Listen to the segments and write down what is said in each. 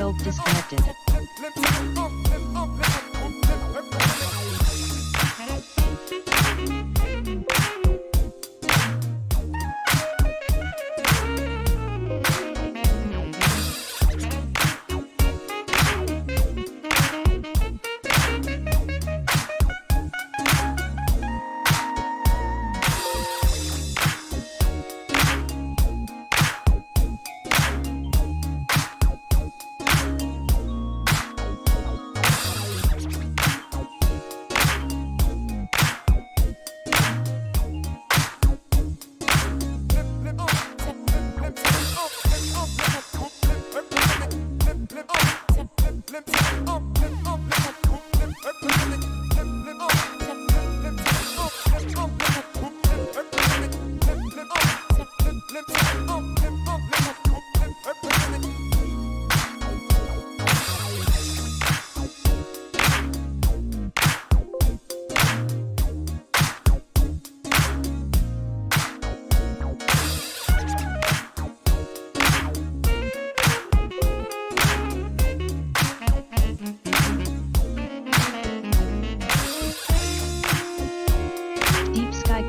telescope disconnected.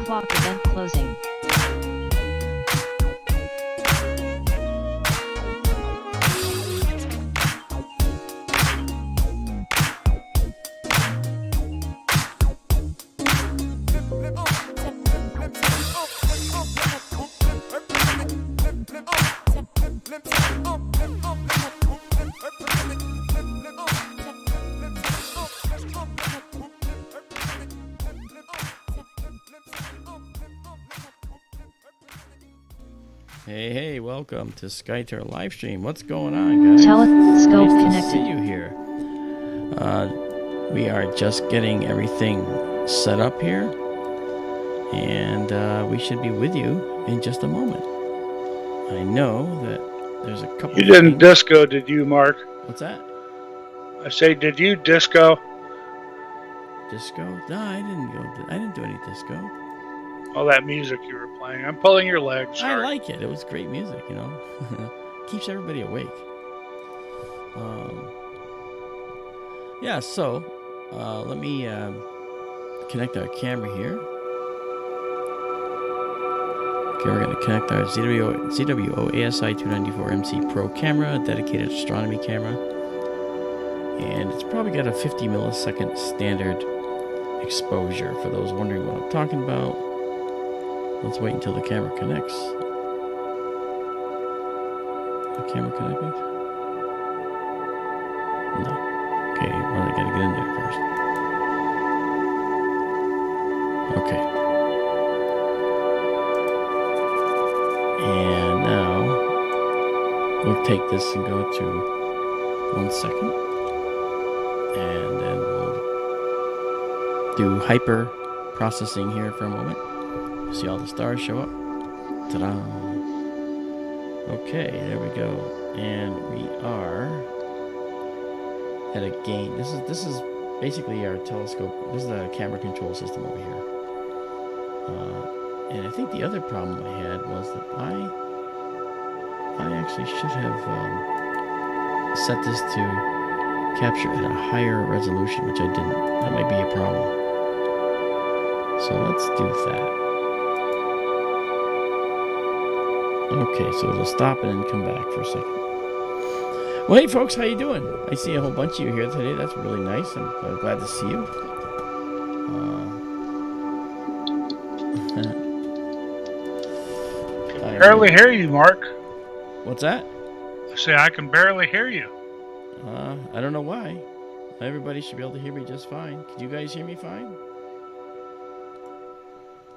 Clock event closing. Hey, welcome to SkyTour LiveStream. What's going on, guys? Telescope nice connected. to see you here. We are just getting everything set up here, and we should be with you in just a moment. I know that there's a couple. You didn't disco, did you, Mark? What's that? I say, did you disco? Disco? No, I didn't go. I didn't do any disco. All that music you were playing. I'm pulling your leg. Sorry. I like it. It was great music, you know. Keeps everybody awake. Yeah, so let me connect our camera here. Okay, we're going to connect our ZWO ASI 294 MC Pro camera, dedicated astronomy camera. And it's probably got a 50 millisecond standard exposure for those wondering what I'm talking about. Let's wait until the camera connects. The camera connected? No. Okay, well, I gotta get in there first. Okay. And now we'll take this and go to 1 second. And then we'll do hyper processing here for a moment. See all the stars show up. Ta-da! Okay, there we go. And we are at a gain. This is basically our telescope. This is the camera control system over here. And I think the other problem I had was that I actually should have set this to capture at a higher resolution, which I didn't. That might be a problem. So let's do that. Okay, so it'll stop and then come back for a second. Well, hey folks, how you doing? I see a whole bunch of you here today. That's really nice. I'm glad to see you. I can barely hear you, Mark. What's that? I say I can barely hear you. I don't know why. Everybody should be able to hear me just fine. Can you guys hear me fine?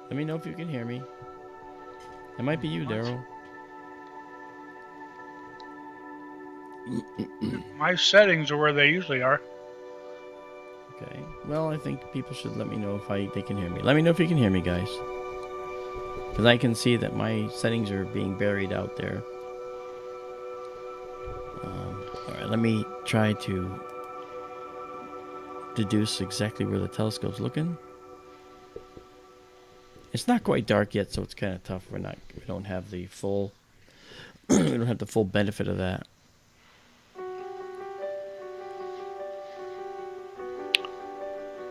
Let me know if you can hear me. It might be you, Daryl. My settings are where they usually are. Okay. Well, I think people should let me know if they can hear me. Let me know if you can hear me, guys. Because I can see that my settings are being buried out there. Alright, let me try to deduce exactly where the telescope's looking. It's not quite dark yet, so it's kind of tough. We don't have the full we don't have the full benefit of that.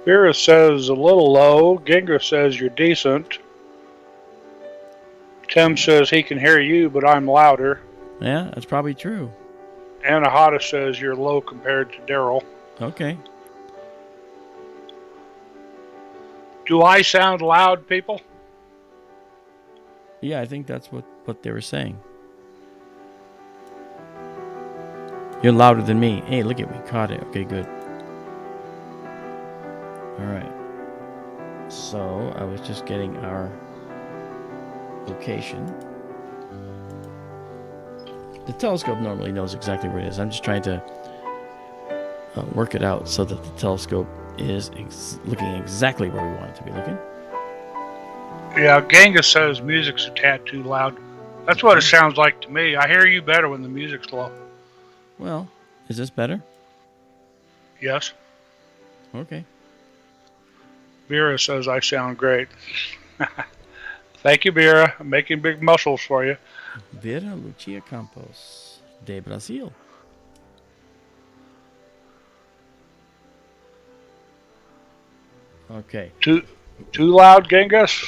Vera says a little low. Ginga says you're decent. Tim says he can hear you, but I'm louder. Yeah, that's probably true. Anahata says you're low compared to Daryl. Okay. Do I sound loud, people? Yeah, I think that's what they were saying. You're louder than me. Hey, look at, we caught it. Okay, good. All right. So I was just getting our location. The telescope normally knows exactly where it is. I'm just trying to work it out so that the telescope is looking exactly where we want it to be looking. Yeah, Genghis says music's a tad too loud. That's what it sounds like to me. I hear you better when the music's low. Well, is this better? Yes. Okay. Vera says I sound great. Thank you, Vera. I'm making big muscles for you. Vera Lucia Campos, de Brasil. Okay. Too loud, Genghis?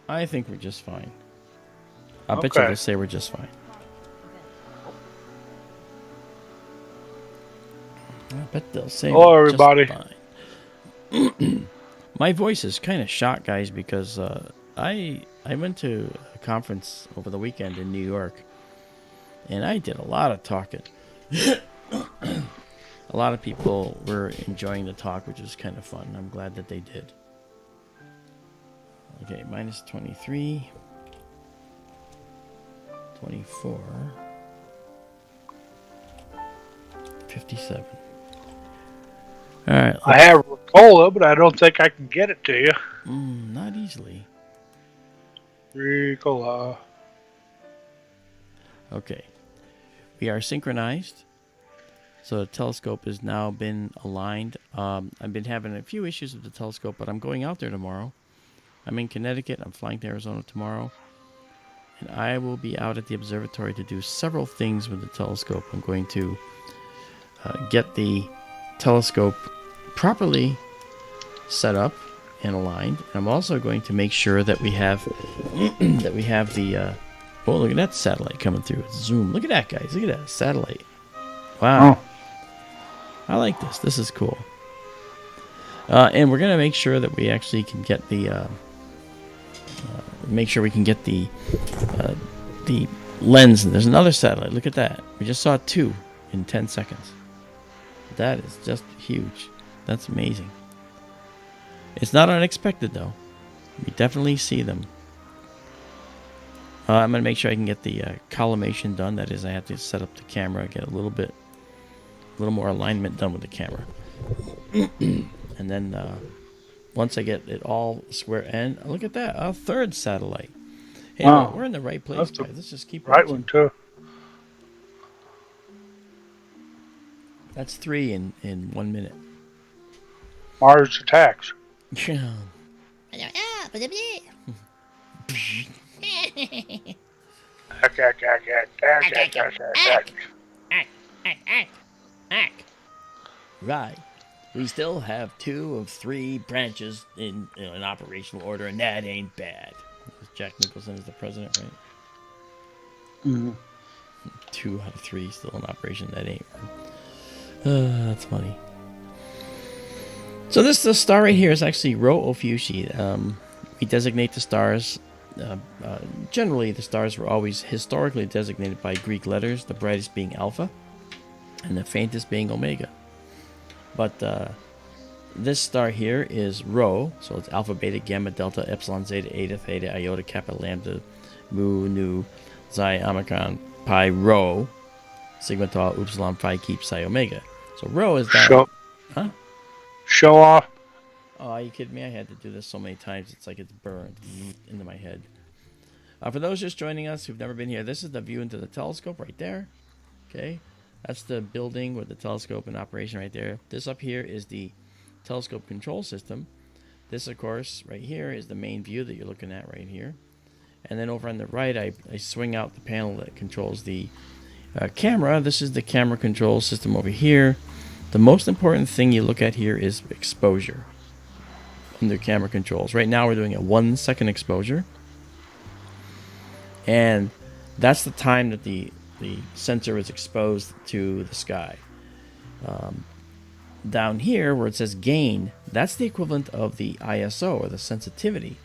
I think we're just fine. I bet you they'll say we're just fine. I bet they'll say hello, everybody. Just fine. My voice is kind of shot, guys, because I went to a conference over the weekend in New York, and I did a lot of talking. A lot of people were enjoying the talk, which was kind of fun. I'm glad that they did. Okay, minus 23, 24, 57. All right. I have Ricola, but I don't think I can get it to you. Not easily. Ricola. Okay. We are synchronized. So the telescope has now been aligned. I've been having a few issues with the telescope, but I'm going out there tomorrow. I'm in Connecticut. I'm flying to Arizona tomorrow. And I will be out at the observatory to do several things with the telescope. I'm going to get the telescope properly set up and aligned. And I'm also going to make sure that we have the oh, look at that satellite coming through. Zoom. Look at that, guys. Look at that satellite. Wow. Oh. I like this. This is cool. And we're gonna make sure that we actually can get the the lens. And there's another satellite. Look at that. We just saw 2 in 10 seconds. That is just huge. That's amazing. It's not unexpected though. We definitely see them. I'm gonna make sure I can get the collimation done. That is, I have to set up the camera, get a little more alignment done with the camera. And then once I get it all square, and look at that, a 3rd satellite. Hey, wow. We're in the right place, guys. Let's just keep right watching. one too. That's 3 in 1 minute. Mars attacks. Right. We still have 2 of 3 branches in operational order, and that ain't bad. Jack Nicholson is the president, right? Mm-hmm. 2 out of 3 still in operation. That ain't right. That's funny. So this star right here is actually Rho Ophiuchi. We designate the stars. Generally, the stars were always historically designated by Greek letters, the brightest being Alpha, and the faintest being Omega. But this star here is Rho, so it's Alpha, Beta, Gamma, Delta, Epsilon, Zeta, Eta, Theta, Iota, Kappa, Lambda, Mu, Nu, Xi, Omicron, Pi, Rho, Sigma, Tau, Upsilon, Phi, Keep, Psi, Omega. So Rho is that. Show off. Oh, are you kidding me? I had to do this so many times. It's like it's burned into my head. For those just joining us who've never been here, this is the view into the telescope right there. Okay. That's the building with the telescope in operation right there. This up here is the telescope control system. This, of course, right here is the main view that you're looking at right here. And then over on the right, I swing out the panel that controls the camera. This is the camera control system over here. The most important thing you look at here is exposure under camera controls. Right now we're doing a 1 second exposure, and that's the time that the sensor is exposed to the sky. Down here where it says gain, that's the equivalent of the ISO, or the sensitivity.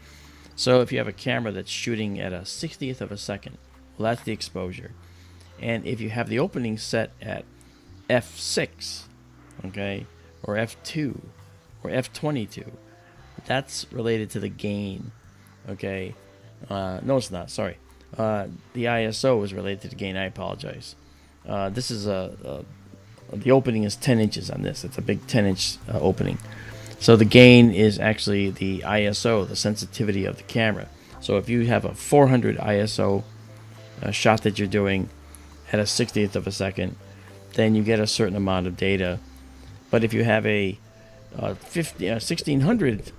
So if you have a camera that's shooting at a 60th of a second, well, that's the exposure. And if you have the opening set at f6, okay, or f2 or f22, that's related to the gain, okay. No, it's not, sorry. The ISO is related to the gain. I apologize. This is the opening is 10 inches on this. It's a big 10-inch opening. So the gain is actually the ISO, the sensitivity of the camera. So if you have a 400 ISO shot that you're doing at a 60th of a second, then you get a certain amount of data. But if you have a 1600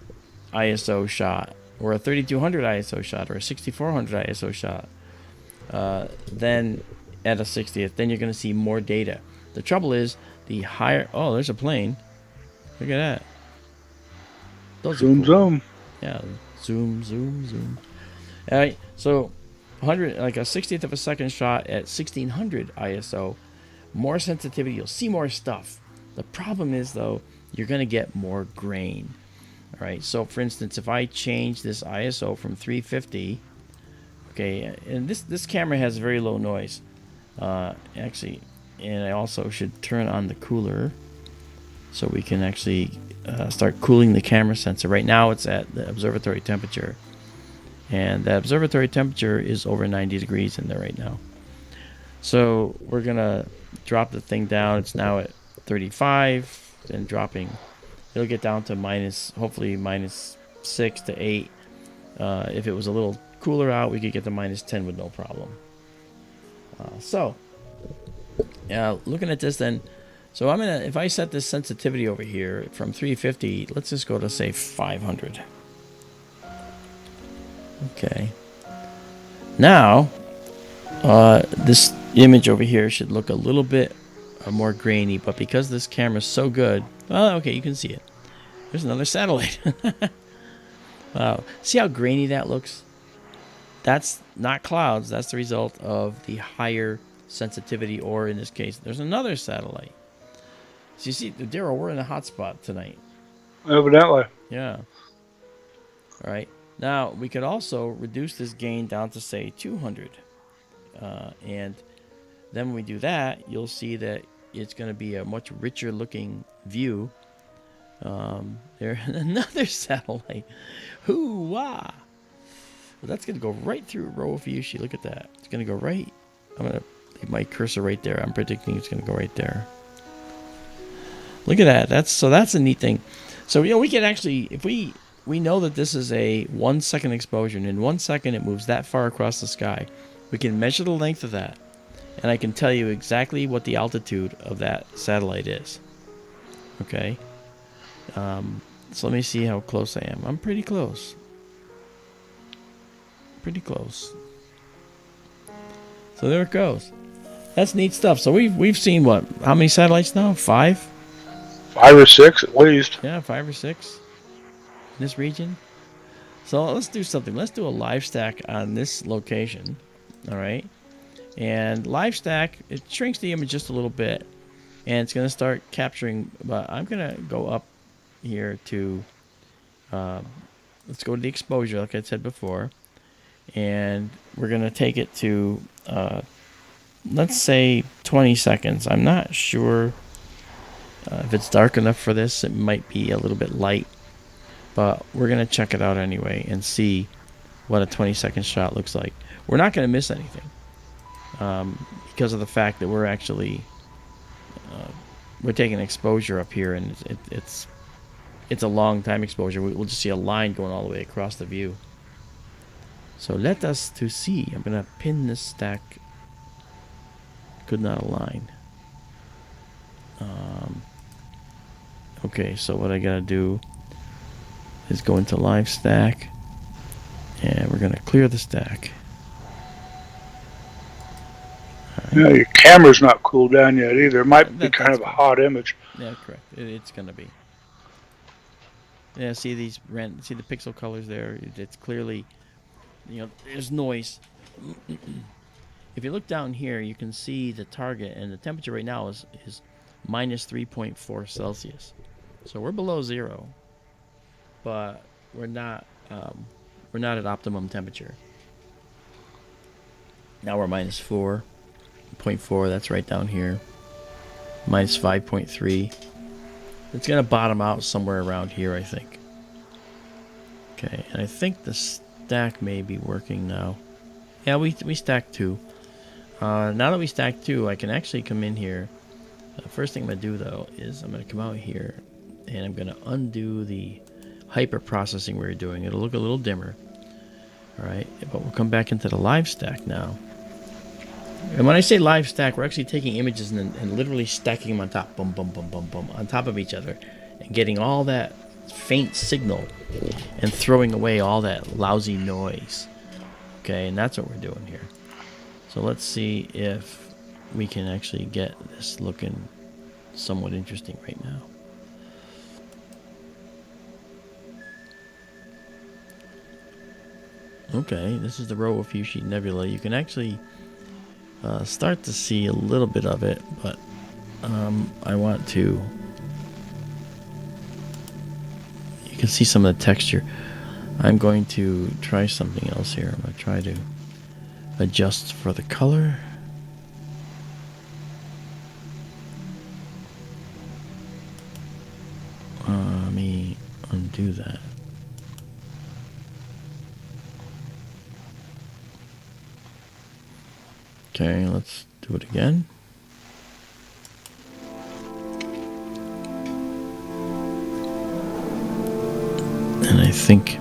ISO shot, or a 3200 ISO shot, or a 6400 ISO shot, then at a 60th, then you're going to see more data. The trouble is, the higher... Oh, there's a plane. Look at that. Those Zoom, cool. zoom. Yeah, zoom, zoom, zoom. All right, so 100, like a 60th of a second shot at 1600 ISO, more sensitivity, you'll see more stuff. The problem is, though, you're going to get more grain. All right, so for instance, if I change this ISO from 350, okay, and this camera has very low noise, actually, and I also should turn on the cooler so we can actually start cooling the camera sensor. Right now it's at the observatory temperature, and the observatory temperature is over 90 degrees in there right now. So we're gonna drop the thing down. It's now at 35 and dropping. It'll get down to hopefully minus 6 to 8. If it was a little cooler out, we could get to minus 10 with no problem. Looking at this then, so I'm gonna, if I set this sensitivity over here from 350, let's just go to say 500. Okay. Now, this image over here should look a little bit more grainy, but because this camera is so good, well, okay, you can see it. There's another satellite. Wow, see how grainy that looks? That's not clouds. That's the result of the higher sensitivity, or in this case, there's another satellite. So you see, Daryl, we're in a hot spot tonight. Evidently. Yeah. All right. Now, we could also reduce this gain down to, say, 200. And then when we do that, you'll see that it's going to be a much richer looking view. There's another satellite. Hoo-wah! Well, that's going to go right through Rho Ophiuchi. Look at that. It's going to go right. I'm going to leave my cursor right there. I'm predicting it's going to go right there. Look at that. That's a neat thing. So, you know, we can actually, if we know that this is a 1 second exposure, and in 1 second it moves that far across the sky, we can measure the length of that, and I can tell you exactly what the altitude of that satellite is. Okay. So let me see how close I am. I'm pretty close. Pretty close. So there it goes. That's neat stuff. So we've seen what? How many satellites now? 5? 5 or 6 at least. Yeah, 5 or 6 in this region. So let's do something. Let's do a live stack on this location. All right. And live stack, it shrinks the image just a little bit, and it's going to start capturing. But I'm going to go up here to, let's go to the exposure, like I said before, and we're going to take it to, let's say 20 seconds. I'm not sure if it's dark enough for this. It might be a little bit light, but we're going to check it out anyway and see what a 20-second shot looks like. We're not going to miss anything because of the fact that we're actually we're taking exposure up here, and it's a long time exposure. We'll just see a line going all the way across the view. So let us to see. I'm going to pin this stack. Could not align. Okay, so what I got to do is go into live stack, and we're going to clear the stack. Yeah, your camera's not cooled down yet either. It might be kind That's of a fine. hot image. Yeah, correct. It's gonna be. Yeah, see these see the pixel colors there. It's clearly, there's noise. If you look down here, you can see the target, and the temperature right now is minus 3.4 Celsius. So we're below zero, but we're not at optimum temperature. Now we're minus 4.4. That's right down here. Minus 5.3. It's gonna bottom out somewhere around here, I think. Okay, and I think the stack may be working now. Yeah, we stacked 2. Now that we stacked 2, I can actually come in here. The first thing I'm gonna do though is I'm gonna come out here and I'm gonna undo the hyper processing we were doing. It'll look a little dimmer. Alright, but we'll come back into the live stack now. And when I say live stack, we're actually taking images and literally stacking them on top, boom, boom, boom, boom, boom, on top of each other, and getting all that faint signal and throwing away all that lousy noise. Okay, and that's what we're doing here. So let's see if we can actually get this looking somewhat interesting right now. Okay, this is the Rho Ophiuchi Nebula. You can actually start to see a little bit of it, but I want to. You can see some of the texture. I'm going to try something else here. I'm going to try to adjust for the color. Let me undo that. Okay, let's do it again. And I think...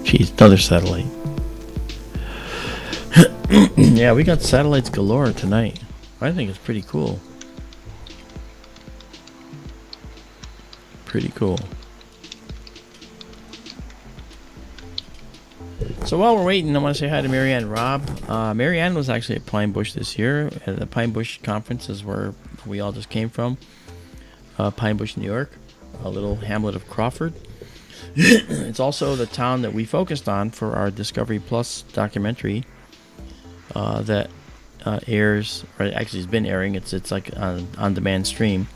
Geez, another satellite. Yeah, we got satellites galore tonight. I think it's pretty cool. Pretty cool. So while we're waiting, I want to say hi to Marianne Robb. Marianne was actually at Pine Bush this year. At the Pine Bush conference is where we all just came from. Pine Bush, New York. A little hamlet of Crawford. It's also the town that we focused on for our Discovery Plus documentary that airs, or actually has been airing. It's like on-demand stream.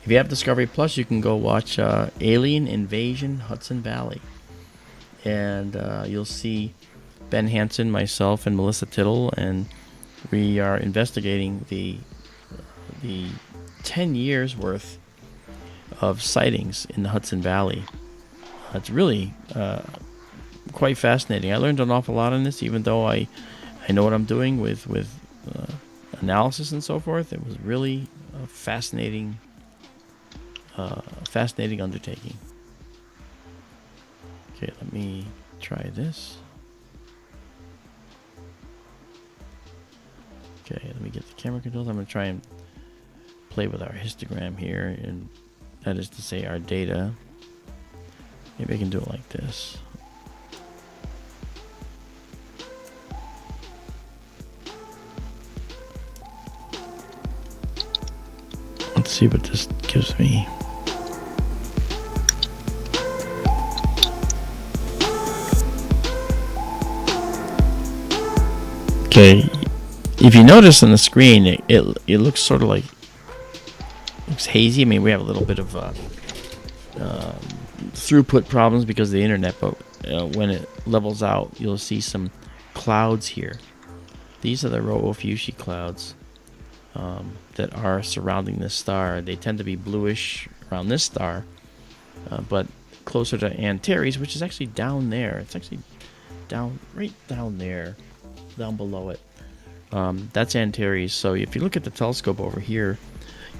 If you have Discovery Plus, you can go watch Alien Invasion Hudson Valley. And you'll see Ben Hansen, myself, and Melissa Tittle, and we are investigating the 10 years worth of sightings in the Hudson Valley. It's really quite fascinating. I learned an awful lot on this, even though I know what I'm doing with analysis and so forth. It was really a fascinating undertaking. Okay, let me try this. Okay, let me get the camera controls. I'm going to try and play with our histogram here, and that is to say our data. Maybe I can do it like this. Let's see what this gives me. Okay, if you notice on the screen, it looks sort of like, looks hazy. I mean, we have a little bit of throughput problems because of the internet, but when it levels out, you'll see some clouds here. These are the Rho Ophiuchi clouds that are surrounding this star. They tend to be bluish around this star, but closer to Antares, which is actually down there. It's actually right down there. Down below it. That's Antares. So if you look at the telescope over here,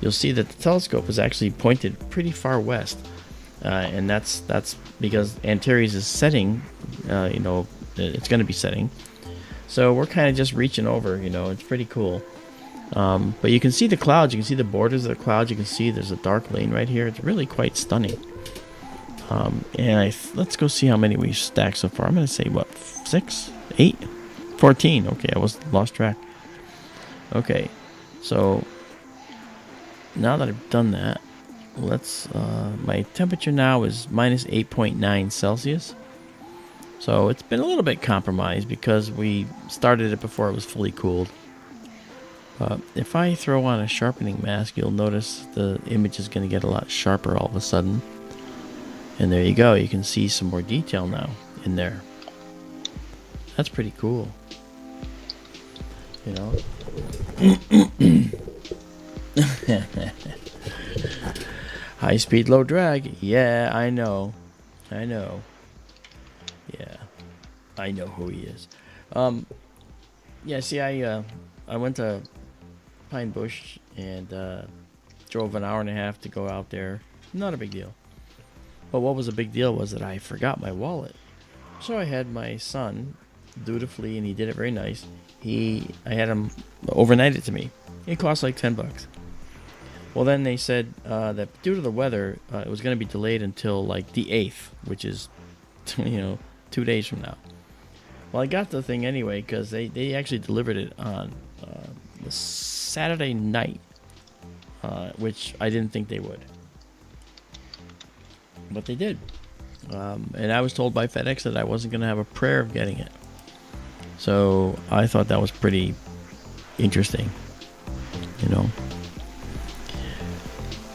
you'll see that the telescope is actually pointed pretty far west, and that's because Antares is setting. It's going to be setting. So we're kind of just reaching over. It's pretty cool. But you can see the clouds. You can see the borders of the clouds. You can see there's a dark lane right here. It's really quite stunning. Let's go see how many we stacked so far. I'm going to say, what, 6? 8? 14. Okay, I lost track. Okay, so now that I've done that, my temperature now is minus 8.9 Celsius. So it's been a little bit compromised because we started it before it was fully cooled. If I throw on a sharpening mask, you'll notice the image is going to get a lot sharper all of a sudden. And there you go. You can see some more detail now in there. That's pretty cool. You know? High speed, low drag. Yeah, I know. Yeah, I know who he is. Yeah, see, I went to Pine Bush and drove an hour and a half to go out there. Not a big deal. But what was a big deal was that I forgot my wallet. So I had my son, dutifully, and he did it very nice. I had him overnight it to me. It cost like $10. Well, then they said that due to the weather, it was going to be delayed until like the 8th, which is, 2 days from now. Well, I got the thing anyway because they actually delivered it on the Saturday night, which I didn't think they would. But they did. And I was told by FedEx that I wasn't going to have a prayer of getting it. So I thought that was pretty interesting,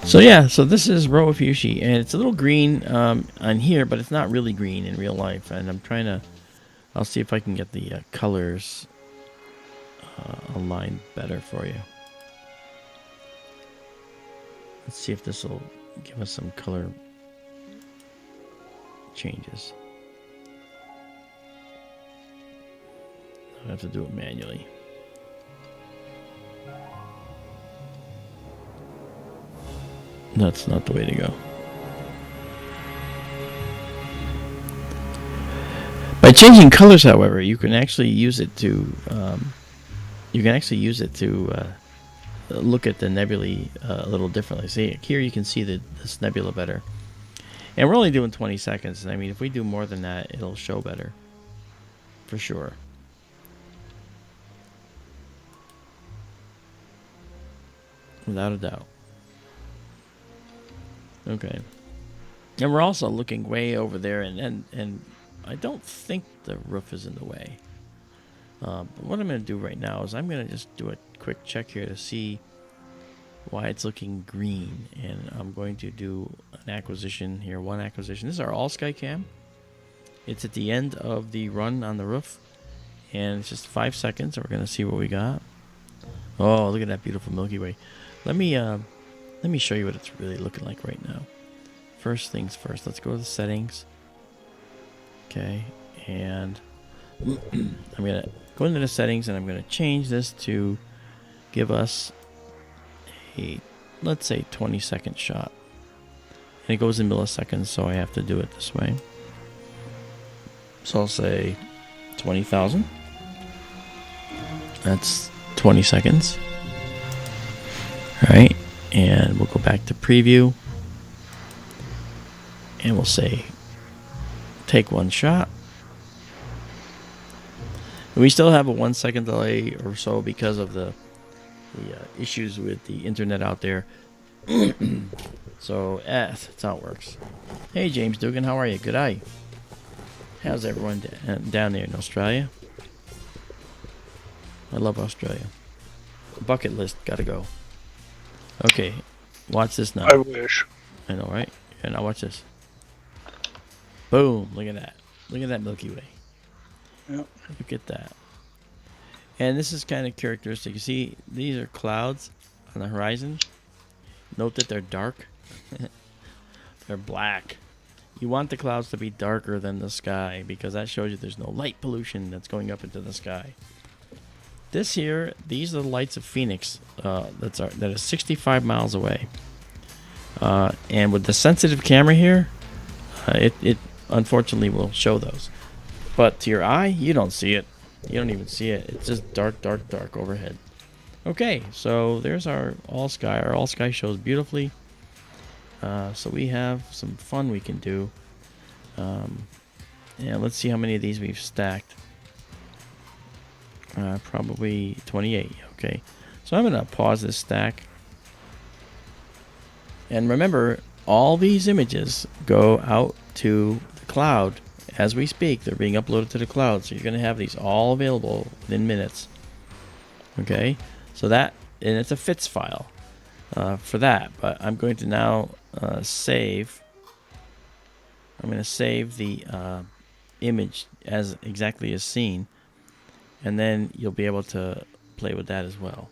So yeah, so this is Rho Ophiuchi, and it's a little green on here, but it's not really green in real life. And I'll see if I can get the colors aligned better for you. Let's see if this will give us some color changes. I have to do it manually. That's not the way to go. By changing colors, however, you can actually use it to look at the nebulae a little differently. See, here you can see this nebula better. And we're only doing 20 seconds. I mean, if we do more than that, it'll show better. For sure. Without a doubt. Okay. And we're also looking way over there, and I don't think the roof is in the way. But what I'm going to do right now is I'm going to just do a quick check here to see why it's looking green. And I'm going to do an acquisition here, one acquisition. This is our all-sky cam. It's at the end of the run on the roof. And it's just 5 seconds, and we're going to see what we got. Oh, look at that beautiful Milky Way. Let me show you what it's really looking like right now. First things first, let's go to the settings. Okay, and I'm going to go into the settings, and I'm going to change this to give us a, let's say, 20-second shot. And it goes in milliseconds, so I have to do it this way. So I'll say 20,000. That's 20 seconds. All right, and we'll go back to preview. And we'll say, take one shot. And we still have a 1 second delay or so because of the issues with the internet out there. So, that's how it works. Hey, James Dugan, how are you? Good eye. How's everyone down there in Australia? I love Australia. Bucket list, gotta go. Okay, watch this now. I wish. I know, right? And now watch this. Boom! Look at that. Look at that Milky Way. Yep. Look at that. And this is kind of characteristic. You see, these are clouds on the horizon. Note that they're dark. They're black. You want the clouds to be darker than the sky because that shows you there's no light pollution that's going up into the sky. This here, these are the lights of Phoenix that is 65 miles away. And with the sensitive camera here, it unfortunately will show those. But to your eye, you don't see it. You don't even see it. It's just dark, dark, dark overhead. Okay, so there's our all sky. Our all sky shows beautifully. So we have some fun we can do Yeah, let's see how many of these we've stacked. Probably 28. Okay, so I'm gonna pause this stack. And remember, all these images go out to the cloud as we speak. They're being uploaded to the cloud, so you're gonna have these all available within minutes. Okay, so that, and it's a FITS file for that. But I'm going to now save. I'm going to save the image as exactly as seen, and then you'll be able to play with that as well.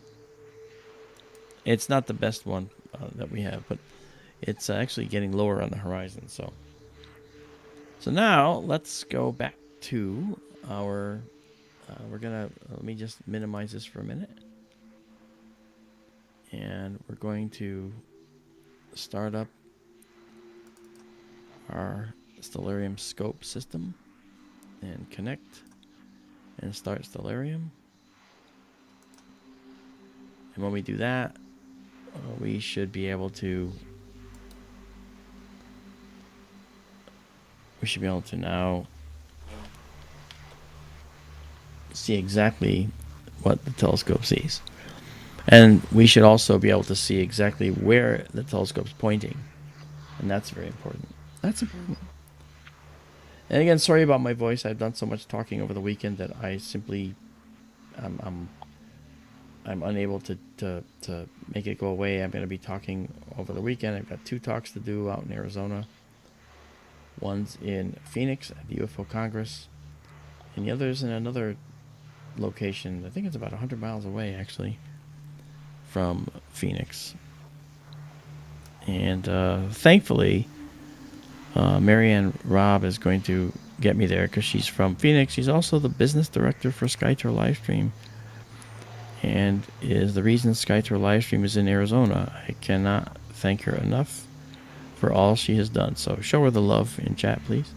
It's not the best one that we have, but it's actually getting lower on the horizon. So now let's go back to our. We're gonna let me just minimize this for a minute, and we're going to start up our Stellarium scope system and connect and start Stellarium. And when we do that, we should be able to now see exactly what the telescope sees. And we should also be able to see exactly where the telescope's pointing. And that's very important. That's important. And again, sorry about my voice. I've done so much talking over the weekend that I simply I'm unable to make it go away. I'm going to be talking over the weekend. I've got 2 talks to do out in Arizona. One's in Phoenix at the UFO Congress, and the other's in another location. I think it's about 100 miles away, actually, from Phoenix. And thankfully, Marianne Robb is going to get me there because she's from Phoenix. She's also the business director for SkyTour LiveStream, and is the reason SkyTour LiveStream is in Arizona. I cannot thank her enough for all she has done. So show her the love in chat, please.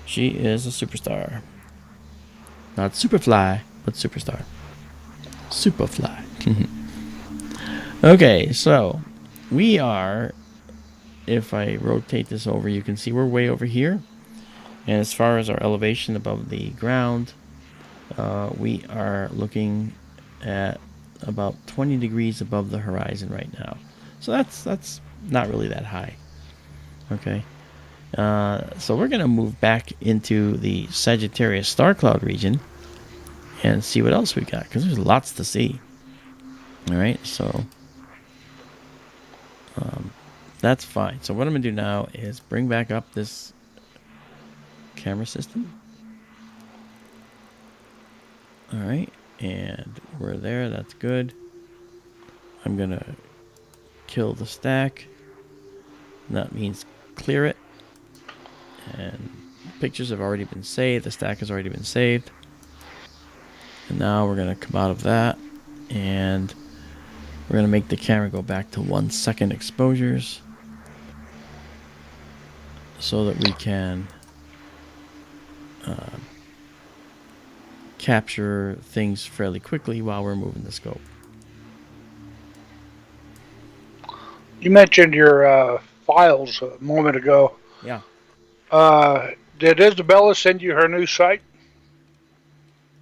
She is a superstar. Not Superfly, but superstar. Superfly. Okay, so we are, if I rotate this over, you can see we're way over here. And as far as our elevation above the ground, we are looking at about 20 degrees above the horizon right now. So that's not really that high. Okay. So we're going to move back into the Sagittarius star cloud region and see what else we got, because there's lots to see. All right, so that's fine. So what I'm going to do now is bring back up this camera system. All right, and we're there. That's good. I'm going to kill the stack. That means clear it. And pictures have already been saved. The stack has already been saved. And now we're going to come out of that, and we're going to make the camera go back to 1 second exposures so that we can capture things fairly quickly while we're moving the scope. You mentioned your files a moment ago. Yeah. Did Isabella send you her new site?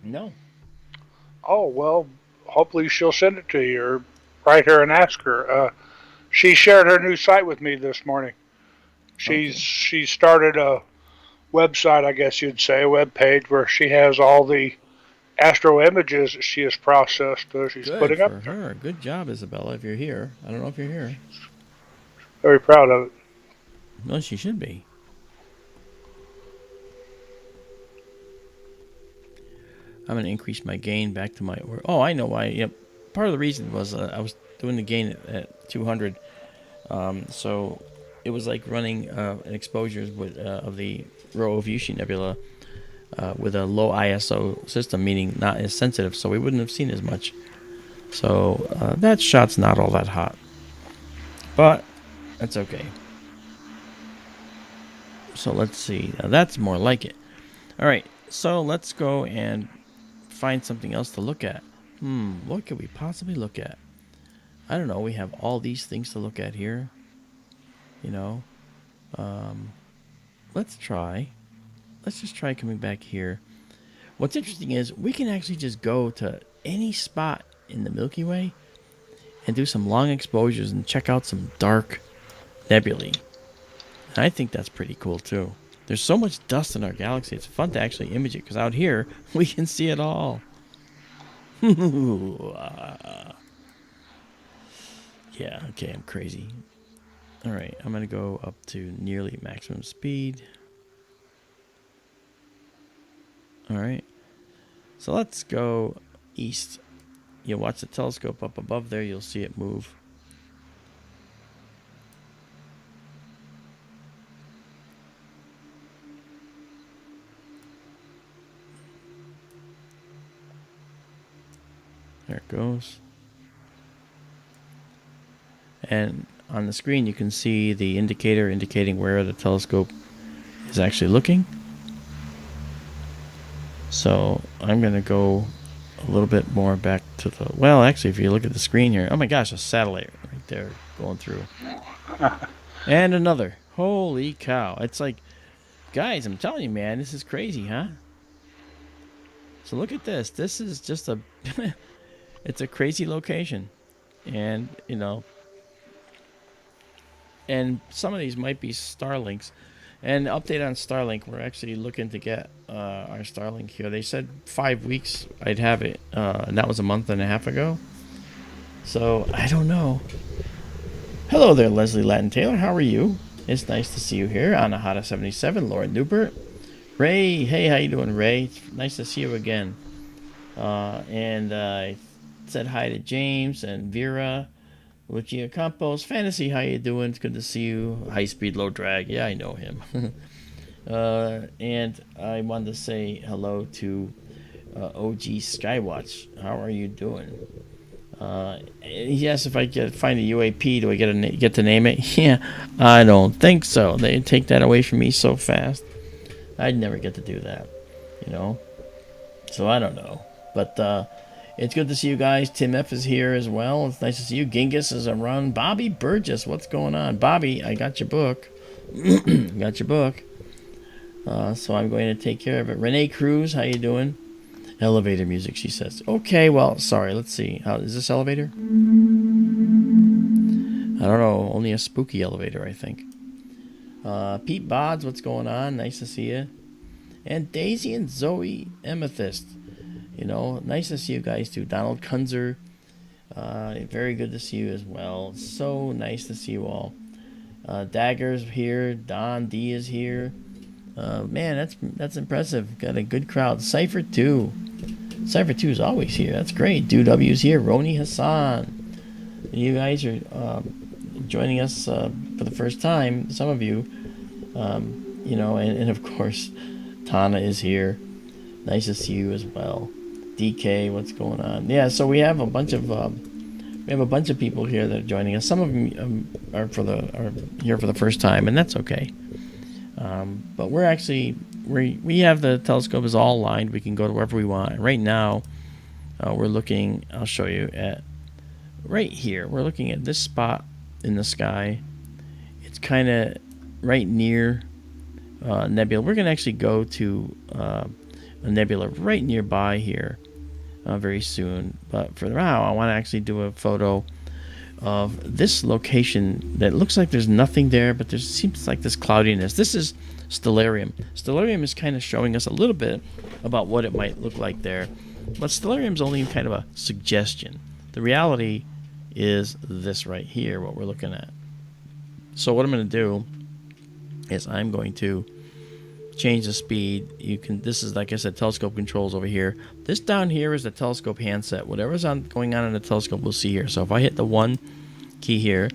No. Oh, well, hopefully she'll send it to you, or write her and ask her. She shared her new site with me this morning. She started a website, I guess you'd say, a web page where she has all the astro images that she has processed. She's Good putting for up. her. Good job, Isabella, if you're here. I don't know if you're here. Very proud of it. No, she should be. I'm going to increase my gain back to my... Oh, I know why. Yep. Part of the reason was I was doing the gain at 200. So it was like running exposures with of the Rho Ophiuchi nebula with a low ISO system, meaning not as sensitive, so we wouldn't have seen as much. So that shot's not all that hot. But that's okay. So let's see. Now that's more like it. All right. So let's go and find something else to look at. What could we possibly look at? I don't know. We have all these things to look at here. You know, let's just try coming back here. What's interesting is we can actually just go to any spot in the Milky Way and do some long exposures and check out some dark nebulae. And I think that's pretty cool too. There's so much dust in our galaxy, it's fun to actually image it, because out here we can see it all. Yeah, okay, I'm crazy. Alright, I'm going to go up to nearly maximum speed. Alright, so let's go east. You watch the telescope up above there, you'll see it move. There it goes. And on the screen you can see the indicator indicating where the telescope is actually looking. So I'm going to go a little bit more back to the... Well, actually, if you look at the screen here... Oh my gosh, a satellite right there going through. And another. Holy cow. It's like... Guys, I'm telling you, man, this is crazy, huh? So look at this. This is just a... It's a crazy location. And, you know... And some of these might be Starlinks. And update on Starlink, we're actually looking to get our Starlink here. They said 5 weeks I'd have it, and that was a month and a half ago. So, I don't know. Hello there, Leslie Latin Taylor. How are you? It's nice to see you here. Anahata77, Lauren Newbert. Ray, hey, how you doing, Ray? It's nice to see you again. And I said hi to James and Vera. Lucia Campos, Fantasy, how you doing? It's good to see you. High Speed, Low Drag. Yeah, I know him. And I wanted to say hello to OG Skywatch. How are you doing? Yes, if I find a UAP, do I get to name it? Yeah, I don't think so. They take that away from me so fast. I'd never get to do that, you know? So I don't know. But, it's good to see you guys. Tim F is here as well. It's nice to see you. Genghis is around. Bobby Burgess, what's going on? Bobby, I got your book. Got your book. So I'm going to take care of it. Renee Cruz, how you doing? Elevator music, she says. Okay, well, sorry. Let's see. How is this elevator? I don't know. Only a spooky elevator, I think. Pete Bods, what's going on? Nice to see you. And Daisy and Zoe Amethyst. You know, nice to see you guys too. Donald Kunzer, very good to see you as well. So nice to see you all. Dagger's here. Don D is here. Man, that's impressive. Got a good crowd. Cypher 2. Cypher 2 is always here. That's great. Dude W's here. Roni Hassan. You guys are joining us for the first time. Some of you. You know, and of course, Tana is here. Nice to see you as well. DK, what's going on? Yeah, so we have a bunch of people here that are joining us. Some of them are here for the first time, and that's okay. But we have the telescope is all aligned. We can go to wherever we want. Right now, we're looking. I'll show you at right here. We're looking at this spot in the sky. It's kind of right near nebula. We're gonna actually go to a nebula right nearby here very soon, but for now I want to actually do a photo of this location that looks like there's nothing there, but there seems like this cloudiness. This is Stellarium. Stellarium is kind of showing us a little bit about what it might look like there, but Stellarium is only kind of a suggestion. The reality is this right here, what we're looking at. So what I'm going to do is I'm going to change the speed. This is, like I said, telescope controls over here. This down here is the telescope handset. Whatever's going on in the telescope, we'll see here. So if I hit the 1 key here,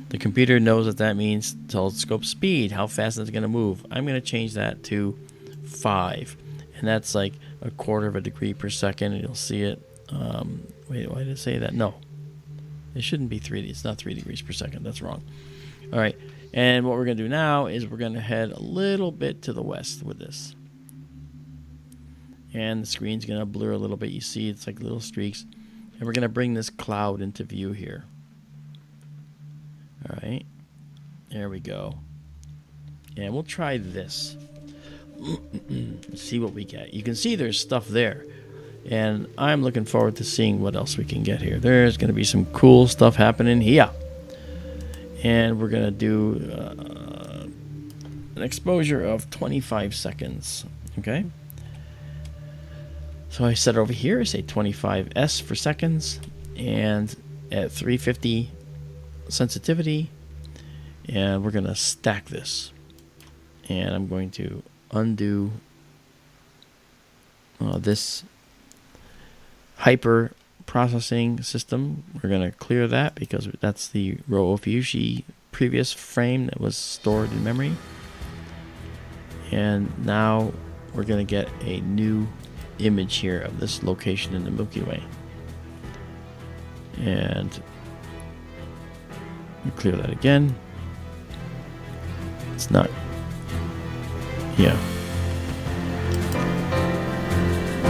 the computer knows that means telescope speed, how fast it's going to move. I'm going to change that to 5, and that's like 1/4 of a degree per second. And you'll see it. Wait, why did it say that? No, it shouldn't be 3. It's not 3 degrees per second. That's wrong. All right. And what we're going to do now is we're going to head a little bit to the west with this. And the screen's going to blur a little bit. You see it's like little streaks. And we're going to bring this cloud into view here. All right. There we go. And we'll try this. See what we get. You can see there's stuff there. And I'm looking forward to seeing what else we can get here. There's going to be some cool stuff happening here. And we're going to do an exposure of 25 seconds. Okay? So I set over here, I say 25s for seconds. And at 350 sensitivity. And we're going to stack this. And I'm going to undo this hyper processing system. We're going to clear that because that's the Rho Ophiuchi previous frame that was stored in memory. And now we're going to get a new image here of this location in the Milky Way. And we clear that again. It's not. Yeah.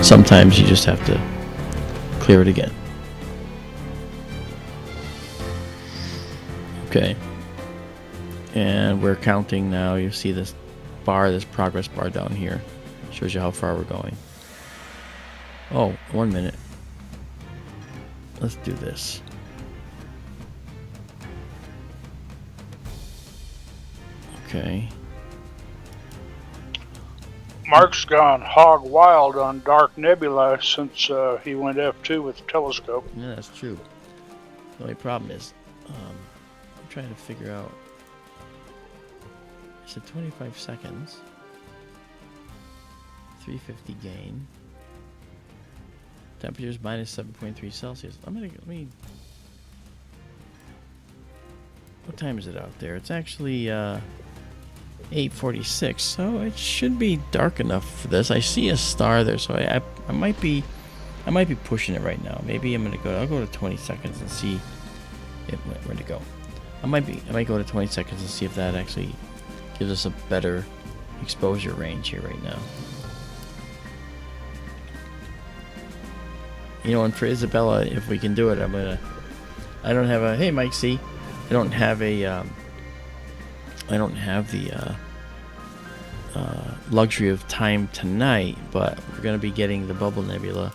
Sometimes you just have to clear it again. Okay. And we're counting now. You see this bar, this progress bar down here. Shows you how far we're going. Oh, 1 minute. Let's do this. Okay. Mark's gone hog wild on dark nebula since he went F2 with the telescope. Yeah, that's true. The only problem is, I'm trying to figure out. I said 25 seconds, 350 gain, temperatures minus 7.3 Celsius. Let me. What time is it out there? It's actually 8:46, so it should be dark enough for this. I see a star there, so I might be pushing it right now. Maybe I'll go to 20 seconds and see where to go. I might go to 20 seconds and see if that actually gives us a better exposure range here right now. You know, and for Isabella, if we can do it, I don't have a, hey Mike C, I don't have the luxury of time tonight, but we're going to be getting the bubble nebula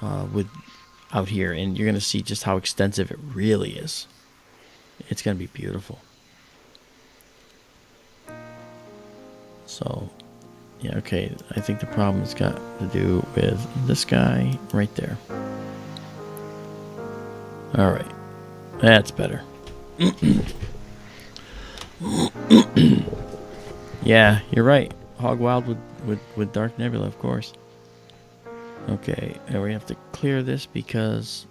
out here, and you're going to see just how extensive it really is. It's going to be beautiful. So, yeah, okay, I think the problem has got to do with this guy right there. All right, that's better. Yeah, you're right. Hog wild with dark nebula, of course. Okay, and we have to clear this because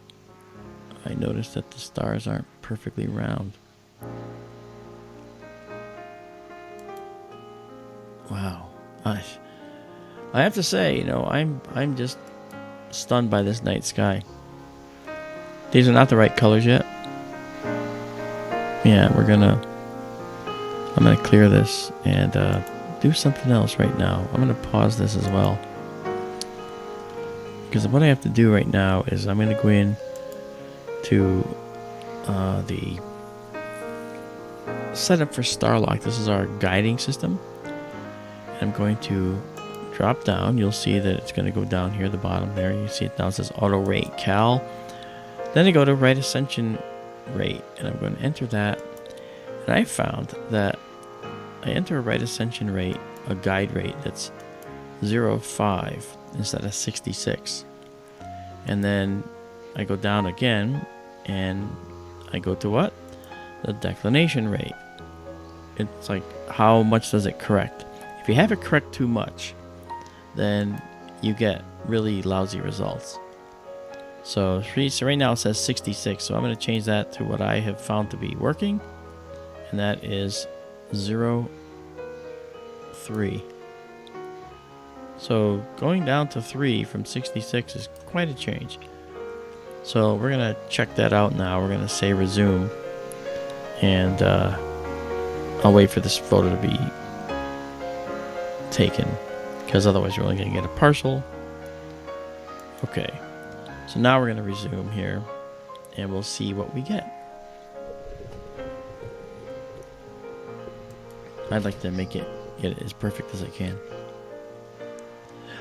I noticed that the stars aren't perfectly round. Wow. I have to say, you know, I'm just stunned by this night sky. These are not the right colors yet. Yeah, I'm gonna clear this and do something else right now. I'm gonna pause this as well, because what I have to do right now is I'm gonna go in to the setup for Starlock. This is our guiding system. I'm going to drop down. You'll see that it's going to go down here at the bottom there. You see it now. It says auto rate cal. Then I go to right ascension rate, and I'm going to enter that. And I found that I enter a right ascension rate, a guide rate that's 0.5 instead of 66. And then I go down again, and I go to what? The declination rate. It's like, how much does it correct? If you have it correct too much, then you get really lousy results. So right now it says 66, so I'm going to change that to what I have found to be working, and that is 0.3. So going down to 3 from 66 is quite a change. So we're going to check that out now. We're going to say resume, and I'll wait for this photo to be taken, because otherwise you're only going to get a partial. Okay, so now we're going to resume here, and we'll see what we get. I'd like to make it get it as perfect as I can.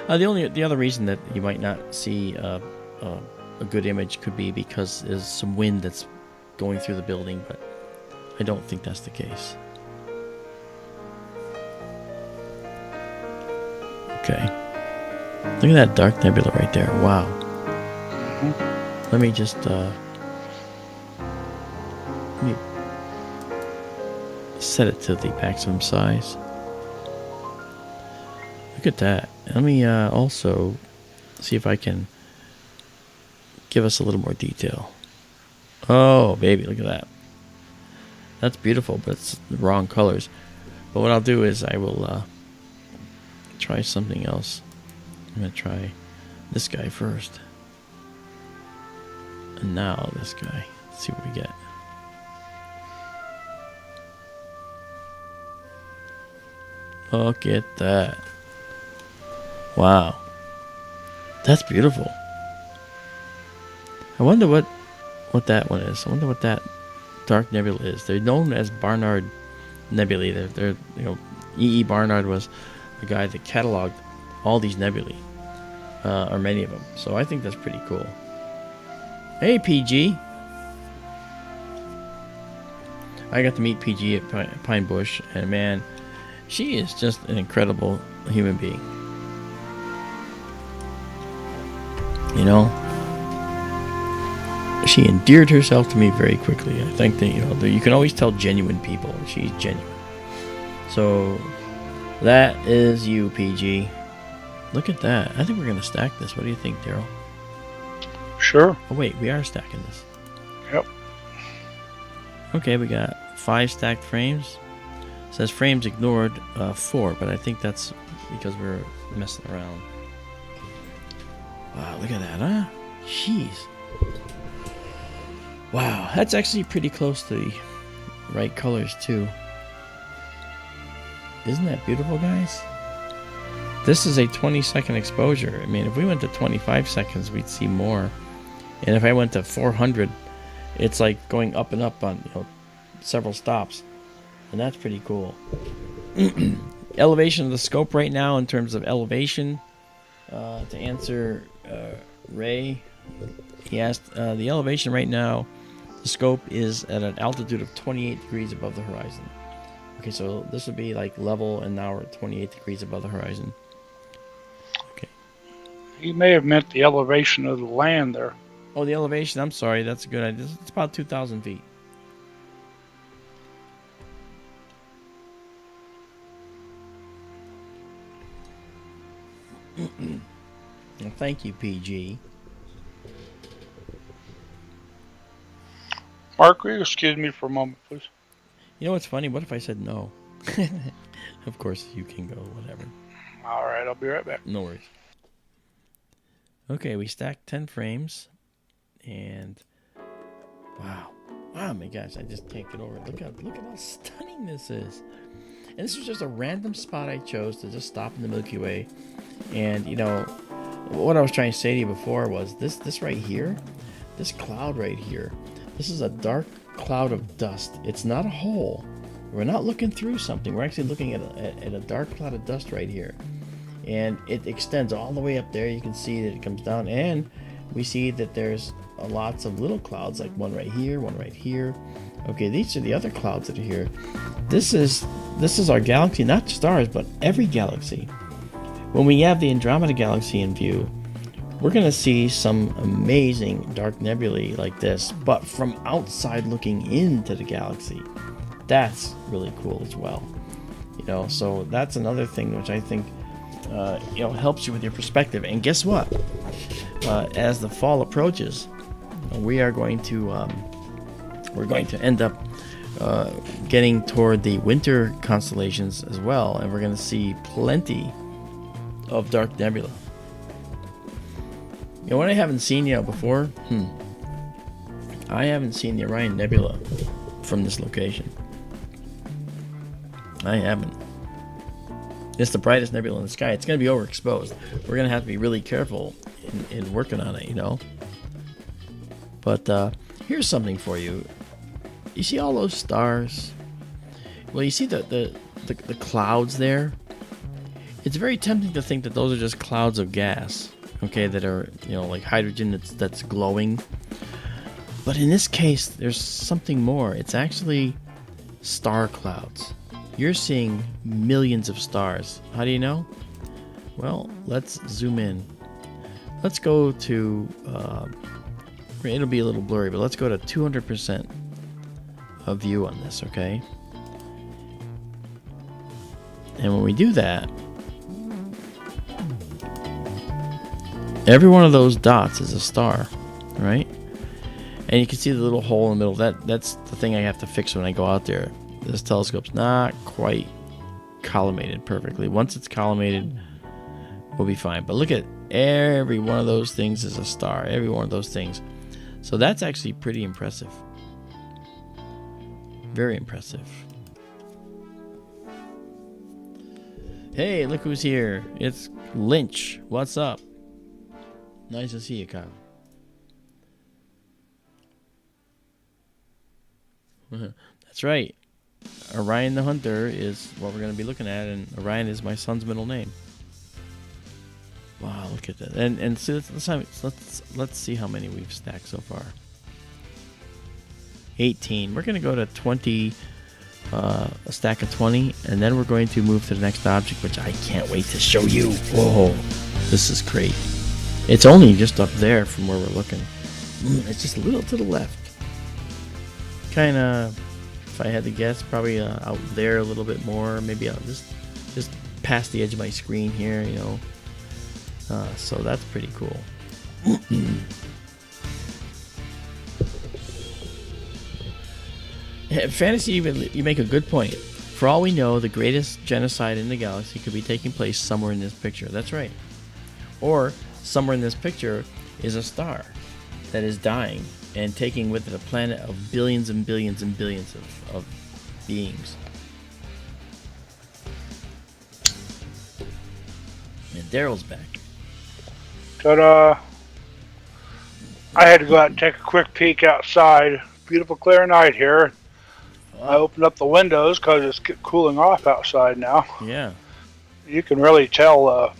The other reason that you might not see a good image could be because there's some wind that's going through the building, but I don't think that's the case. Okay. Look at that dark nebula right there. Wow. Let me just let me set it to the maximum size. Look at that. Let me also see if I can give us a little more detail. Oh, baby, look at that. That's beautiful, but it's the wrong colors. But what I'll do is I will try something else. I'm going to try this guy first. And now this guy. Let's see what we get. Look at that. Wow. That's beautiful. I wonder what that one is. I wonder what that dark nebula is. They're known as Barnard nebulae. They're you know, E.E. Barnard was the guy that cataloged all these nebulae, or many of them. So I think that's pretty cool. Hey, PG. I got to meet PG at Pine Bush, and man, she is just an incredible human being. You know, she endeared herself to me very quickly. I think that, you know, you can always tell genuine people, and she's genuine. So that is you, PG. Look at that. I think we're going to stack this. What do you think, Daryl? Sure. Oh, wait, we are stacking this. Yep. Okay, we got 5 stacked frames. It says frames ignored, 4, but I think that's because we're messing around. Wow, look at that, huh? Jeez. Wow, that's actually pretty close to the right colors, too. Isn't that beautiful, guys? This is a 20-second exposure. I mean, if we went to 25 seconds, we'd see more. And if I went to 400, it's like going up and up on, you know, several stops. And that's pretty cool. Elevation of the scope right now in terms of elevation. To answer Ray, he asked, the elevation right now, the scope is at an altitude of 28 degrees above the horizon. Okay, so this would be like level, and now we're at 28 degrees above the horizon. Okay. He may have meant the elevation of the land there. Oh, the elevation, I'm sorry, that's a good idea. It's about 2,000 feet. Well, thank you, PG. Mark, will you excuse me for a moment, please? You know what's funny? What if I said no? Of course, you can go, whatever. All right, I'll be right back. No worries. Okay, we stacked 10 frames. And wow. Wow, my gosh, I just can't get over it. Look at how stunning this is. And this was just a random spot I chose to just stop in the Milky Way. And, you know, what I was trying to say to you before was this right here, this cloud right here, this is a dark cloud of dust. It's not a hole. We're not looking through something. We're actually looking at a dark cloud of dust right here. And it extends all the way up there. You can see that it comes down, and we see that there's lots of little clouds, like one right here, one right here. Okay, these are the other clouds that are here. This is our galaxy, not just ours, but every galaxy. When we have the Andromeda Galaxy in view, we're going to see some amazing dark nebulae like this, but from outside looking into the galaxy. That's really cool as well. You know, so that's another thing which I think you know, helps you with your perspective. And guess what? As the fall approaches, we are going to end up getting toward the winter constellations as well, and we're going to see plenty of dark nebula. You know what I haven't seen yet before? I haven't seen the Orion Nebula from this location. I haven't. It's the brightest nebula in the sky. It's going to be overexposed. We're going to have to be really careful in working on it, you know. But here's something for you. You see all those stars? Well, you see the the clouds there, it's very tempting to think that those are just clouds of gas, okay, that are, like hydrogen that's glowing. But in this case, there's something more. It's actually star clouds. You're seeing millions of stars. How do you know? Well, let's zoom in. Let's go to, it'll be a little blurry, but let's go to 200% of view on this, okay? And when we do that, every one of those dots is a star, right? And you can see the little hole in the middle. That's the thing I have to fix when I go out there. This telescope's not quite collimated perfectly. Once it's collimated, we'll be fine. But look at every one of those things is a star. Every one of those things. So that's actually pretty impressive. Very impressive. Hey, look who's here. It's Lynch. What's up? Nice to see you, Kyle. That's right. Orion the Hunter is what we're going to be looking at, and Orion is my son's middle name. Wow, look at that. And so let's see how many we've stacked so far. 18. We're going to go to 20, a stack of 20, and then we're going to move to the next object, which I can't wait to show you. Whoa, this is great. It's only just up there from where we're looking. It's just a little to the left. Kind of, if I had to guess, probably out there a little bit more. Maybe I'll just past the edge of my screen here, so that's pretty cool. Fantasy, you make a good point. For all we know, the greatest genocide in the galaxy could be taking place somewhere in this picture. That's right. Or somewhere in this picture is a star that is dying and taking with it a planet of billions and billions and billions of beings. And Daryl's back. Ta-da! I had to go out and take a quick peek outside. Beautiful clear night here. I opened up the windows because it's cooling off outside now. Yeah. You can really tell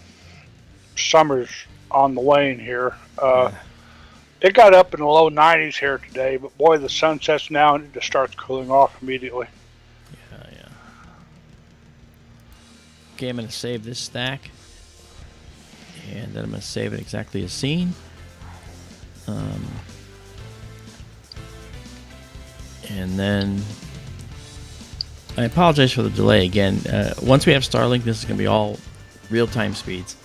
summer's on the wane here. It got up in the low 90s here today, but boy, the sun sets now and it just starts cooling off immediately. Yeah. Okay, I'm going to save this stack. And then I'm going to save it exactly as seen. And then I apologize for the delay again. Once we have Starlink, this is going to be all real-time speeds.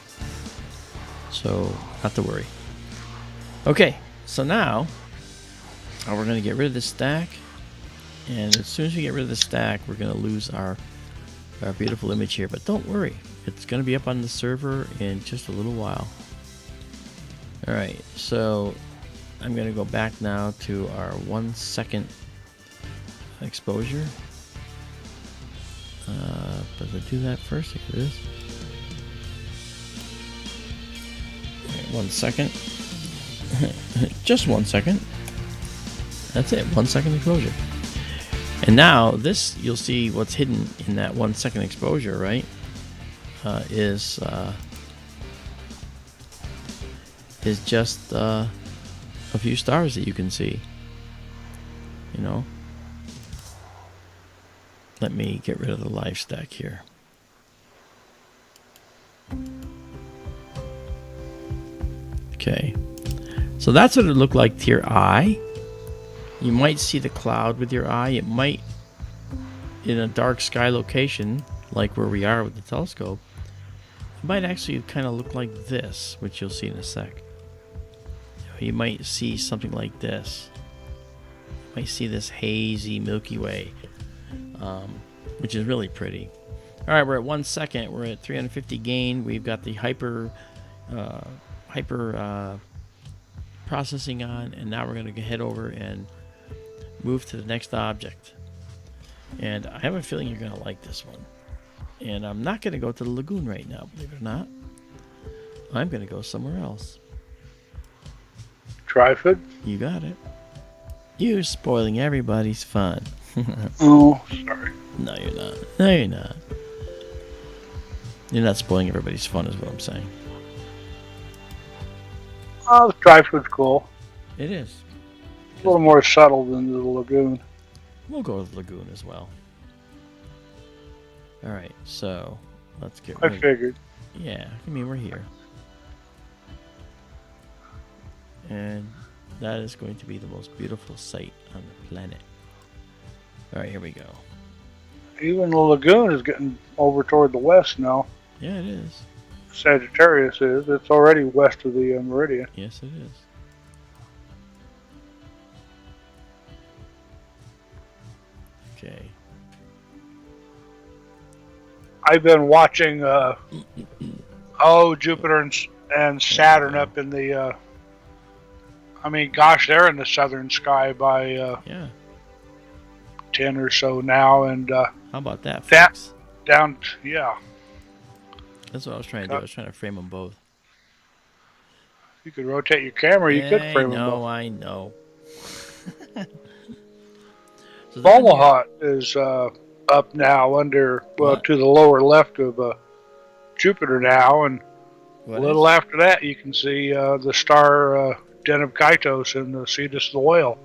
So, not to worry. Okay, so now we're going to get rid of this stack. And as soon as we get rid of the stack, we're going to lose our beautiful image here. But don't worry. It's going to be up on the server in just a little while. Alright, so I'm going to go back now to our 1 second exposure. But to do that first, here it is. Okay, 1 second. Just 1 second. That's it, 1 second exposure. And now this, you'll see what's hidden in that 1 second exposure, right? Is just a few stars that you can see. Let me get rid of the live stack here. Okay, so that's what it looked like to your eye. You might see the cloud with your eye. It might, in a dark sky location like where we are with the telescope, it might actually kind of look like this, which you'll see in a sec. You might see something like this. You might see this hazy Milky Way, which is really pretty. All right, we're at 1 second. We're at 350 gain. We've got the hyper processing on, and now we're going to head over and move to the next object. And I have a feeling you're going to like this one. And I'm not going to go to the lagoon right now, believe it or not. I'm going to go somewhere else. Trifid? You got it. You're spoiling everybody's fun. Oh, sorry. No, you're not. No, you're not. You're not spoiling everybody's fun, is what I'm saying. Oh, the Trifid's cool. It is. A little more subtle than the lagoon. We'll go with Lagoon as well. All right, so let's get I rid. figured. Yeah, I mean we're here, and that is going to be the most beautiful sight on the planet. All right, here we go. Even the lagoon is getting over toward the west now. Yeah, it is. Sagittarius is. It's already west of the meridian. Yes, it is. Okay. I've been watching, Jupiter and Saturn up in the, gosh, they're in the southern sky by Yeah. 10 or so now, and How about that, That- folks? down, yeah, That's what I was trying to do. I was trying to frame them both. you could rotate your camera, you could frame them No, both. I know. So they're Omaha is up now under, What? to the lower left of Jupiter now, and What a little is? after that you can see the star Deneb and the Cetus of the Whale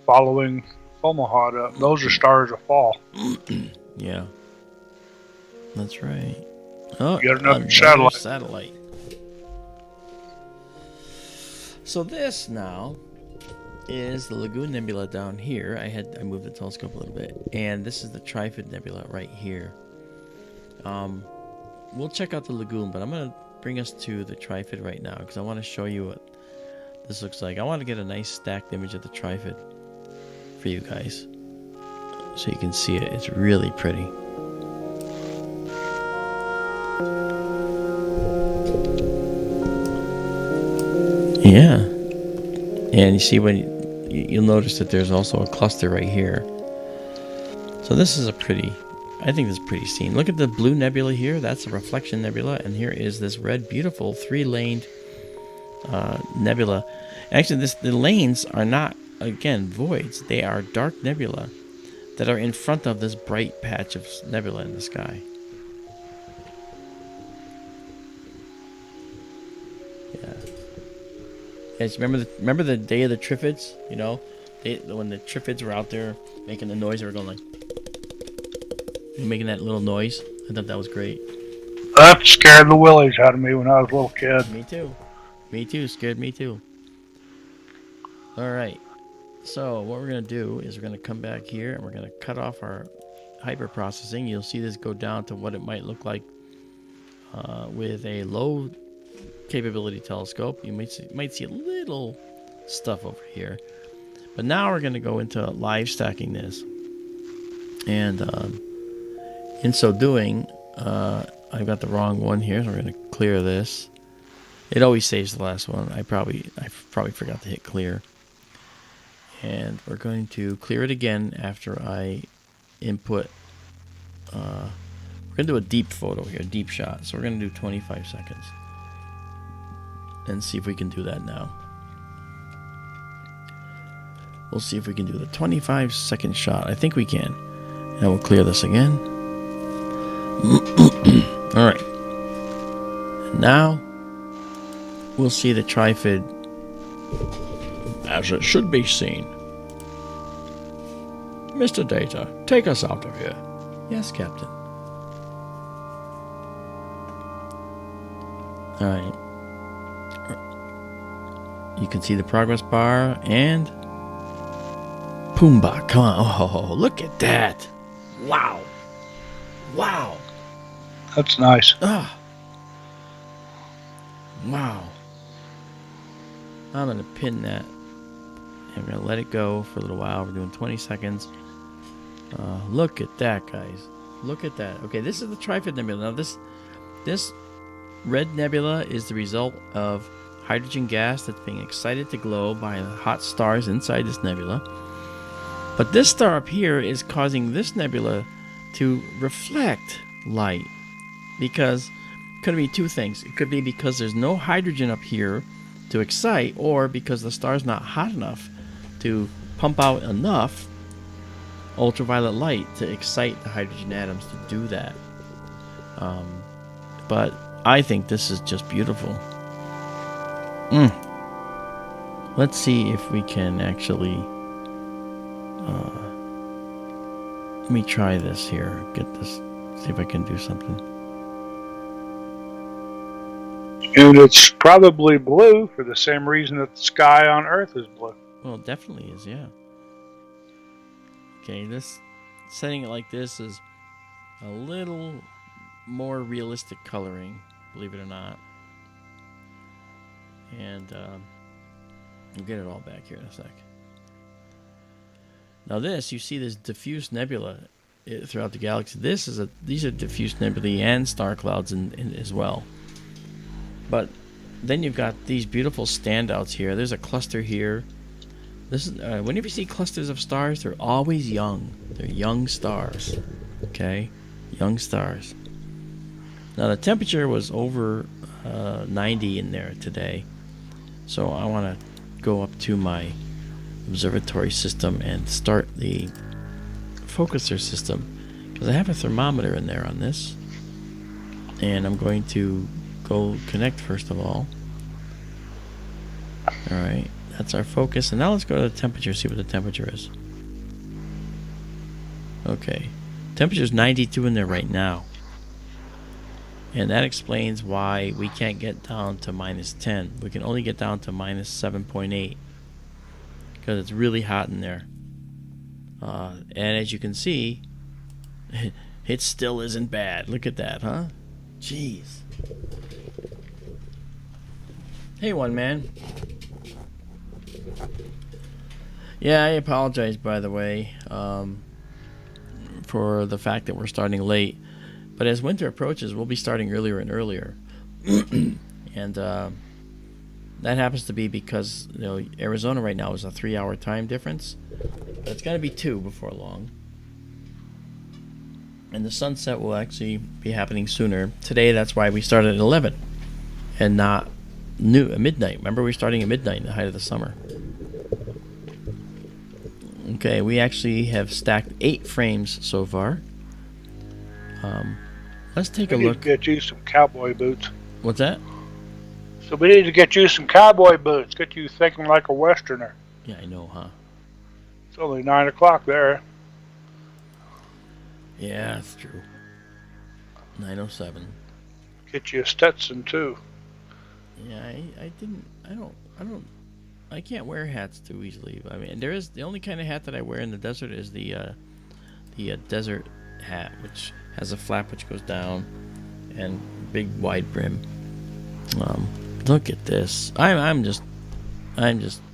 following Omaha up. Those are stars of fall. Yeah. That's right. Oh, Get another another satellite. satellite. So this now is the Lagoon Nebula down here. I moved the telescope a little bit, and this is the Trifid Nebula right here. We'll check out the Lagoon, but I'm gonna bring us to the Trifid right now because I want to show you what this looks like. I want to get a nice stacked image of the Trifid for you guys, so you can see it. It's really pretty. Yeah, and you see when you'll notice that there's also a cluster right here. So this is I think this is pretty scene. Look at the blue nebula here. That's a reflection nebula, and here is this red, beautiful three-laned nebula. Actually, the lanes are not, again, voids. They are dark nebula that are in front of this bright patch of nebula in the sky. Yeah. Yes, remember the day of the Trifids? You know, when the Trifids were out there making the noise, they were going like, making that little noise. I thought that was great. That scared the willies out of me when I was a little kid. Me too. Me too. Scared me too. All right. So what we're going to do is we're going to come back here and we're going to cut off our hyper processing. You'll see this go down to what it might look like with a low capability telescope. You might see a little stuff over here. But now we're going to go into live stacking this. And in so doing, I've got the wrong one here, so we're going to clear this. It always saves the last one. I probably forgot to hit clear. And we're going to clear it again after I input. We're going to do a deep photo here, deep shot. So we're going to do 25 seconds. And see if we can do that now. We'll see if we can do the 25-second shot. I think we can. And we'll clear this again. All right. And now we'll see the Trifid as it should be seen. Mr. Data, take us out of here. Yes, Captain. All right. You can see the progress bar and Pumbaa, come on. Oh, look at that. Wow. Wow. That's nice. Ah. Wow. I'm going to pin that. And we're going to let it go for a little while. We're doing 20 seconds. Look at that, guys. Look at that. Okay, this is the Trifid Nebula. Now, this red nebula is the result of hydrogen gas that's being excited to glow by the hot stars inside this nebula. But this star up here is causing this nebula to reflect light. Because it could be two things. It could be because there's no hydrogen up here to excite, or because the star's not hot enough to pump out enough ultraviolet light to excite the hydrogen atoms to do that. but I think this is just beautiful. Let's see if we can actually let me try this here. Get this, see if I can do something. And it's probably blue for the same reason that the sky on Earth is blue. Well, it definitely is, yeah. Okay, this setting it like this is a little more realistic coloring, believe it or not. And we'll get it all back here in a sec. Now this, you see this diffuse nebula throughout the galaxy. These are diffuse nebulae and star clouds in as well. But then you've got these beautiful standouts here. There's a cluster here. This is whenever you see clusters of stars, they're always young. They're young stars. Okay, young stars. Now the temperature was over 90 in there today, so I want to go up to my observatory system and start the focuser system, because I have a thermometer in there on this, and I'm going to go connect first of all. Alright, that's our focus, and now let's go to the temperature, see what the temperature is. Okay, temperature is 92 in there right now, and that explains why we can't get down to -10. We can only get down to -7.8 because it's really hot in there. And as you can see, it still isn't bad. Look at that, huh? Jeez. Hey, one man. Yeah, I apologize, by the way, for the fact that we're starting late. But as winter approaches, we'll be starting earlier and earlier. And that happens to be because, you know, Arizona right now is a 3-hour time difference. But it's got to be 2 before long. And the sunset will actually be happening sooner. Today, that's why we started at 11 and not midnight. Remember, we're starting at midnight in the height of the summer. Okay, we actually have stacked 8 frames so far. Let's take a look. We need to get you some cowboy boots. What's that? So we need to get you some cowboy boots. Get you thinking like a Westerner. Yeah, I know, huh? It's only 9 o'clock there. Yeah, that's true. 9:07. Get you a Stetson too. Yeah, I can't wear hats too easily. I mean, there is the only kind of hat that I wear in the desert is the desert hat, which has a flap which goes down and big wide brim. Look at this. I'm just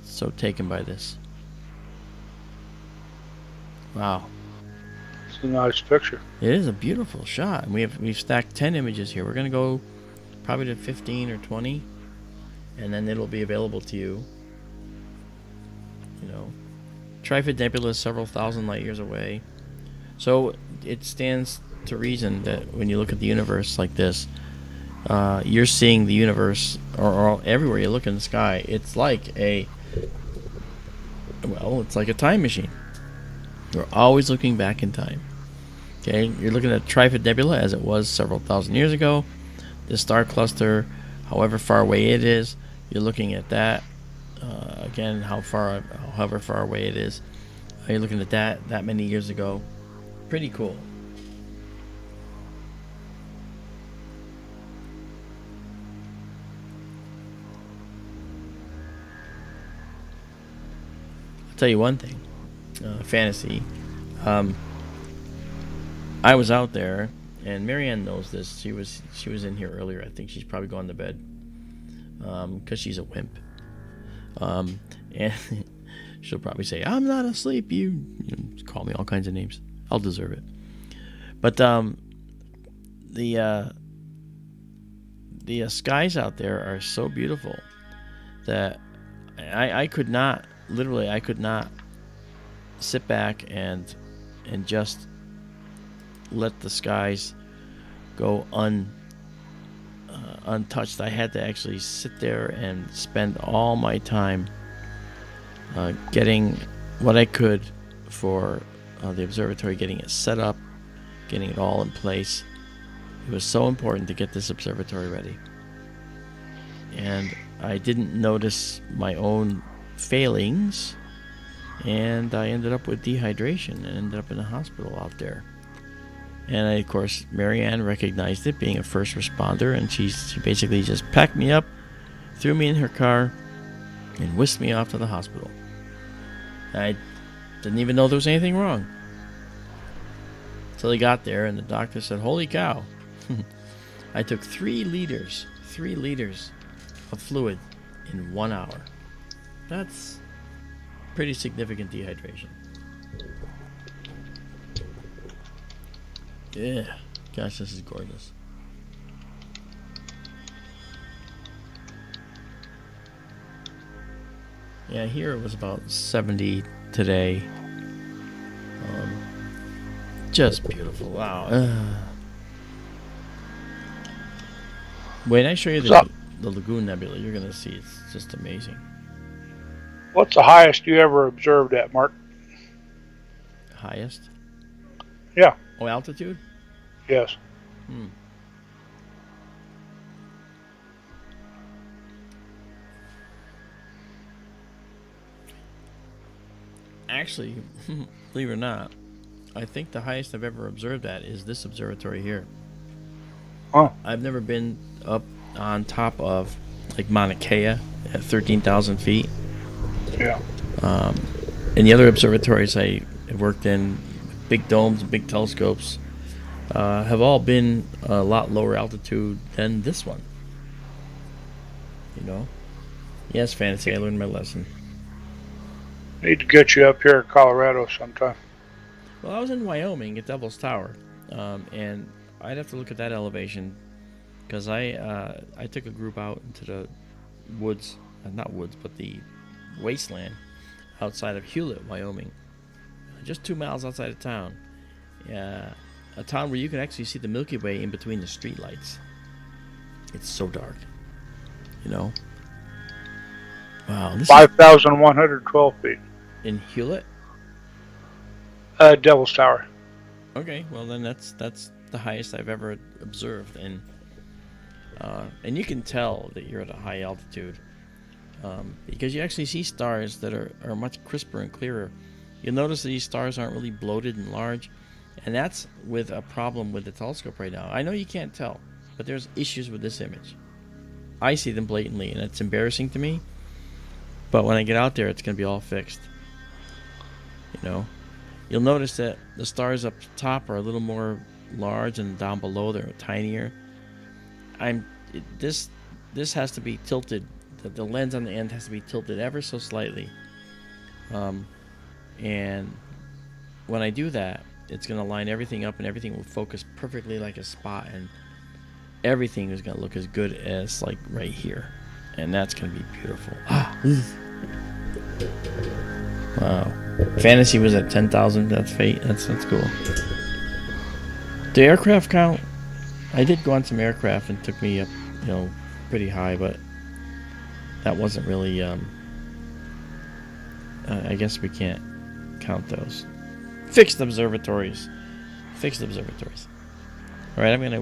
so taken by this. Wow. It's a nice picture. It is a beautiful shot. And we've stacked 10 images here. We're gonna go probably to 15 or 20, and then it'll be available to you. You know, Trifid Nebula is several thousand light years away, so it stands to reason that when you look at the universe like this, you're seeing the universe, or everywhere you look in the sky, it's like a time machine. You're always looking back in time. Okay, you're looking at Trifid Nebula as it was several thousand years ago. This star cluster, however far away it is, you're looking at that. Again, however far away it is, you're looking at that many years ago. Pretty cool. I'll tell you one thing. Fantasy. I was out there, and Marianne knows this. She was in here earlier. I think she's probably gone to bed because she's a wimp. And she'll probably say, "I'm not asleep." You know, call me all kinds of names. I'll deserve it. But the skies out there are so beautiful that I could not sit back and just let the skies go untouched. I had to actually sit there and spend all my time getting what I could for the observatory, getting it set up, getting it all in place. It was so important to get this observatory ready. And I didn't notice my own failings, and I ended up with dehydration and ended up in the hospital out there. And of course, Marianne recognized it, being a first responder, and she basically just packed me up, threw me in her car, and whisked me off to the hospital. I didn't even know there was anything wrong. So they got there, and the doctor said, "Holy cow." I took 3 liters of fluid in 1 hour. That's pretty significant dehydration. Yeah, gosh, this is gorgeous. Yeah, here it was about 70 today. Just beautiful. Wow. When I show you the Lagoon Nebula, you're going to see it's just amazing. What's the highest you ever observed at, Mark? Highest? Yeah. Oh, altitude? Yes. Actually, believe it or not, I think the highest I've ever observed at is this observatory here. Oh. I've never been up on top of like Mauna Kea at 13,000 feet. Yeah. And the other observatories I have worked in, big domes and big telescopes, have all been a lot lower altitude than this one. You know? Yes, fantasy, I learned my lesson. Need to get you up here in Colorado sometime. Well, I was in Wyoming at Devil's Tower, and I'd have to look at that elevation, because I took a group out into the woods, not woods, but the wasteland outside of Hewlett, Wyoming, just 2 miles outside of town. A town where you can actually see the Milky Way in between the streetlights. It's so dark, you know. Wow, this 5,112 feet. in Hewlett. Devil's Tower. Okay, well then that's the highest I've ever observed, and you can tell that you're at a high altitude because you actually see stars that are much crisper and clearer. You'll notice that these stars aren't really bloated and large, and that's with a problem with the telescope right now. I know you can't tell, but there's issues with this image. I see them blatantly, and it's embarrassing to me, but when I get out there, it's going to be all fixed. You know? You'll notice that the stars up top are a little more large, and down below they're tinier. This has to be tilted. The lens on the end has to be tilted ever so slightly. And when I do that, it's going to line everything up, and everything will focus perfectly like a spot, and everything is going to look as good as like right here, and that's going to be beautiful. Wow. Fantasy was at 10,000. That's fate. That's cool. The aircraft count, I did go on some aircraft and took me up, pretty high, but that wasn't really, I guess we can't count those. Fixed observatories. All right, I'm going to,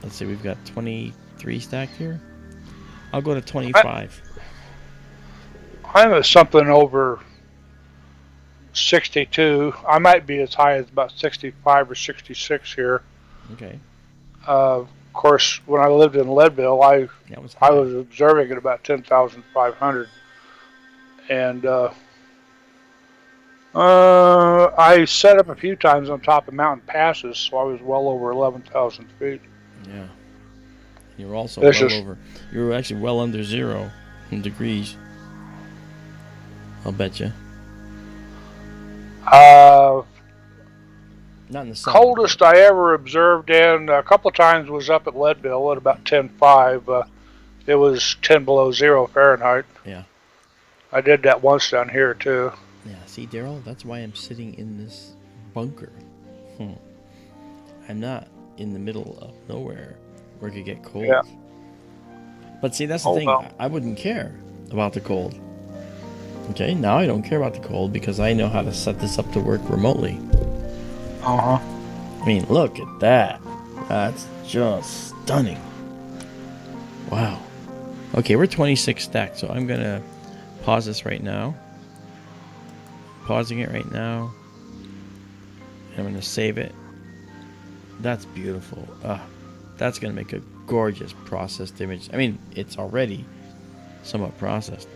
let's see, we've got 23 stacked here. I'll go to 25. I'm at something over 62. I might be as high as about 65 or 66 here. Okay. Of course, when I lived in Leadville, I was observing at about 10,500, and I set up a few times on top of mountain passes, so I was well over 11,000 feet. Yeah. You were also You were actually well under 0 degrees. I'll bet you. Not in the summer. Coldest I ever observed in a couple of times was up at Leadville at about 10.5. It was 10 below 0 Fahrenheit. Yeah. I did that once down here too. Yeah. See, Daryl, that's why I'm sitting in this bunker. I'm not in the middle of nowhere where it could get cold. Yeah. But see, that's the thing. Well. I wouldn't care about the cold. Okay, now I don't care about the cold because I know how to set this up to work remotely. I I mean, look at that. That's just stunning. Wow. Okay, we're 26 stacked, so I'm gonna pause this right now. Pausing it right now. I'm gonna save it. That's beautiful. That's gonna make a gorgeous processed image. I mean, it's already somewhat processed.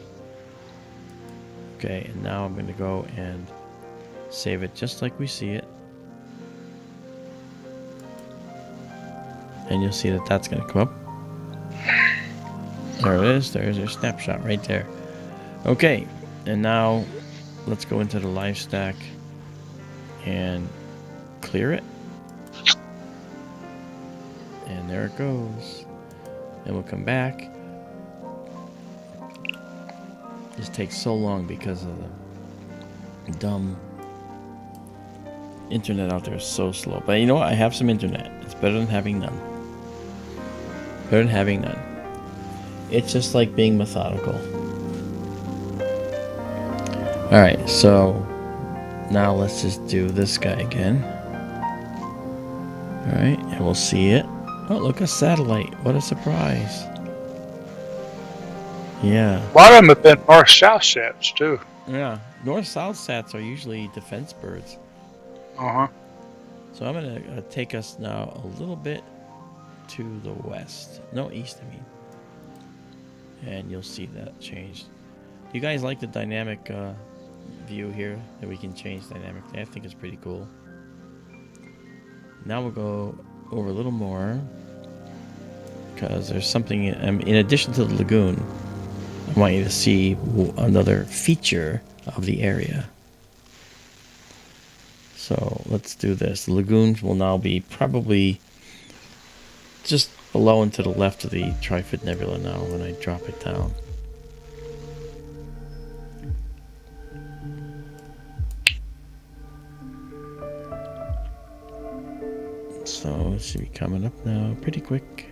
Okay, and now I'm gonna go and save it just like we see it. And you'll see that that's gonna come up. There it is. There's your snapshot right there. Okay, and now let's go into the live stack and clear it. And there it goes. And we'll come back. This takes so long because of the dumb internet out there is so slow. But you know what? I have some internet. It's better than having none. Better than having none. It's just like being methodical. Alright, so now let's just do this guy again. Alright, and we'll see it. Oh, look, a satellite. What a surprise. Yeah. A lot of them have been north-south sets, too. Yeah. North-south sats are usually defense birds. Uh-huh. So I'm going to take us now a little bit to the west. No, east, I mean. And you'll see that change. You guys like the dynamic view here that we can change dynamically? I think it's pretty cool. Now we'll go over a little more because there's something in addition to the lagoon. I want you to see another feature of the area. So let's do this. The lagoons will now be probably just below and to the left of the Trifid Nebula now when I drop it down. So it should be coming up now pretty quick.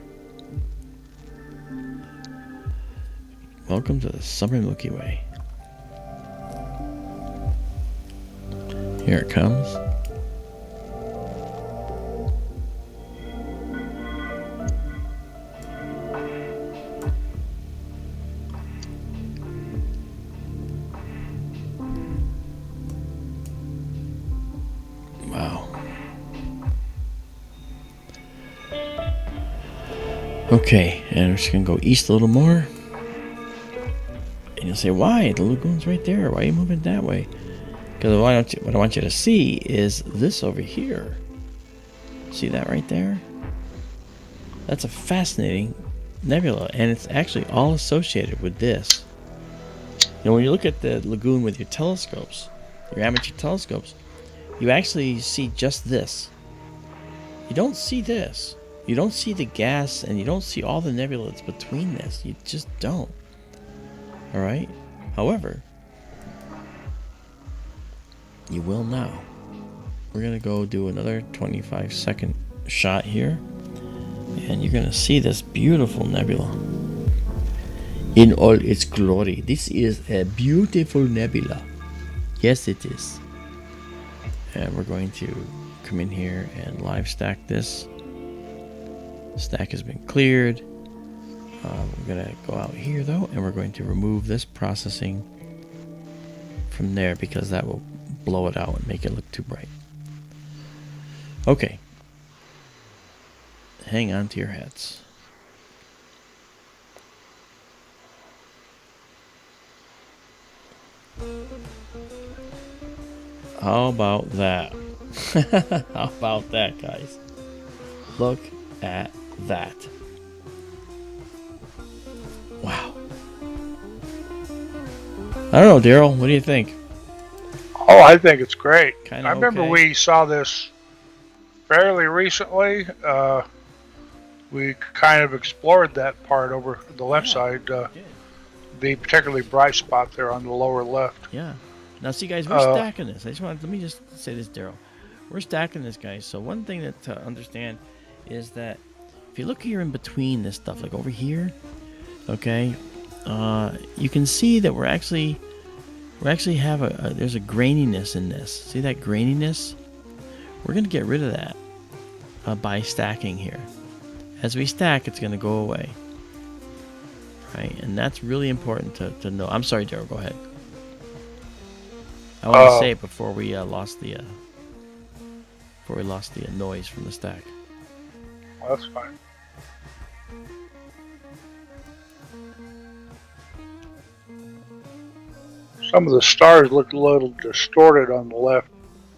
Welcome to the summer Milky Way. Here it comes. Wow. Okay, and we're just gonna go east a little more. And you'll say, why? The lagoon's right there. Why are you moving that way? Because what I want you to see is this over here. See that right there? That's a fascinating nebula, and it's actually all associated with this. You know, when you look at the lagoon with your telescopes, your amateur telescopes, you actually see just this. You don't see this. You don't see the gas, and you don't see all the nebula that's between this. You just don't. Alright? However, you will now. We're going to go do another 25-second shot here. And you're going to see this beautiful nebula in all its glory. This is a beautiful nebula. Yes, it is. And we're going to come in here and live stack this. The stack has been cleared. We're going to go out here though, and we're going to remove this processing from there because that will blow it out and make it look too bright. Okay. Hang on to your hats. How about that? How about that, guys? Look at that. Wow. I don't know, Daryl. What do you think? Oh, I think it's great. Kinda I remember okay. we saw this fairly recently. We kind of explored that part over the left side. The particularly bright spot there on the lower left. Yeah. Now, see, guys, we're stacking this. Let me just say this, Daryl. We're stacking this, guys. So one thing that to understand is that if you look here in between this stuff, like over here, okay, you can see that we actually have there's a graininess in this. See that graininess? We're gonna get rid of that. by stacking here. As we stack, it's going to go away. Right? And that's really important to know. I'm sorry, Daryl, go ahead. I want to say it before we lost the noise from the stack. Well, that's fine. Some of the stars look a little distorted on the left,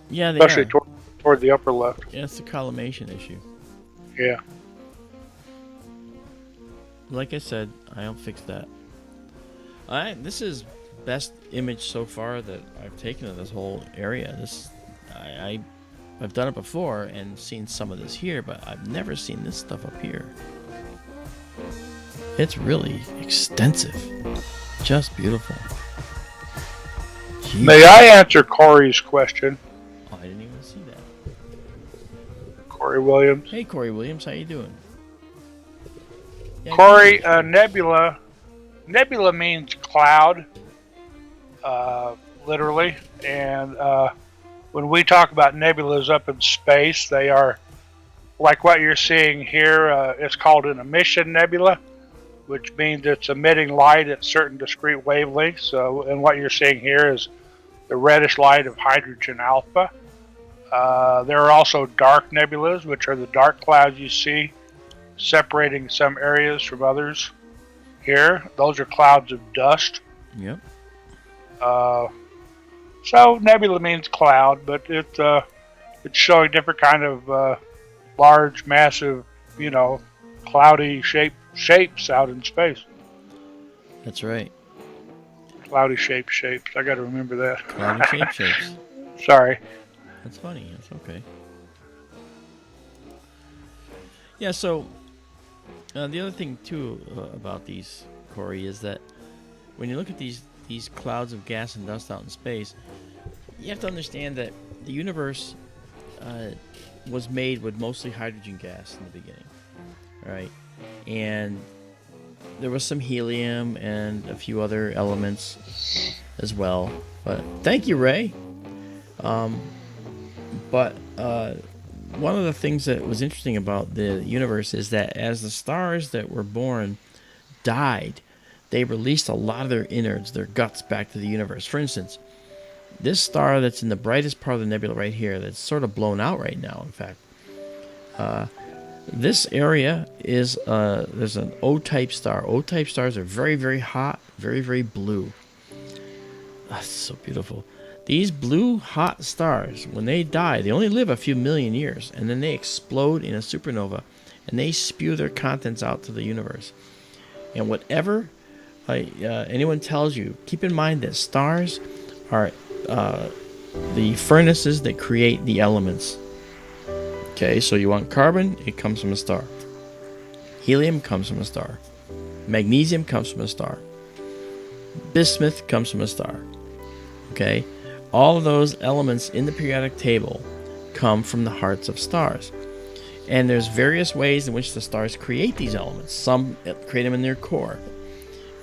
Yeah, they especially are. toward the upper left. Yeah, it's the collimation issue. Yeah. Like I said, I'll fix that. This is best image so far that I've taken of this whole area. I've done it before and seen some of this here, but I've never seen this stuff up here. It's really extensive. Just beautiful. Jeez. May I answer Corey's question? Oh, I didn't even see that. Corey Williams. Hey, Corey Williams, how you doing? Yeah, Corey, nebula. Nebula means cloud, literally. And when we talk about nebulas up in space, they are like what you're seeing here. It's called an emission nebula, which means it's emitting light at certain discrete wavelengths. And what you're seeing here is the reddish light of hydrogen alpha. There are also dark nebulas, which are the dark clouds you see separating some areas from others. Here, those are clouds of dust. Yep. So nebula means cloud, but it's It's showing different kind of large, massive, cloudy shapes out in space. That's right. Cloudy shapes. I got to remember that. Cloudy shapes. Sorry. That's funny. That's okay. Yeah, so the other thing, too, about these, Corey, is that when you look at these clouds of gas and dust out in space, you have to understand that the universe was made with mostly hydrogen gas in the beginning, right? And there was some helium and a few other elements as well. But thank you, Ray. But one of the things that was interesting about the universe is that as the stars that were born died, they released a lot of their innards, their guts, back to the universe. For instance, this star that's in the brightest part of the nebula right here, that's sort of blown out right now, in fact, this area is there's an O-type star. O-type stars are very, very hot, very, very blue. That's so beautiful. These blue hot stars, when they die, they only live a few million years, and then they explode in a supernova, and they spew their contents out to the universe. And whatever anyone tells you, keep in mind that stars are the furnaces that create the elements. Okay, so you want carbon, it comes from a star. Helium comes from a star. Magnesium comes from a star. Bismuth comes from a star. Okay, all of those elements in the periodic table come from the hearts of stars. And there's various ways in which the stars create these elements. Some create them in their core,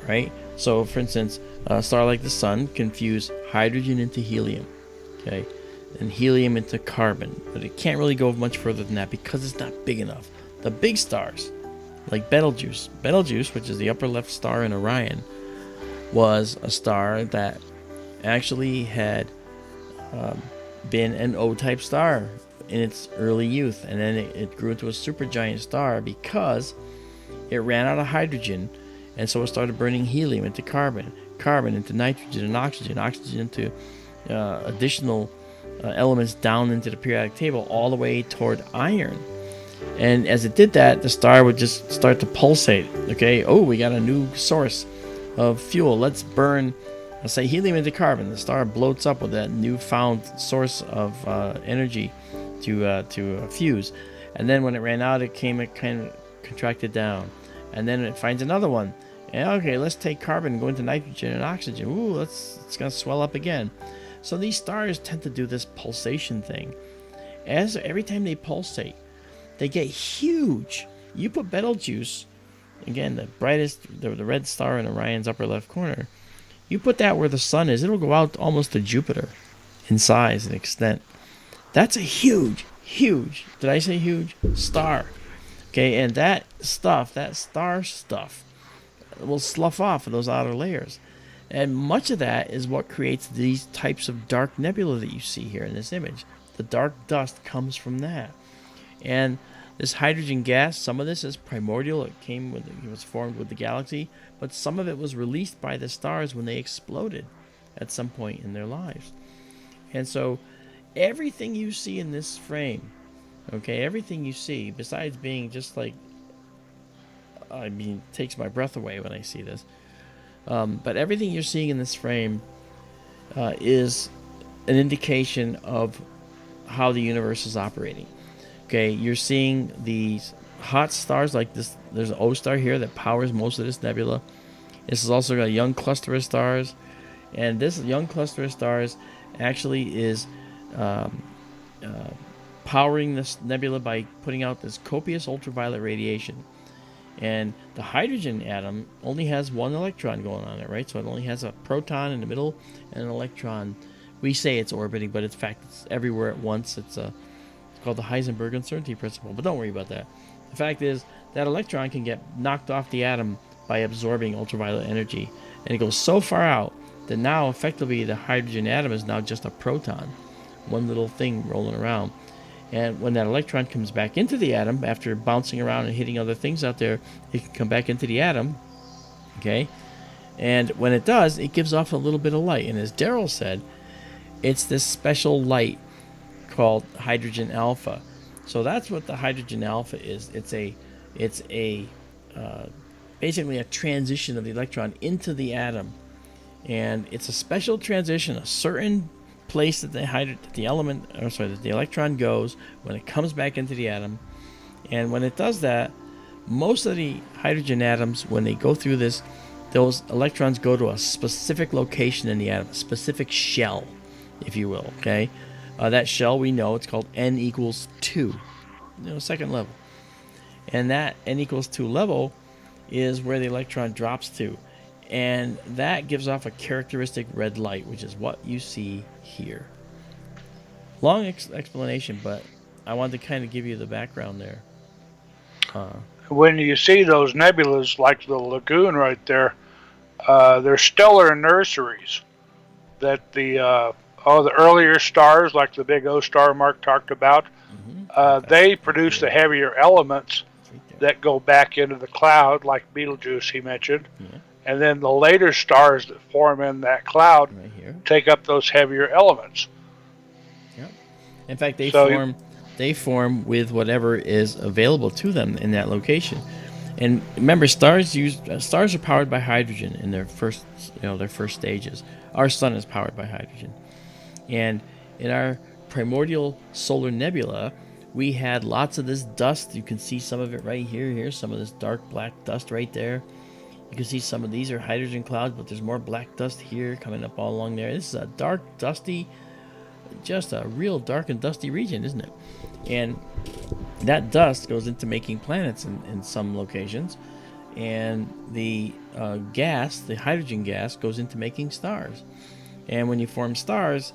right? So, for instance, a star like the sun can fuse hydrogen into helium, okay, and helium into carbon. But it can't really go much further than that because it's not big enough. The big stars, like Betelgeuse, which is the upper left star in Orion, was a star that actually had been an O-type star in its early youth, and then it grew into a supergiant star because it ran out of hydrogen, and so it started burning helium into carbon into nitrogen and oxygen into additional elements down into the periodic table, all the way toward iron. And as it did that, the star would just start to pulsate. Okay, oh, we got a new source of fuel. Let's burn, let's say, helium into carbon. The star bloats up with that newfound source of energy to fuse. And then when it ran out, it kind of contracted down. And then it finds another one. And okay, let's take carbon and go into nitrogen and oxygen. Ooh, it's going to swell up again. So these stars tend to do this pulsation thing. Every time they pulsate, they get huge. You put Betelgeuse, again, the brightest, the red star in Orion's upper left corner, you put that where the sun is, it'll go out almost to Jupiter in size and extent. That's a huge, huge, did I say huge? Star. Okay, and that stuff, that star stuff, will slough off of those outer layers. And much of that is what creates these types of dark nebula that you see here in this image. The dark dust comes from that. And this hydrogen gas, some of this is primordial. It was formed with the galaxy, but some of it was released by the stars when they exploded at some point in their lives. And so everything you see in this frame, okay, everything you see, besides being just like, I mean, it takes my breath away when I see this. But everything you're seeing in this frame is an indication of how the universe is operating. Okay, you're seeing these hot stars like this. There's an O star here that powers most of this nebula. This is also got a young cluster of stars. And this young cluster of stars actually is powering this nebula by putting out this copious ultraviolet radiation. And the hydrogen atom only has one electron going on it, right? So it only has a proton in the middle and an electron. We say it's orbiting, but in fact it's everywhere at once. It's called the Heisenberg uncertainty principle, but don't worry about that. The fact is that electron can get knocked off the atom by absorbing ultraviolet energy, and it goes so far out that now effectively the hydrogen atom is now just a proton, one little thing rolling around. And when that electron comes back into the atom, after bouncing around and hitting other things out there, it can come back into the atom, okay? And when it does, it gives off a little bit of light. And as Daryl said, it's this special light called hydrogen alpha. So that's what the hydrogen alpha is. It's basically a transition of the electron into the atom. And it's a special transition, a certain place that the electron goes when it comes back into the atom. And when it does that, most of the hydrogen atoms, when they go through this, those electrons go to a specific location in the atom, a specific shell, if you will, okay? That shell, we know, it's called n equals 2, second level. And that n equals 2 level is where the electron drops to. And that gives off a characteristic red light, which is what you see here. Long explanation, but I wanted to kind of give you the background there. When you see those nebulas like the lagoon right there, they're stellar nurseries. That the earlier stars, like the big O star Mark talked about, they produce the heavier elements that go back into the cloud, like Betelgeuse he mentioned. Yeah. And then the later stars that form in that cloud take up those heavier elements. Yeah. In fact, they form with whatever is available to them in that location. And remember, stars are powered by hydrogen in their first stages. Our sun is powered by hydrogen. And in our primordial solar nebula, we had lots of this dust. You can see some of it right here. Here's some of this dark black dust right there. You can see some of these are hydrogen clouds, but there's more black dust here coming up all along there. This is a dark, dusty, just a real dark and dusty region, isn't it? And that dust goes into making planets in some locations. And the gas, the hydrogen gas, goes into making stars. And when you form stars,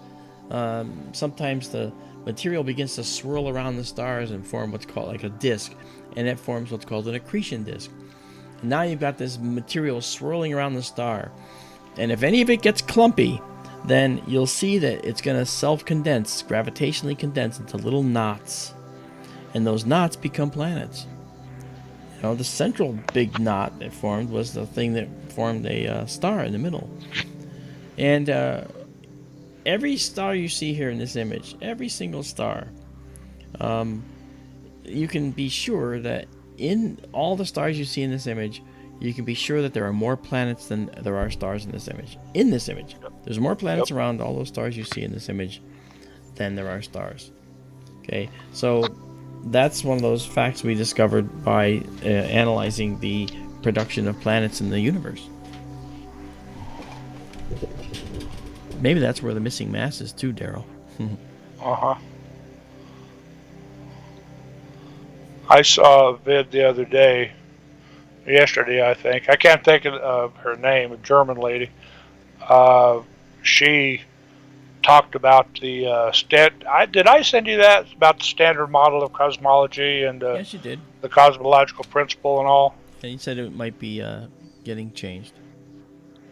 sometimes the material begins to swirl around the stars and form what's called like a disk. And it forms what's called an accretion disk. Now you've got this material swirling around the star. And if any of it gets clumpy, then you'll see that it's going to self-condense, gravitationally condense into little knots. And those knots become planets. The central big knot that formed was the thing that formed a star in the middle. And every star you see here in this image, every single star, you can be sure that in all the stars you see in this image, you can be sure that there are more planets than there are stars in this image. In this image, there's more planets around all those stars you see in this image than there are stars. Okay, so that's one of those facts we discovered by analyzing the production of planets in the universe. Maybe that's where the missing mass is too, Daryl. I saw a vid the other day, yesterday I think. I can't think of her name, a German lady. She talked about the did I send you that about the standard model of cosmology and Yes, you did. the cosmological principle and all? And you said it might be getting changed.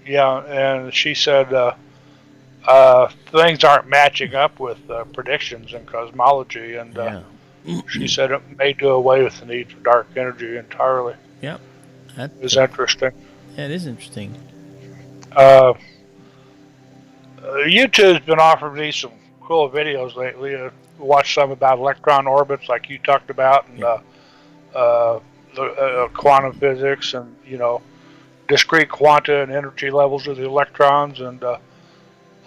Yeah, and she said things aren't matching up with predictions in cosmology, and Yeah. she said it may do away with the need for dark energy entirely. Yep. That It's interesting. That is interesting. YouTube's been offering me some cool videos lately. Watch some about electron orbits, like you talked about, and the quantum physics, and discrete quanta and energy levels of the electrons, and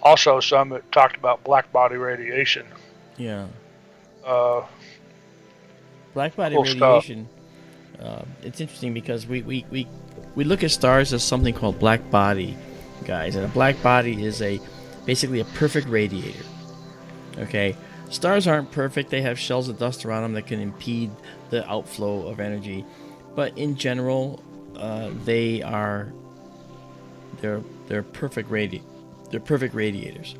also some that talked about black body radiation. Yeah. Uh, Black body cool radiation. It's interesting because we look at stars as something called black body, guys, and a black body is basically a perfect radiator. Okay, stars aren't perfect; they have shells of dust around them that can impede the outflow of energy, but in general, they're perfect They're perfect radiators.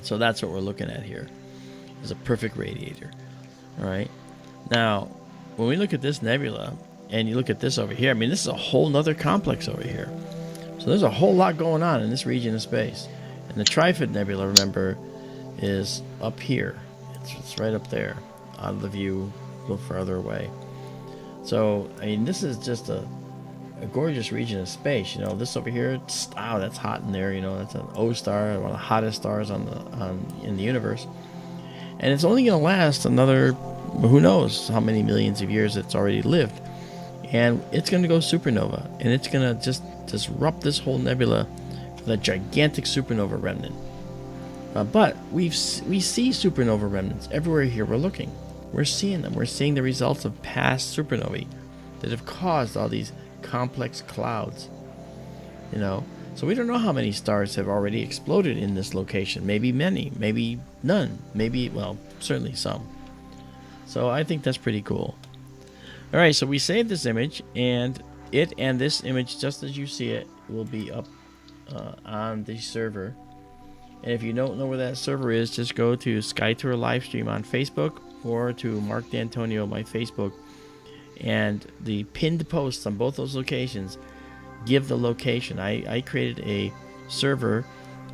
So that's what we're looking at here, is a perfect radiator. All right. Now, when we look at this nebula, and you look at this over here, I mean, this is a whole nother complex over here. So there's a whole lot going on in this region of space. And the Trifid Nebula, remember, is up here. It's right up there, out of the view, a little farther away. So, I mean, this is just a gorgeous region of space. This over here, that's hot in there. That's an O star, one of the hottest stars in the universe. And it's only going to last another, who knows how many millions of years it's already lived. And it's going to go supernova, and it's going to just disrupt this whole nebula with a gigantic supernova remnant. But we see supernova remnants everywhere here we're looking. We're seeing them. We're seeing the results of past supernovae that have caused all these complex clouds. So we don't know how many stars have already exploded in this location. Maybe many, maybe none, maybe, well, certainly some. So I think that's pretty cool. All right, so we saved this image, and this image, just as you see it, will be up on the server. And if you don't know where that server is, just go to SkyTour LiveStream on Facebook or to Mark D'Antonio, my Facebook, and the pinned posts on both those locations give the location. I created a server,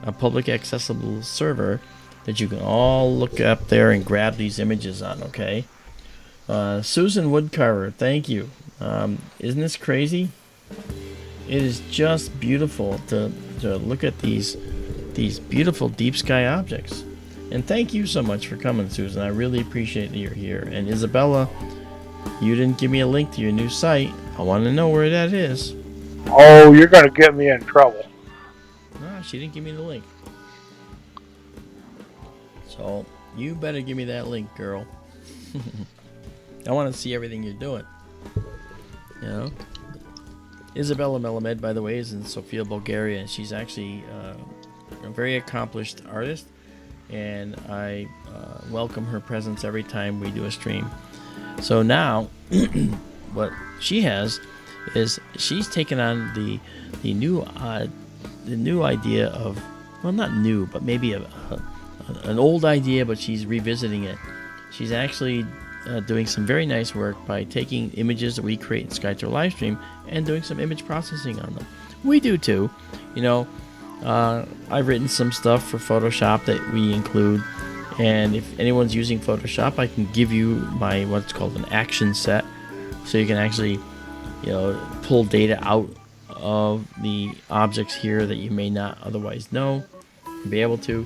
a public accessible server that you can all look up there and grab these images on, okay? Susan Woodcarver, thank you. Isn't this crazy? It is just beautiful to look at these beautiful deep sky objects. And thank you so much for coming, Susan. I really appreciate that you're here. And Isabella, you didn't give me a link to your new site. I want to know where that is. Oh, you're going to get me in trouble. No, she didn't give me the link. So you better give me that link, girl. I want to see everything you're doing. Isabella Melamed, by the way, is in Sofia, Bulgaria, and she's actually a very accomplished artist, and I welcome her presence every time we do a stream. So now, what she has is she's taken on the new idea of, well, not new, but maybe an old idea, but she's revisiting it. She's actually doing some very nice work by taking images that we create in SkyTour LiveStream and doing some image processing on them. We do too. I've written some stuff for Photoshop that we include, and if anyone's using Photoshop, I can give you my what's called an action set, so you can actually pull data out of the objects here that you may not otherwise know, be able to.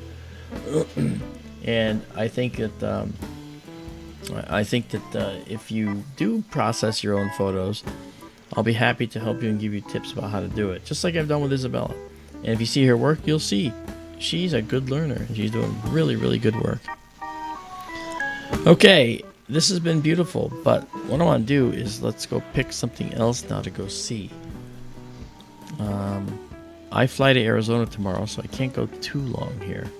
And I think that if you do process your own photos, I'll be happy to help you and give you tips about how to do it, just like I've done with Isabella. And if you see her work, you'll see she's a good learner. She's doing really, really good work. Okay, this has been beautiful, but what I want to do is let's go pick something else now to go see. I fly to Arizona tomorrow, so I can't go too long here.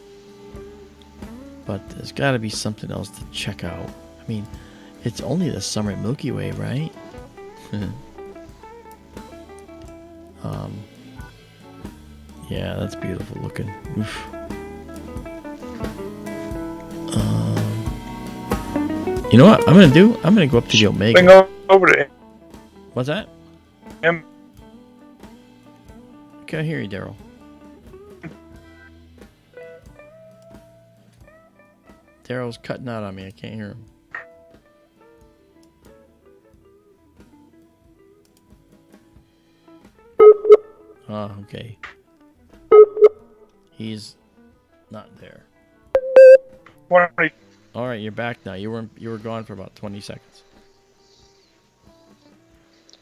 But there's got to be something else to check out. I mean, it's only the summer at Milky Way, right? Yeah, that's beautiful looking. Oof. You know what I'm gonna do? I'm gonna go up to the Omega. Bring over to What's that? him. I can't hear you, Daryl. Daryl's cutting out on me. I can't hear him. Oh, okay. He's not there. 20. All right, you're back now. You were gone for about 20 seconds.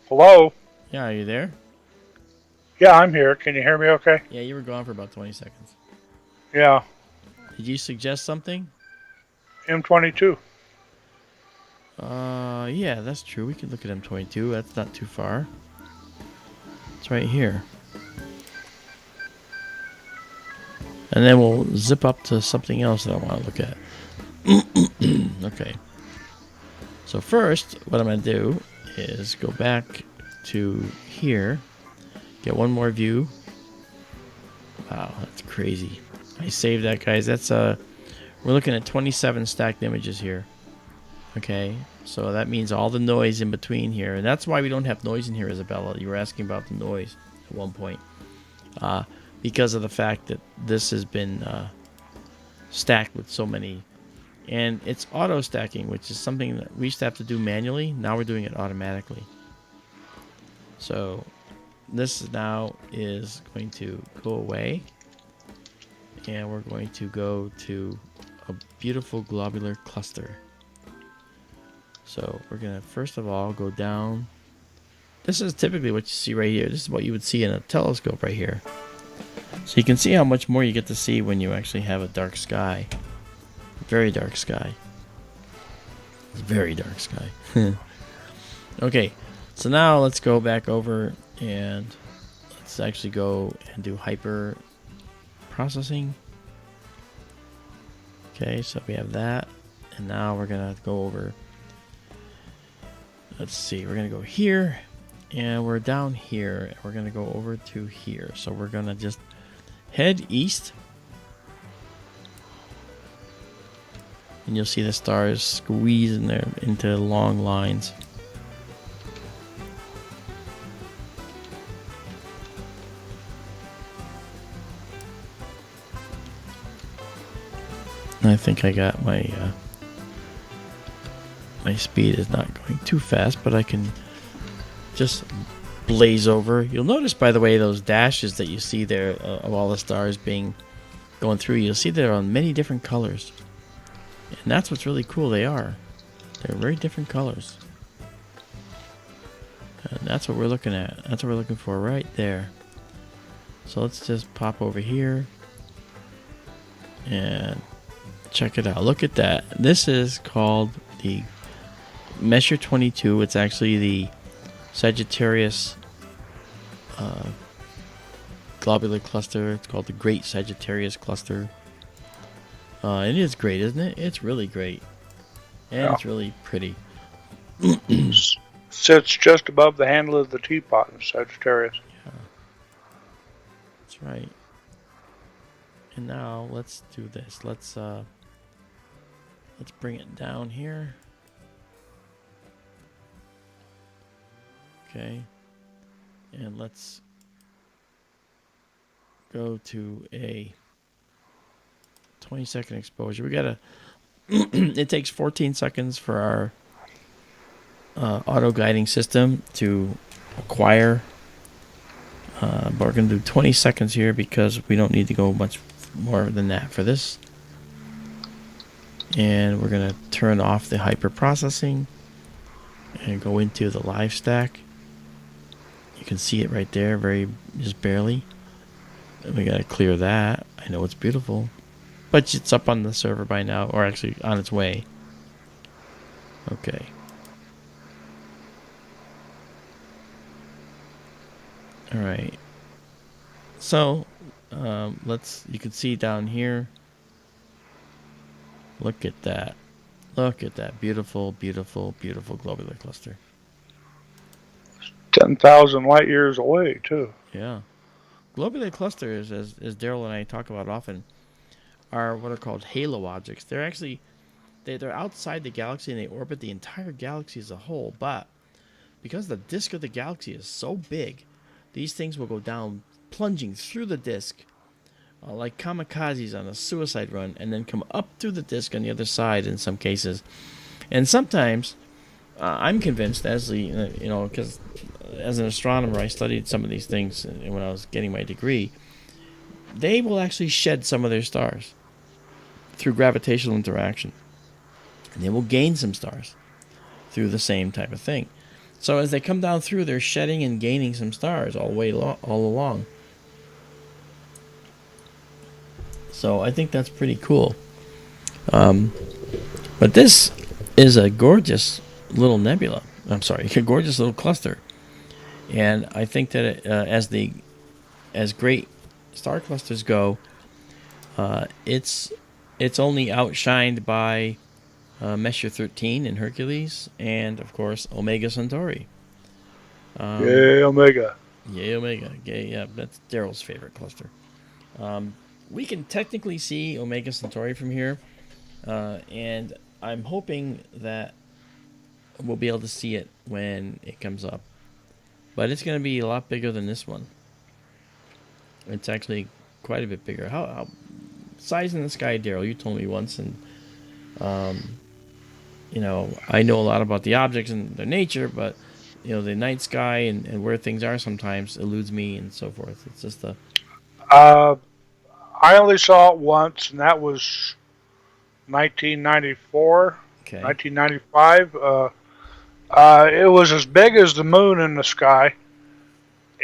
Hello? Yeah, are you there? Yeah, I'm here. Can you hear me okay? Yeah, you were gone for about 20 seconds. Yeah. Did you suggest something? M22. Yeah, that's true. We could look at M22. That's not too far. It's right here. And then we'll zip up to something else that I want to look at. Okay. So first, what I'm going to do is go back to here. Get one more view. Wow, that's crazy. I saved that, guys. That's we're looking at 27 stacked images here. Okay, so that means all the noise in between here, and that's why we don't have noise in here, Isabella. You were asking about the noise at one point, because of the fact that this has been stacked with so many, and it's auto stacking, which is something that we used to have to do manually. Now we're doing it automatically. So this now is going to go away, and we're going to go to a beautiful globular cluster. So we're gonna first of all go down. This is typically what you see right here. This is what you would see in a telescope right here. So you can see how much more you get to see when you actually have a dark sky. Very dark sky. Very dark sky. Okay, so now let's go back over and let's actually go and do hyper processing. Okay, so we have that, and now we're gonna go over. Let's see, we're gonna go here, and we're down here, and we're gonna go over to here. So we're gonna just head east, and you'll see the stars squeeze in there into long lines. And I think I got my my speed is not going too fast, but I can just blaze over. You'll notice, by the way, those dashes that you see there of all the stars going through. You'll see they're on many different colors, and that's what's really cool. They're very different colors, and that's what we're looking at. That's what we're looking for right there. So let's just pop over here and check it out. Look at that. This is called the Measure 22. It's actually the Sagittarius globular cluster. It's called the Great Sagittarius Cluster. It is great, isn't it? It's really great. And Yeah. it's really pretty. Sits just above the handle of the teapot in Sagittarius. Yeah. That's right. And now let's do this. Let's bring it down here. Okay, and let's go to a 20-second exposure. We gotta. It takes 14 seconds for our auto guiding system to acquire, but we're gonna do 20 seconds here because we don't need to go much more than that for this. And we're gonna turn off the hyper processing and go into the live stack. You can see it right there, just barely. And we gotta clear that. I know it's beautiful, but it's up on the server by now, or actually on its way. Okay. All right. So you can see down here. Look at that. Look at that beautiful, beautiful, beautiful globular cluster. 10,000 light years away, too. Yeah. Globular clusters, as Daryl and I talk about often, are what are called halo objects. They're actually they're outside the galaxy and they orbit the entire galaxy as a whole. But because the disk of the galaxy is so big, these things will go down plunging through the disk like kamikazes on a suicide run, and then come up through the disk on the other side in some cases. And sometimes I'm convinced, as the because as an astronomer I studied some of these things when I was getting my degree, they will actually shed some of their stars through gravitational interaction, and they will gain some stars through the same type of thing. So as they come down through, they're shedding and gaining some stars all along. So I think that's pretty cool. But this is a gorgeous little nebula. I'm sorry, a gorgeous little cluster. And I think that as great star clusters go, it's only outshined by Messier 13 in Hercules, and of course Omega Centauri. Yay, Omega. Yay, Omega. Yeah, that's Daryl's favorite cluster. We can technically see Omega Centauri from here, and I'm hoping that we'll be able to see it when it comes up. But it's going to be a lot bigger than this one. It's actually quite a bit bigger. How size in the sky, Daryl? You told me once, and I know a lot about the objects and their nature, but the night sky and where things are sometimes eludes me and so forth. It's just I only saw it once, and that was 1994, okay. 1995. It was as big as the moon in the sky,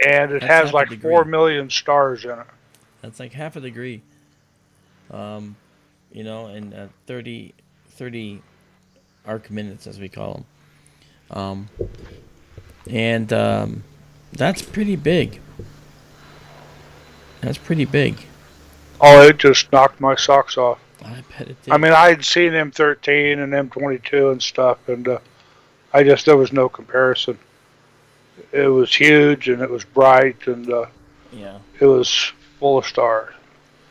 and it has like 4 million stars in it. That's like half a degree. And 30 arc minutes, as we call them. That's pretty big. That's pretty big. Oh, it just knocked my socks off. I bet it did. I mean, I'd seen M13 and M22 and stuff, and there was no comparison. It was huge, and it was bright, and it was full of stars.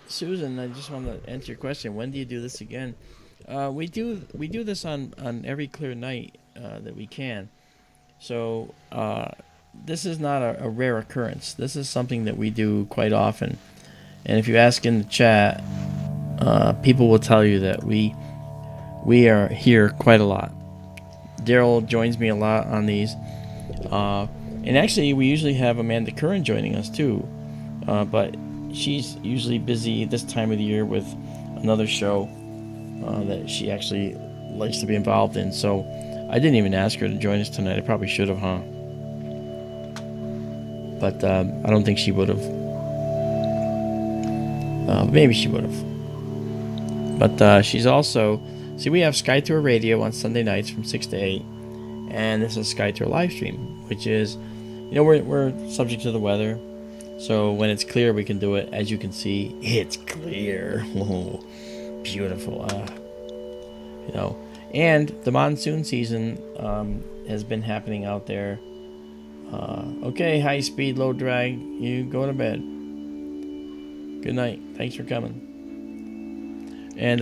Susan, I just want to answer your question. When do you do this again? We do this on every clear night that we can. So this is not a rare occurrence. This is something that we do quite often. And if you ask in the chat, people will tell you that we are here quite a lot. Daryl joins me a lot on these. And actually, we usually have Amanda Curran joining us too. But she's usually busy this time of the year with another show that she actually likes to be involved in. So I didn't even ask her to join us tonight. I probably should have, huh? But I don't think she would have. Maybe she would have. But she's also... See, we have SkyTour Radio on Sunday nights from 6 to 8. And this is SkyTour LiveStream, which is... we're subject to the weather. So when it's clear, we can do it. As you can see, it's clear. Oh, beautiful. And the monsoon season has been happening out there. Okay, high speed, low drag. You go to bed. Good night. Thanks for coming. And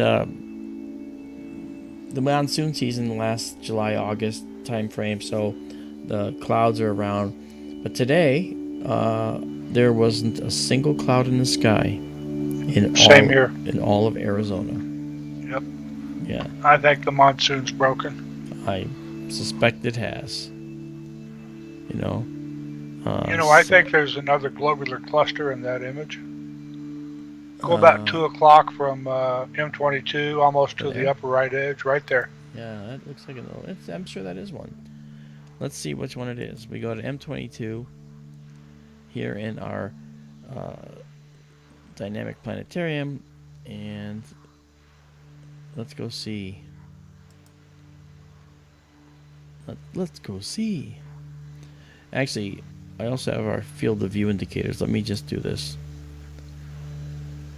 the monsoon season lasts July, August time frame, so the clouds are around. But today, there wasn't a single cloud in the sky in all of Arizona. Yep. Yeah. I think the monsoon's broken. I suspect it has. I think there's another globular cluster in that image. Go about 2 o'clock from M22, almost to the upper right edge, right there. Yeah, that looks like I'm sure that is one. Let's see which one it is. We go to M22 here in our dynamic planetarium, and let's go see. Let's go see. Actually, I also have our field of view indicators. Let me just do this.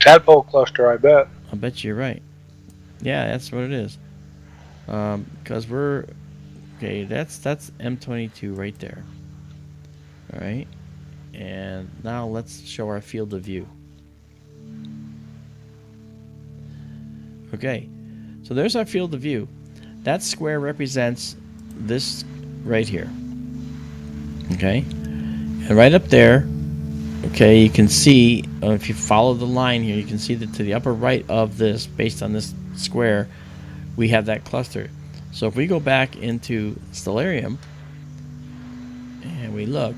Tadpole cluster, I bet. I bet you're right. Yeah, that's what it is. Because we're... Okay, that's M22 right there. Alright. And now let's show our field of view. Okay. So So there's our field of view. That square represents this right here. Okay, and right up there, okay, you can see, if you follow the line here, you can see that to the upper right of this, based on this square, we have that cluster. So if we go back into Stellarium and we look,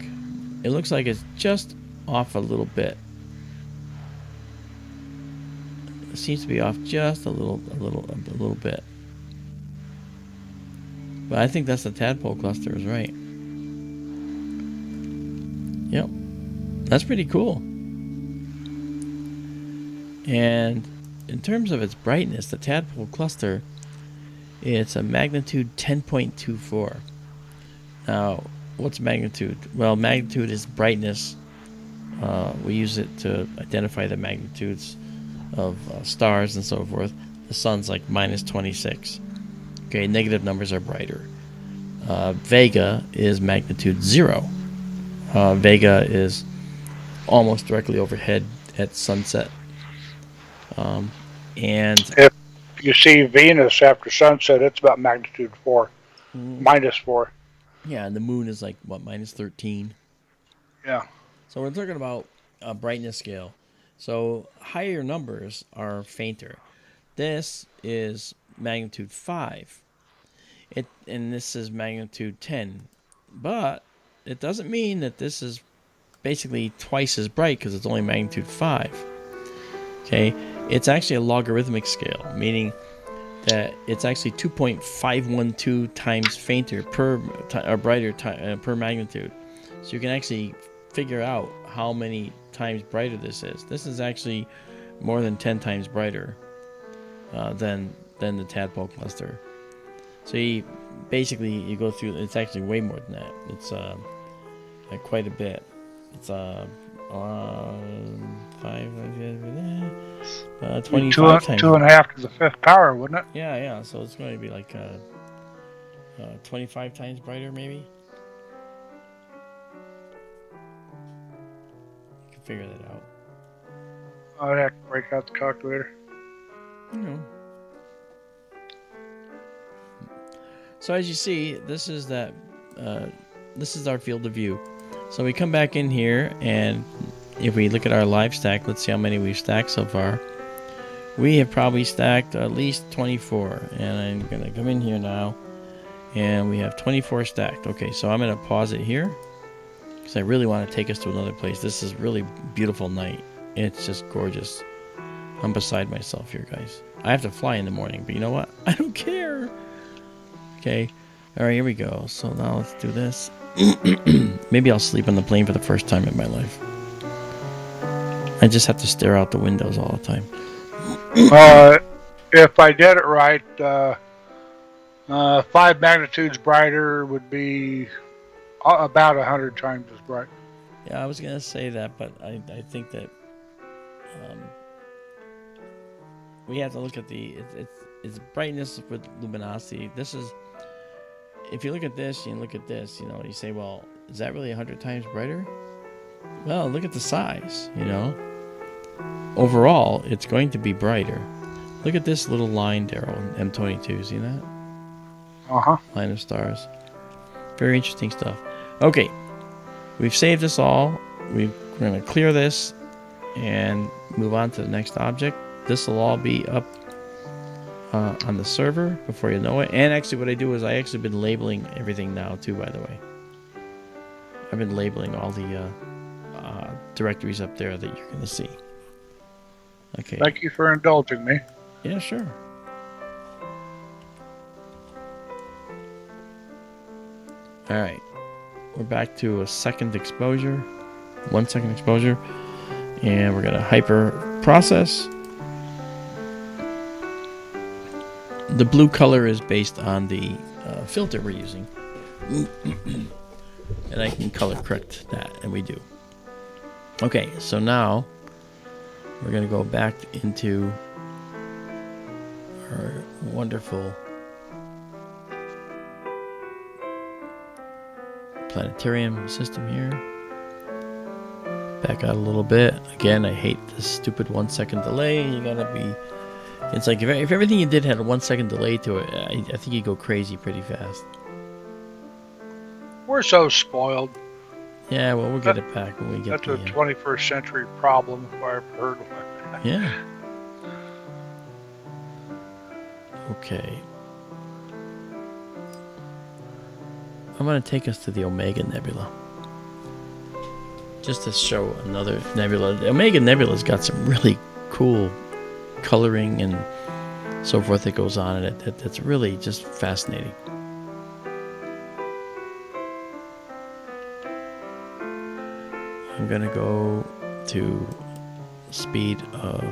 it looks like it's just off a little bit. It seems to be off just a little bit. But I think that's the tadpole cluster is right. Yep. That's pretty cool. And in terms of its brightness, the tadpole cluster, it's a magnitude 10.24. Now, what's magnitude? Well, magnitude is brightness. We use it to identify the magnitudes of stars and so forth. The sun's like minus 26. Okay, negative numbers are brighter. Vega is magnitude 0. Vega is almost directly overhead at sunset. And if you see Venus after sunset, it's about magnitude 4, minus 4. Yeah, and the moon is like, what, minus 13? Yeah. So we're talking about a brightness scale. So higher numbers are fainter. This is magnitude 5. And this is magnitude 10. But it doesn't mean that this is basically twice as bright because it's only magnitude 5. Okay, it's actually a logarithmic scale, meaning that it's actually 2.512 times fainter per magnitude. So you can actually figure out how many times brighter this is. This is actually more than 10 times brighter than the tadpole cluster. So you go through. It's actually way more than that. It's quite a bit. It's 25 times. 2.5 to the 5th power, wouldn't it? Yeah. So it's going to be like 25 times brighter, maybe. You can figure that out. I'd have to break out the calculator. So as you see, this is our field of view. So we come back in here, and if we look at our live stack, let's see how many we've stacked so far. We have probably stacked at least 24, and I'm going to come in here now, and we have 24 stacked. Okay, so I'm going to pause it here, because I really want to take us to another place. This is really beautiful night. It's just gorgeous. I'm beside myself here, guys. I have to fly in the morning, but you know what? I don't care. Okay. All right, here we go. So now let's do this. Maybe I'll sleep on the plane for the first time in my life. I just have to stare out the windows all the time. If I did it right, 5 magnitudes brighter would be about 100 times as bright. Yeah, I was going to say that, but I think that we have to look at it's brightness with luminosity. This is, if you look at this and look at this, you say, well, is that really 100 times brighter? Well, look at the size, Overall, it's going to be brighter. Look at this little line, Daryl, M22, see that? Uh-huh. Line of stars. Very interesting stuff. Okay, we've saved this all. We're going to clear this and move on to the next object. This will all be up on the server before you know it. And actually what I do is I actually been labeling everything now too, by the way. I've been labeling all the directories up there that you're going to see. Okay. Thank you for indulging me. Yeah, sure. All right. We're back to a 1 second exposure. And we're going to hyper process. The blue color is based on the filter we're using. And I can color correct that, and we do. Okay, so now we're going to go back into our wonderful planetarium system here. Back out a little bit. Again, I hate this stupid 1 second delay. You gotta be It's like if everything you did had a 1 second delay to it, I think you'd go crazy pretty fast. We're so spoiled. Yeah, well, we'll get it back when we get That's a 21st century problem if I ever heard one. Yeah. Okay. I'm going to take us to the Omega Nebula. Just to show another nebula. The Omega Nebula's got some really cool coloring and so forth that goes on in it. That's really just fascinating. I'm going to go to speed of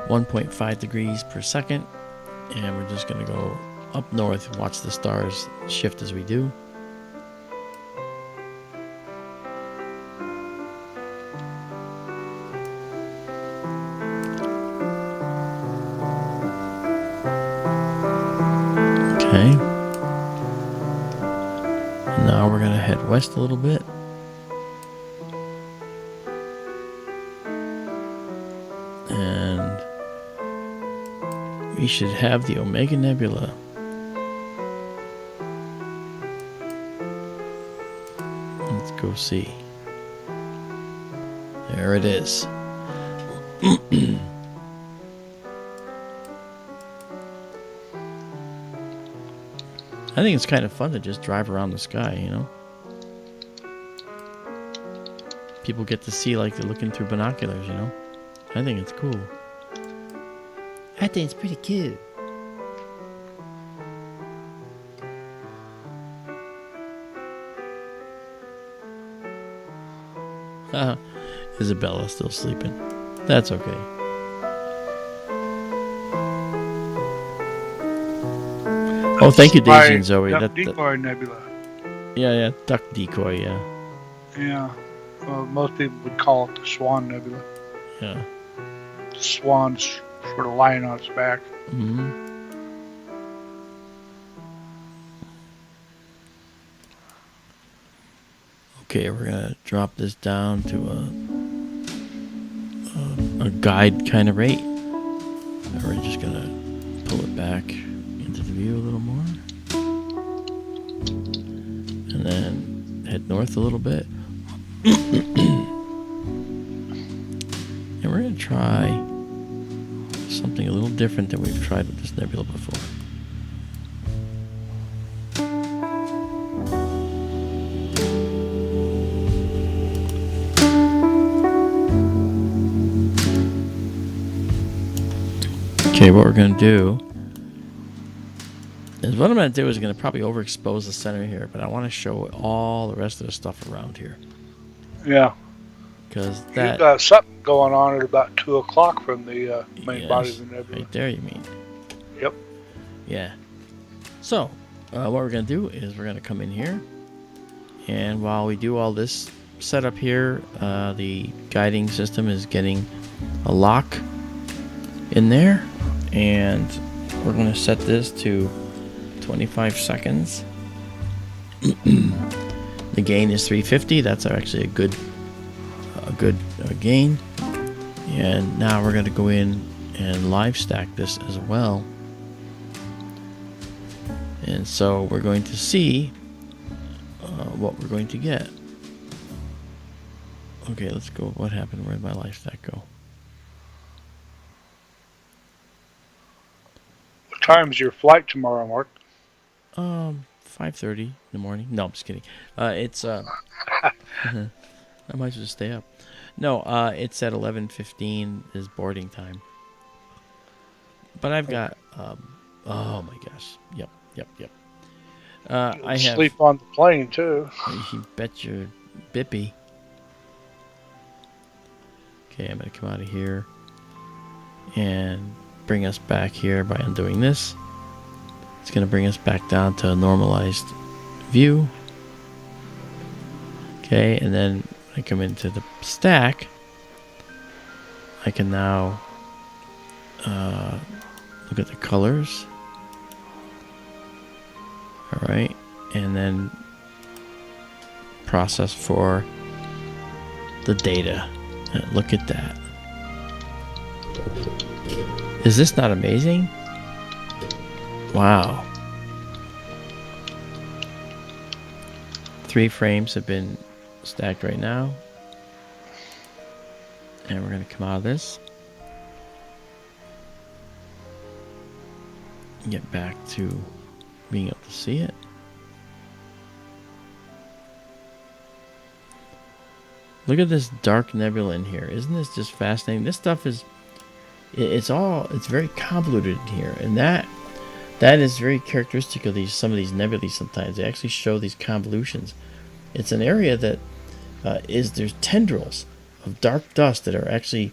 1.5 degrees per second, and we're just going to go up north and watch the stars shift as we do. Okay. And now we're going to head west a little bit. And we should have the Omega Nebula. Let's go see. There it is. I think it's kind of fun to just drive around the sky, you know? People get to see like they're looking through binoculars, you know? I think it's cool. I think it's pretty cute. Isabella's still sleeping. That's okay. Oh, thank you, Daisy and Zoe. Duck Decoy Nebula. Yeah, Duck Decoy, yeah. Yeah. Well, most people would call it the Swan Nebula. Yeah. The swan's sort of lying on its back. Mm-hmm. Okay, we're gonna drop this down to a guide kind of rate. And we're just gonna pull it back into the view a little more, and then head north a little bit. And we're gonna try something a little different than we've tried with this nebula before. Okay, what we're going to do is I'm going to probably overexpose the center here, but I want to show all the rest of the stuff around here. Yeah. Because You've got something going on at about 2 o'clock from the main body of the nebula. Right there, you mean? Yep. Yeah. So, what we're going to do is we're going to come in here, and while we do all this setup here, the guiding system is getting a lock in there. And we're going to set this to 25 seconds. The gain is 350. That's actually a good gain. And now we're going to go in and live stack this as well. And so we're going to see what we're going to get. Okay, let's go. What happened? Where did my live stack go? Time's your flight tomorrow, Mark? 5:30 in the morning. No, I'm just kidding. It's I might just stay up. No, it's at 11:15 is boarding time. But I've got oh my gosh. Yep. I have sleep on the plane too. You bet your bippy. Okay, I'm gonna come out of here and bring us back here by undoing this. It's going to bring us back down to a normalized view. Okay, and then when I come into the stack, I can now look at the colors. Alright, and then process for the data. Look at that. Is this not amazing? Wow. 3 frames have been stacked right now. And we're going to come out of this. And get back to being able to see it. Look at this dark nebula in here. Isn't this just fascinating? This stuff is, it's very convoluted in here. And that is very characteristic of some of these nebulae sometimes. They actually show these convolutions. It's an area that there's tendrils of dark dust that are actually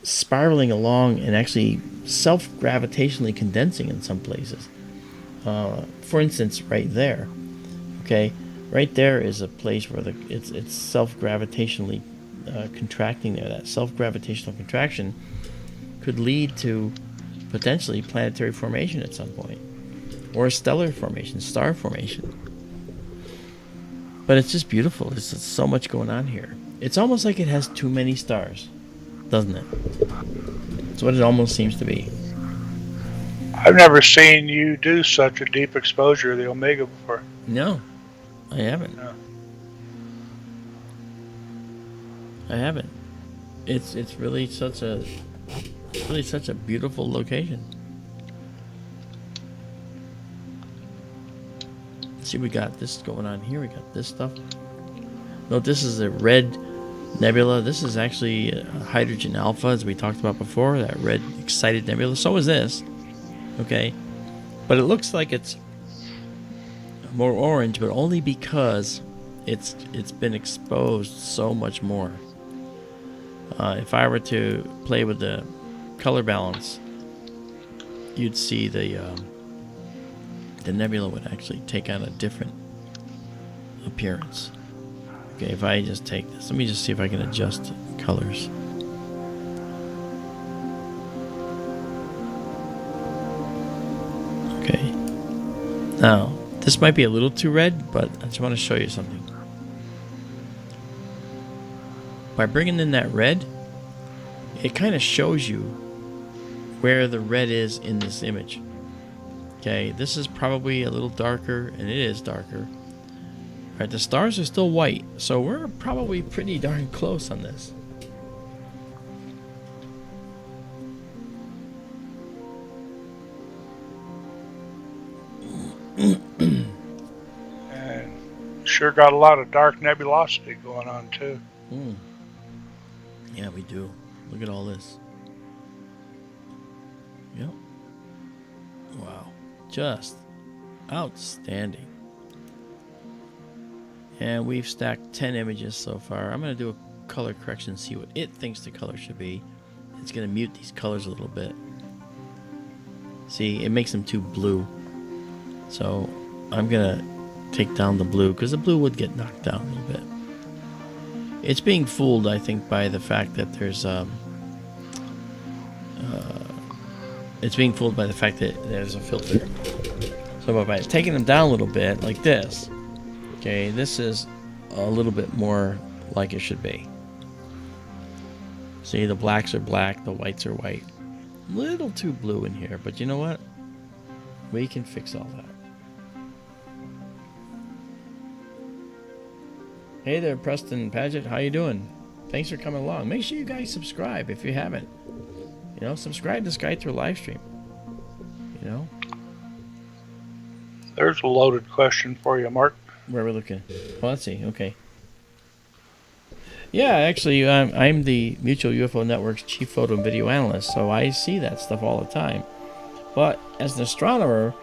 spiraling along and actually self-gravitationally condensing in some places. For instance, right there, okay, right there is a place where it's self-gravitationally contracting there. That self-gravitational contraction could lead to potentially planetary formation at some point, or stellar formation, star formation. But it's just beautiful. There's so much going on here. It's almost like it has too many stars, doesn't it? It's what it almost seems to be. I've never seen you do such a deep exposure of the Omega before. No, I haven't. No. I haven't. It's really such a beautiful location. See, we got this going on here. We got this stuff. No, this is a red nebula. This is actually hydrogen alpha, as we talked about before. That red excited nebula. So is this. Okay, but it looks like it's more orange, but only because it's been exposed so much more. If I were to play with the color balance, you'd see the nebula would actually take on a different appearance. Okay, if I just take this, let me just see if I can adjust colors. Okay, now this might be a little too red, but I just want to show you something. By bringing in that red, it kind of shows you where the red is in this image. Okay, this is probably a little darker, and it is darker. All right, the stars are still white, so we're probably pretty darn close on this. And sure got a lot of dark nebulosity going on too. Yeah, we do. Look at all this. Yep. Wow. Just outstanding. And we've stacked 10 images so far. I'm going to do a color correction, see what it thinks the color should be. It's going to mute these colors a little bit. See, it makes them too blue. So I'm going to take down the blue, because the blue would get knocked down a little bit. It's being fooled, I think, by the fact that there's it's being fooled by the fact that there's a filter. So by taking them down a little bit, like this, okay, this is a little bit more like it should be. See, the blacks are black, the whites are white. A little too blue in here, but you know what? We can fix all that. Hey there, Preston Paget. How you doing? Thanks for coming along. Make sure you guys subscribe if you haven't. You know, subscribe to SkyTour LiveStream. You know? There's a loaded question for you, Mark. Where are we looking? Oh, let's see. Okay. Yeah, actually, I'm the Mutual UFO Network's chief photo and video analyst, so I see that stuff all the time. But as an astronomer,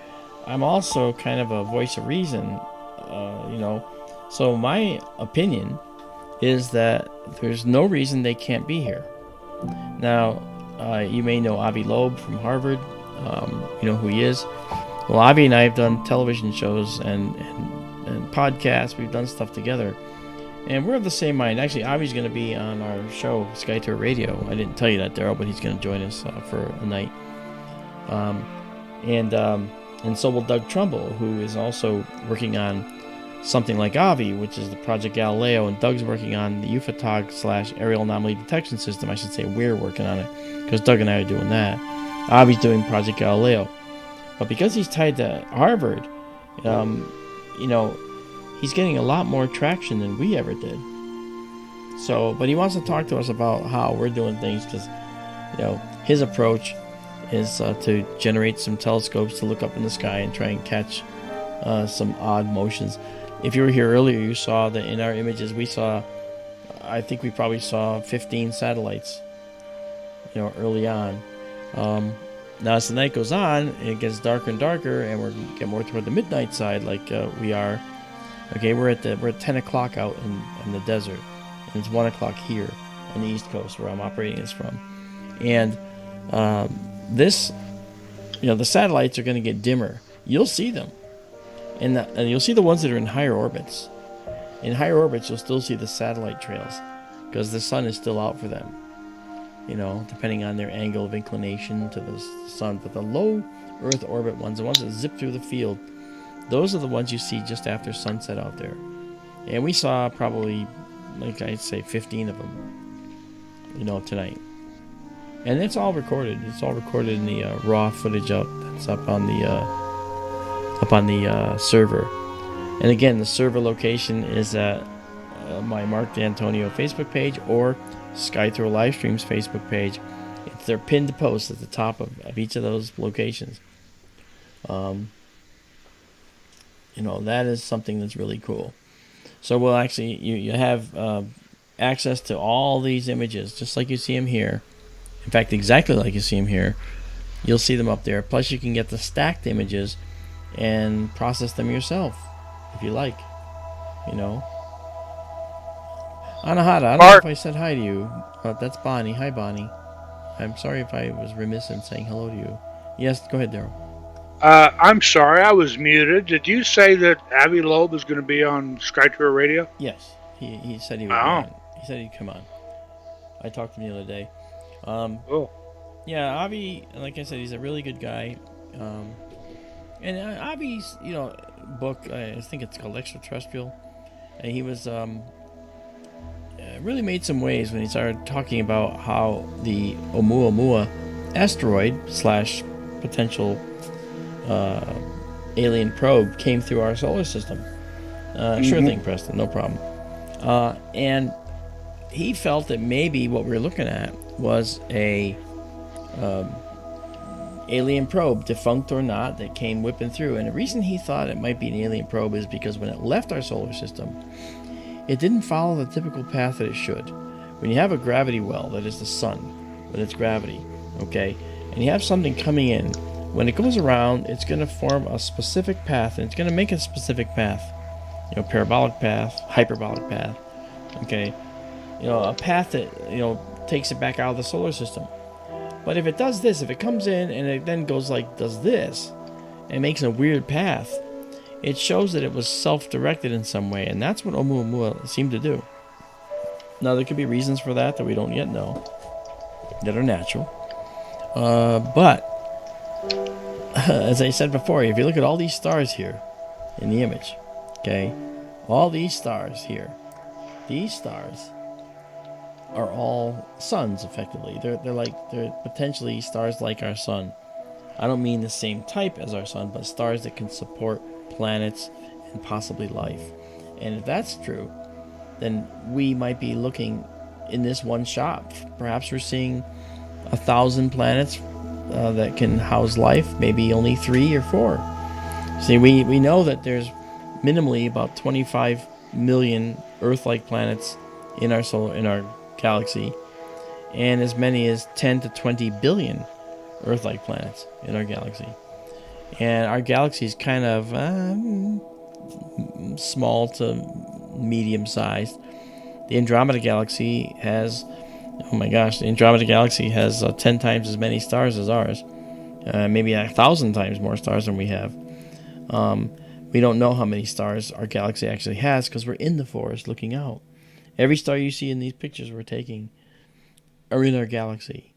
I'm also kind of a voice of reason, you know. So my opinion is that there's no reason they can't be here. Now, you may know Avi Loeb from Harvard. You know who he is. Well, Avi and I have done television shows and podcasts. We've done stuff together. And we're of the same mind. Actually, Avi's going to be on our show, SkyTour Radio. I didn't tell you that, Daryl, but he's going to join us for a night. And so will Doug Trumbull, who is also working on something like AVI, which is the Project Galileo, and Doug's working on the UFOTOG/Aerial Anomaly Detection System. I should say we're working on it, because Doug and I are doing that. AVI's doing Project Galileo. But because he's tied to Harvard, he's getting a lot more traction than we ever did. So, but he wants to talk to us about how we're doing things, because, his approach is to generate some telescopes to look up in the sky and try and catch some odd motions. If you were here earlier, you saw that in our images I think we probably saw 15 satellites, early on. Now as the night goes on, it gets darker and darker, and we get more toward the midnight side, like we are. Okay, we're at 10 o'clock out in the desert, and it's 1 o'clock here on the East Coast, where I'm operating this from. And the satellites are going to get dimmer. You'll see them, and you'll see the ones that are in higher orbits. In higher orbits, you'll still see the satellite trails, because the sun is still out for them. Depending on their angle of inclination to the sun. But the low Earth orbit ones, the ones that zip through the field, those are the ones you see just after sunset out there. And we saw probably, like I'd say, 15 of them, tonight. And it's all recorded. It's all recorded in the raw footage that's up on the server. And again, the server location is at my Mark D'Antonio Facebook page or SkyTour LiveStream's Facebook page. It's their pinned post at the top of each of those locations. That is something that's really cool. So we'll actually, you have access to all these images, just like you see them here. In fact, exactly like you see them here. You'll see them up there. Plus, you can get the stacked images and process them yourself, if you like. Anahata, I don't know if I said hi to you, but that's Bonnie. Hi, Bonnie. I'm sorry if I was remiss in saying hello to you. Yes, go ahead, Daryl. I'm sorry, I was muted. Did you say that Avi Loeb is going to be on SkyTour Radio? Yes, he said he would be on. He said he'd come on. I talked to him the other day. Yeah, Avi, like I said, he's a really good guy. And Avi's, book, I think it's called Extraterrestrial, and he was really made some waves when he started talking about how the Oumuamua asteroid / potential alien probe came through our solar system. Sure thing, Preston, no problem. And he felt that maybe what we were looking at was a alien probe, defunct or not, that came whipping through. And the reason he thought it might be an alien probe is because when it left our solar system, it didn't follow the typical path that it should. When you have a gravity well, that is the sun, with its gravity, okay, and you have something coming in, when it goes around, it's going to form a specific path, and it's going to make a specific path. Parabolic path, hyperbolic path, okay, a path that, takes it back out of the solar system. But if it does this, if it comes in and it then does this, and makes a weird path, it shows that it was self-directed in some way, and that's what Oumuamua seemed to do. Now, there could be reasons for that we don't yet know, that are natural. But, as I said before, if you look at all these stars here in the image, okay, all these stars here, these stars are all suns, effectively. They're potentially stars like our sun. I don't mean the same type as our sun, but stars that can support planets and possibly life. And if that's true, then we might be looking in this one shot. Perhaps we're seeing 1,000 planets that can house life, maybe only 3 or 4. See, we know that there's minimally about 25 million Earth-like planets in our galaxy, and as many as 10 to 20 billion Earth-like planets in our galaxy. And our galaxy is kind of small to medium-sized. The Andromeda Galaxy has, the Andromeda Galaxy has 10 times as many stars as ours. Maybe 1,000 times more stars than we have. We don't know how many stars our galaxy actually has because we're in the forest looking out. Every star you see in these pictures we're taking are in our galaxy.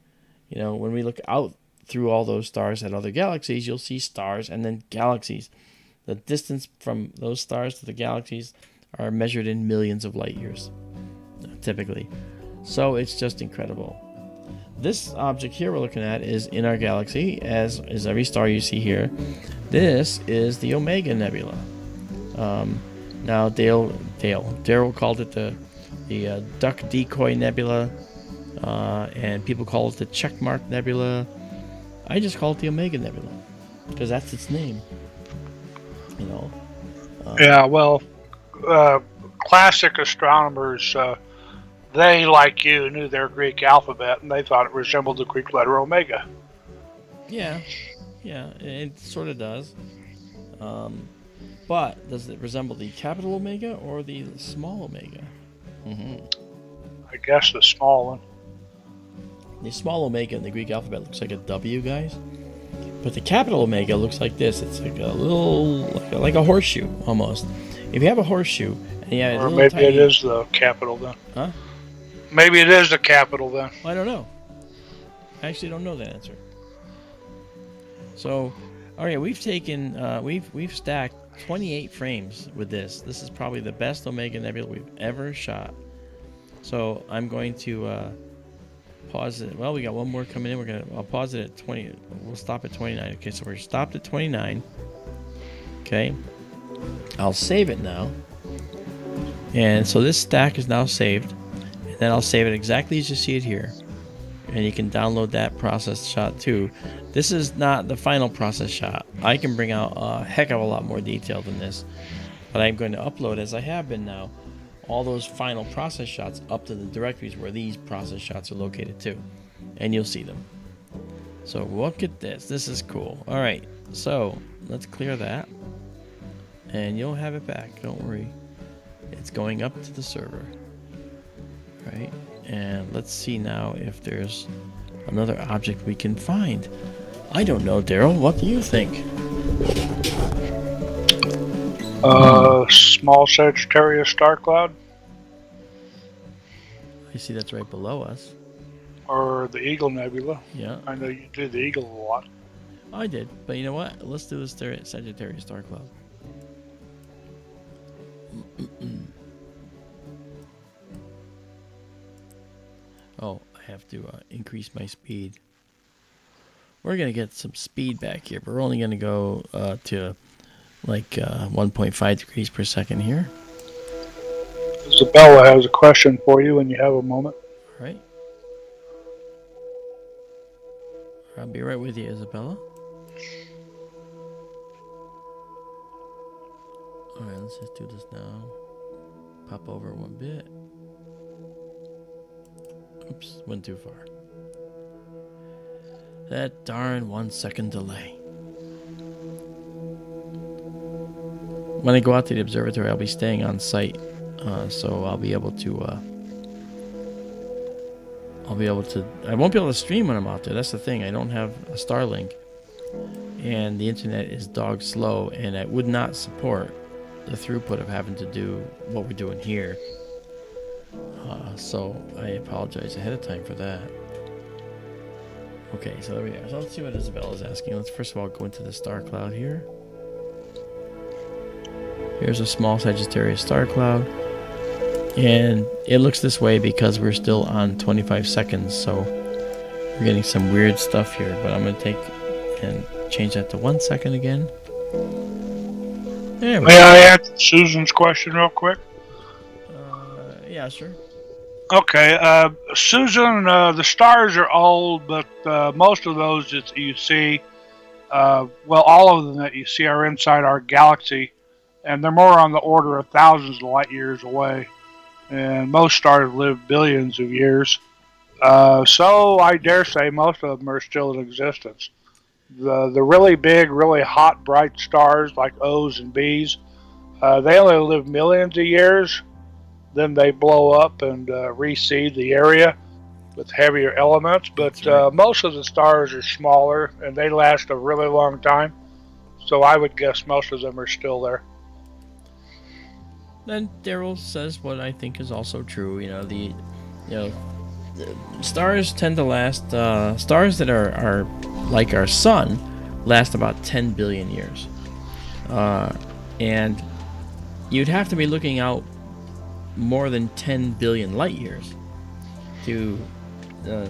When we look out through all those stars at other galaxies, you'll see stars and then galaxies. The distance from those stars to the galaxies are measured in millions of light years, typically. So it's just incredible. This object here we're looking at is in our galaxy, as is every star you see here. This is the Omega Nebula. Now Daryl called it the Duck Decoy Nebula, and people call it the Checkmark Nebula. I just call it the Omega Nebula because that's its name. You know. Yeah, well, classic astronomers, they, like you, knew their Greek alphabet, and they thought it resembled the Greek letter omega. Yeah, it sort of does. But does it resemble the capital Omega or the small Omega? I guess the small one. The small Omega in the Greek alphabet looks like a W, guys. But the capital Omega looks like this. It's like a little, like a horseshoe, almost. If you have a horseshoe, and you have or maybe tiny, it is the capital then. Huh? Maybe it is the capital then. I don't know. I actually don't know that answer. So, all right, we've taken, we've stacked 28 frames with this. This is probably the best Omega Nebula we've ever shot. So I'm going to pause it. Well, we got one more coming in. I'll pause it at 20. We'll stop at 29. Okay, so we're stopped at 29. Okay, I'll save it now. And so this stack is now saved. And then I'll save it exactly as you see it here. And you can download that process shot too. This is not the final process shot. I can bring out a heck of a lot more detail than this. But I'm going to upload, as I have been now, all those final process shots up to the directories where these process shots are located too. And you'll see them. So look at this. This is cool. All right. So let's clear that. And you'll have it back. Don't worry. It's going up to the server. Right? And let's see now if there's another object we can find. I don't know, Daryl. What do you think? Small Sagittarius star cloud. I see that's right below us. Or the Eagle Nebula. Yeah. I know you do the Eagle a lot. I did. But you know what? Let's do this Sagittarius star cloud. Oh, I have to increase my speed. We're going to get some speed back here. But we're only going to go to like 1.5 degrees per second here. Isabella has a question for you when you have a moment. All right. I'll be right with you, Isabella. All right, let's just do this now. Pop over one bit. Oops, went too far. That darn 1 second delay. When I go out to the observatory, I'll be staying on site, so I'll be able to. I won't be able to stream when I'm out there. That's the thing. I don't have a Starlink, and the internet is dog slow, and it would not support the throughput of having to do what we're doing here. So I apologize ahead of time for that. Okay, so there we are. So let's see what Isabella's asking. Let's first of all go into the star cloud here. Here's a small Sagittarius star cloud. And it looks this way because we're still on 25 seconds. So we're getting some weird stuff here. But I'm going to take and change that to 1 second again. There we go. May I answer Susan's question real quick? Yeah, sure. Okay, Susan, the stars are old, but most of those that you see, well, all of them that you see are inside our galaxy, and they're more on the order of thousands of light years away, and most stars live billions of years. So I dare say most of them are still in existence. The really big, really hot, bright stars like O's and B's, they only live millions of years. Then they blow up and reseed the area with heavier elements. But right. Most of the stars are smaller, and they last a really long time. So I would guess most of them are still there. Then Daryl says what I think is also true. The stars tend to last. Stars that are like our sun last about 10 billion years. And you'd have to be looking out more than 10 billion light years to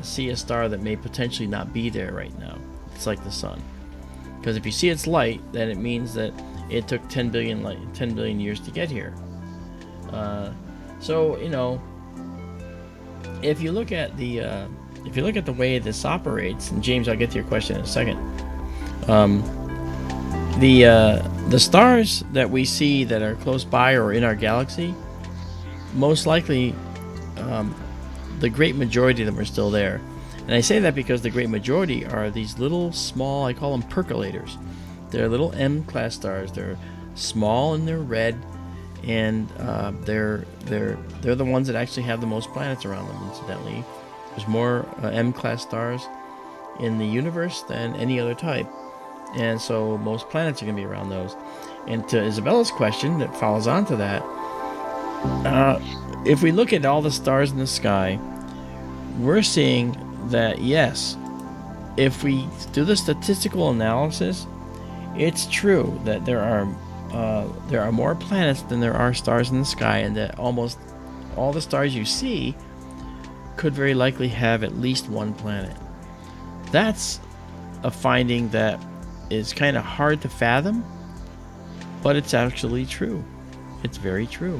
see a star that may potentially not be there right now. It's like the sun. Because if you see its light, then it means that it took 10 billion years to get here. So you know, if you look at the way this operates, and James, I'll get to your question in a second. The stars that we see that are close by or in our galaxy, most likely, the great majority of them are still there. And I say that because the great majority are these little small, I call them percolators. They're little M-class stars. They're small and they're red, and they're the ones that actually have the most planets around them. Incidentally, there's more M-class stars in the universe than any other type, and so most planets are going to be around those. And to Isabella's question that follows on to that, if we look at all the stars in the sky, we're seeing that yes, if we do the statistical analysis, it's true that there are more planets than there are stars in the sky, and that almost all the stars you see could very likely have at least one planet. That's a finding that is kind of hard to fathom, but it's actually true. It's very true.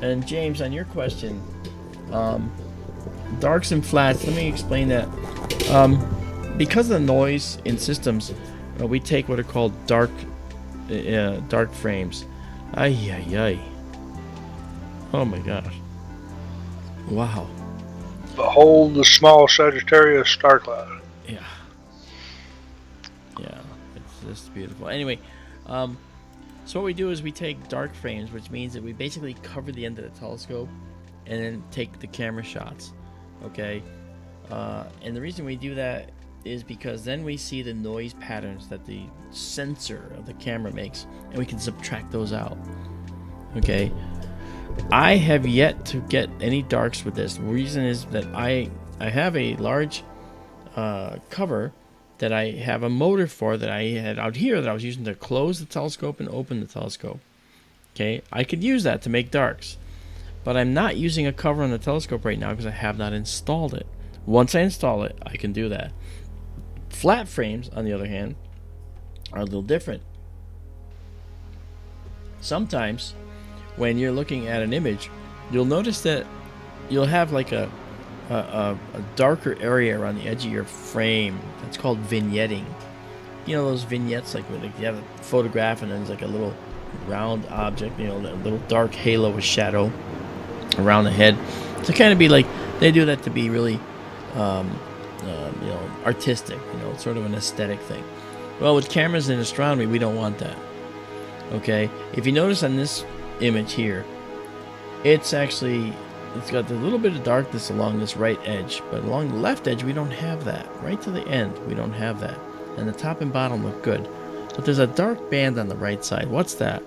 And James, on your question, darks and flats, let me explain that. Because of the noise in systems, we take what are called dark frames. Ay, ay, ay. Oh my gosh. Wow. Behold the small Sagittarius star cloud. Yeah. Yeah, it's just beautiful. Anyway, so what we do is we take dark frames, which means that we basically cover the end of the telescope and then take the camera shots. Okay? And the reason we do that is because then we see the noise patterns that the sensor of the camera makes, and we can subtract those out. Okay? I have yet to get any darks with this. The reason is that I have a large cover that I have a motor for that I had out here that I was using to close the telescope and open the telescope. Okay, I could use that to make darks, but I'm not using a cover on the telescope right now because I have not installed it. Once I install it, I can do that. Flat frames, on the other hand, are a little different. Sometimes when you're looking at an image, you'll notice that you'll have like a darker area around the edge of your frame. That's called vignetting. You know those vignettes, like when you have a photograph and then there's like a little round object, you know, a little dark halo of shadow around the head. To kind of be like, they do that to be really, you know, artistic. You know, it's sort of an aesthetic thing. Well, with cameras in astronomy, we don't want that. Okay, if you notice on this image here, it's got a little bit of darkness along this right edge, but along the left edge we don't have that. Right to the end we don't have that, and the top and bottom look good, but there's a dark band on the right side. What's that?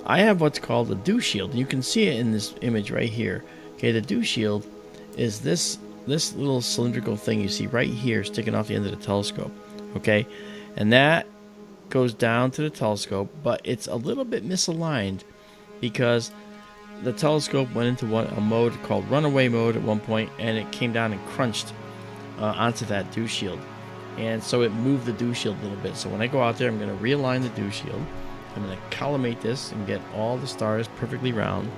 I have what's called a dew shield. You can see it in this image right here. Okay, the dew shield is this little cylindrical thing you see right here sticking off the end of the telescope. Okay, and that goes down to the telescope, but it's a little bit misaligned because the telescope went into a mode called runaway mode at one point, and it came down and crunched onto that dew shield, and so it moved the dew shield a little bit. So when I go out there, I'm going to realign the dew shield. I'm going to collimate this and get all the stars perfectly round,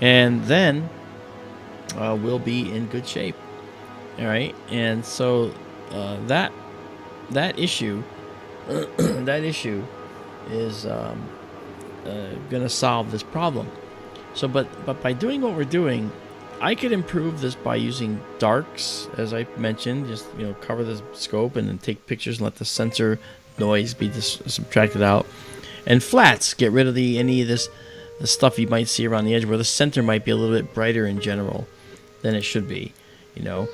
and then we'll be in good shape. All right, and so that issue is going to solve this problem. So, but by doing what we're doing, I could improve this by using darks, as I mentioned. Just, you know, cover the scope and then take pictures and let the sensor noise be subtracted out. And flats, get rid of any of the stuff you might see around the edge where the center might be a little bit brighter in general than it should be, you know.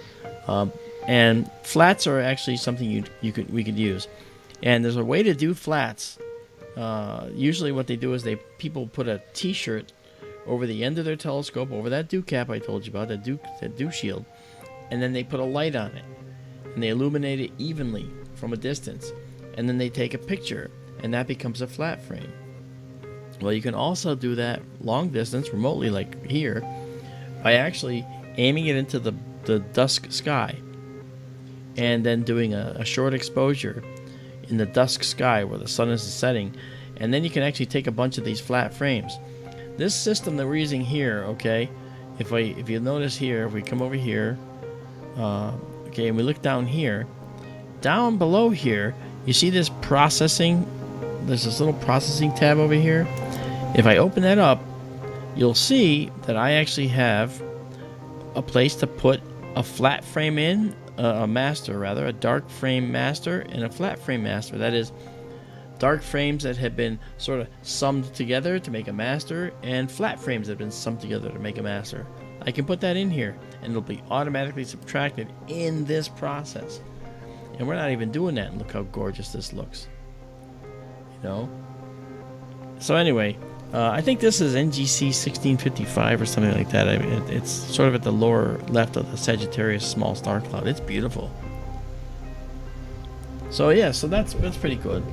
And flats are actually something we could use. And there's a way to do flats. Usually what they do is people put a t-shirt over the end of their telescope, over that dew cap I told you about, that dew shield, and then they put a light on it, and they illuminate it evenly from a distance, and then they take a picture, and that becomes a flat frame. Well, you can also do that long distance remotely, like here, by actually aiming it into the dusk sky, and then doing a short exposure in the dusk sky where the sun is setting, and then you can actually take a bunch of these flat frames. This system that we're using here, okay, if you notice here, if we come over here, okay, and we look down here, down below here, you see this processing, there's this little processing tab over here. If I open that up, you'll see that I actually have a place to put a flat frame in, a master rather, a dark frame master and a flat frame master. That is, dark frames that have been sort of summed together to make a master, and flat frames that have been summed together to make a master. I can put that in here, and it'll be automatically subtracted in this process. And we're not even doing that, and look how gorgeous this looks. You know? So anyway, I think this is NGC 1655 or something like that. I mean, it's sort of at the lower left of the Sagittarius small star cloud. It's beautiful. So yeah, so that's pretty good.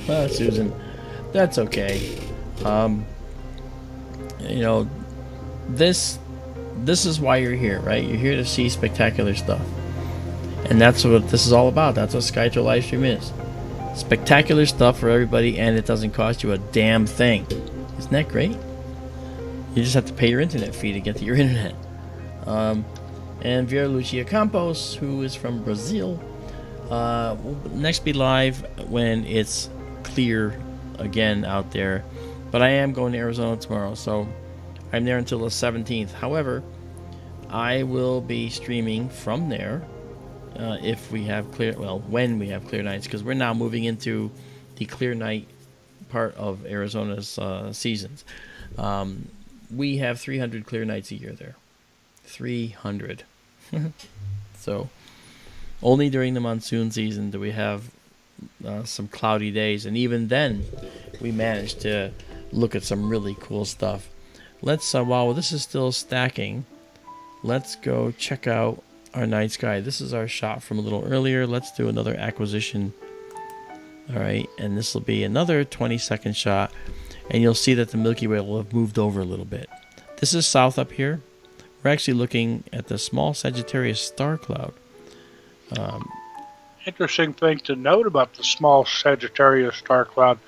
Well, Susan, that's okay. You know, this is why you're here, right? You're here to see spectacular stuff. And that's what this is all about. That's what SkyTour LiveStream is. Spectacular stuff for everybody, and it doesn't cost you a damn thing. Isn't that great? You just have to pay your internet fee to get to your internet. And Vera Lucia Campos, who is from Brazil, will next be live when it's clear again out there. But I am going to Arizona tomorrow, so I'm there until the 17th. However, I will be streaming from there if we have clear, well, when we have clear nights, because we're now moving into the clear night part of Arizona's seasons. We have 300 clear nights a year there. 300. So only during the monsoon season do we have some cloudy days, and even then we manage to look at some really cool stuff. Let's while this is still stacking, let's go check out our night sky. This is our shot from a little earlier. Let's do another acquisition. All right, and this will be another 20-second shot, and you'll see that the Milky Way will have moved over a little bit. This is south up here. We're actually looking at the small Sagittarius star cloud. Interesting thing to note about the small Sagittarius star cloud.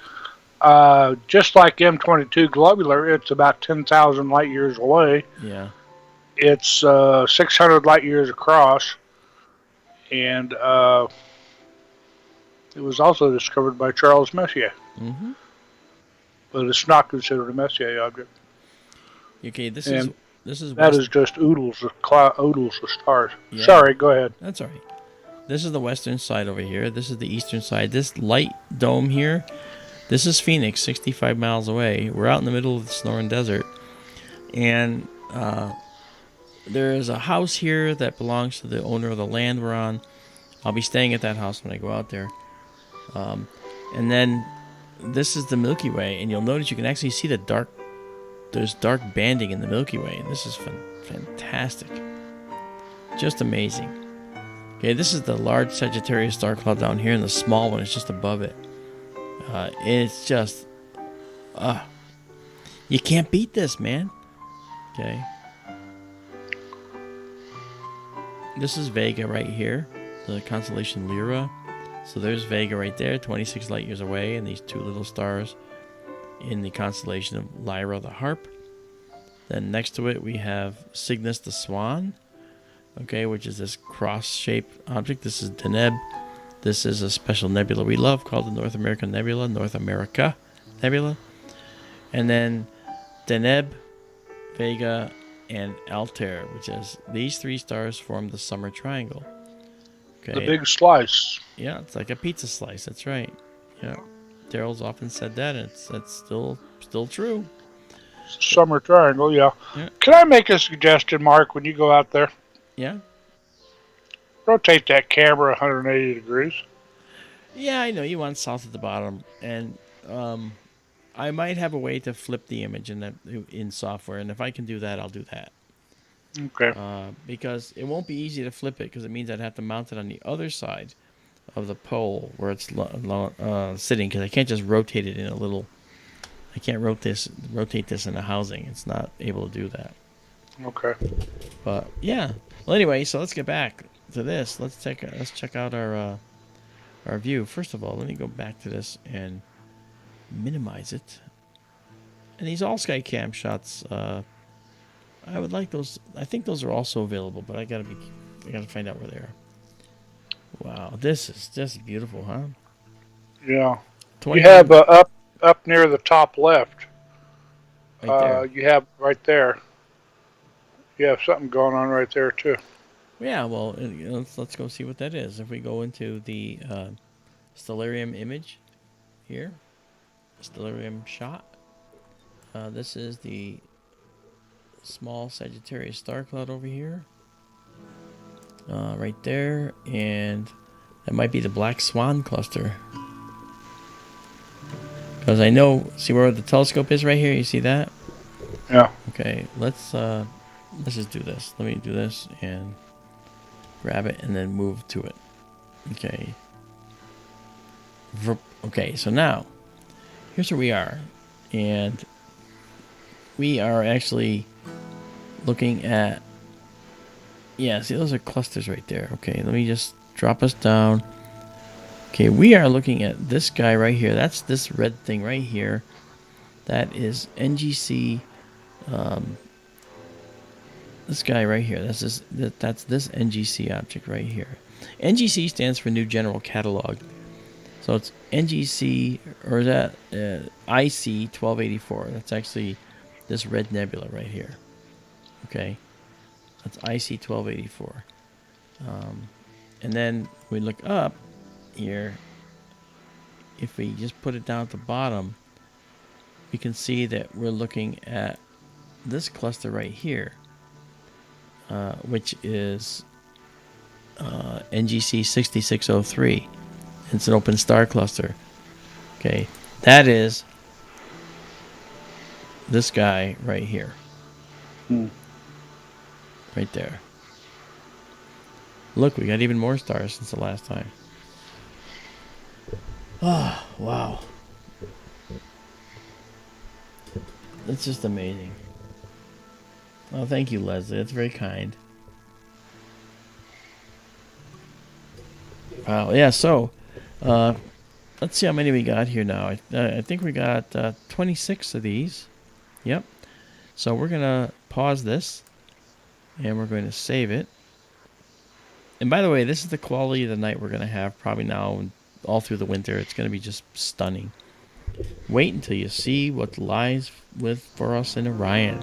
Just like M22 globular, it's about 10,000 light years away. Yeah. It's 600 light years across, and it was also discovered by Charles Messier. Mm-hmm. But it's not considered a Messier object. Okay, this And is that is just oodles of stars. Yeah. Sorry, go ahead. That's all right. This is the western side over here. This is the eastern side. This light dome here, this is Phoenix, 65 miles away. We're out in the middle of the Sonoran Desert, and there is a house here that belongs to the owner of the land we're on. I'll be staying at that house when I go out there. And then this is the Milky Way, and you'll notice you can actually see there's dark banding in the Milky Way. This is fantastic. Just amazing. Okay, this is the large Sagittarius star cloud down here, and the small one is just above it. It's just... you can't beat this, man. Okay. This is Vega right here, the constellation Lyra. So there's Vega right there, 26 light years away, and these two little stars in the constellation of Lyra the Harp. Then next to it we have Cygnus the Swan, okay, which is this cross-shaped object. This is Deneb. This is a special nebula we love called the North America Nebula. And then Deneb, Vega, and Altair, which is these three stars form the summer triangle. Okay. The big slice. Yeah, it's like a pizza slice. That's right. Yeah, Daryl's often said that, and that's still true. Summer triangle, yeah. Yeah. Can I make a suggestion, Mark, when you go out there? Yeah. Rotate that camera 180 degrees. Yeah, I know you want south at the bottom, and I might have a way to flip the image in software, and if I can do that, I'll do that. Okay. Because it won't be easy to flip it, because it means I'd have to mount it on the other side of the pole where it's sitting, because I can't just rotate it in a little. I can't rotate this in a housing. It's not able to do that. Okay. But yeah. Well, anyway, so let's get back to this. Let's check out our view. First of all, let me go back to this and minimize it. And these all sky cam shots, I would like those. I think those are also available, but I gotta find out where they are. Wow, this is just beautiful, huh? Yeah. 20 You have up near the top left. right there. You have right there. You have something going on right there too. Yeah, well, let's go see what that is. If we go into the Stellarium image here, Stellarium shot. This is the small Sagittarius star cloud over here, right there, and that might be the Black Swan cluster. Because I know, see where the telescope is right here? You see that? Yeah. Okay, let's just do this. Let me do this and grab it and then move to it. Okay. Okay, so now here's where we are, and we are actually looking at, yeah, see those are clusters right there. Okay, let me just drop us down. Okay, we are looking at this guy right here. That's this red thing right here. That is NGC. This guy right here. That's this NGC object right here. NGC stands for New General Catalog. So it's NGC, or is that IC 1284? That's actually this red nebula right here. Okay, that's IC 1284. And then we look up here. If we just put it down at the bottom, we can see that we're looking at this cluster right here, which is NGC 6603. It's an open star cluster. Okay, that is this guy right here. Right there. Look, we got even more stars since the last time. Oh, wow. That's just amazing. Oh, thank you, Leslie. That's very kind. Wow, yeah, so let's see how many we got here now. I think we got 26 of these. Yep. So we're going to pause this, and we're going to save it. And by the way, this is the quality of the night we're going to have probably now and all through the winter. It's going to be just stunning. Wait until you see what lies for us in Orion,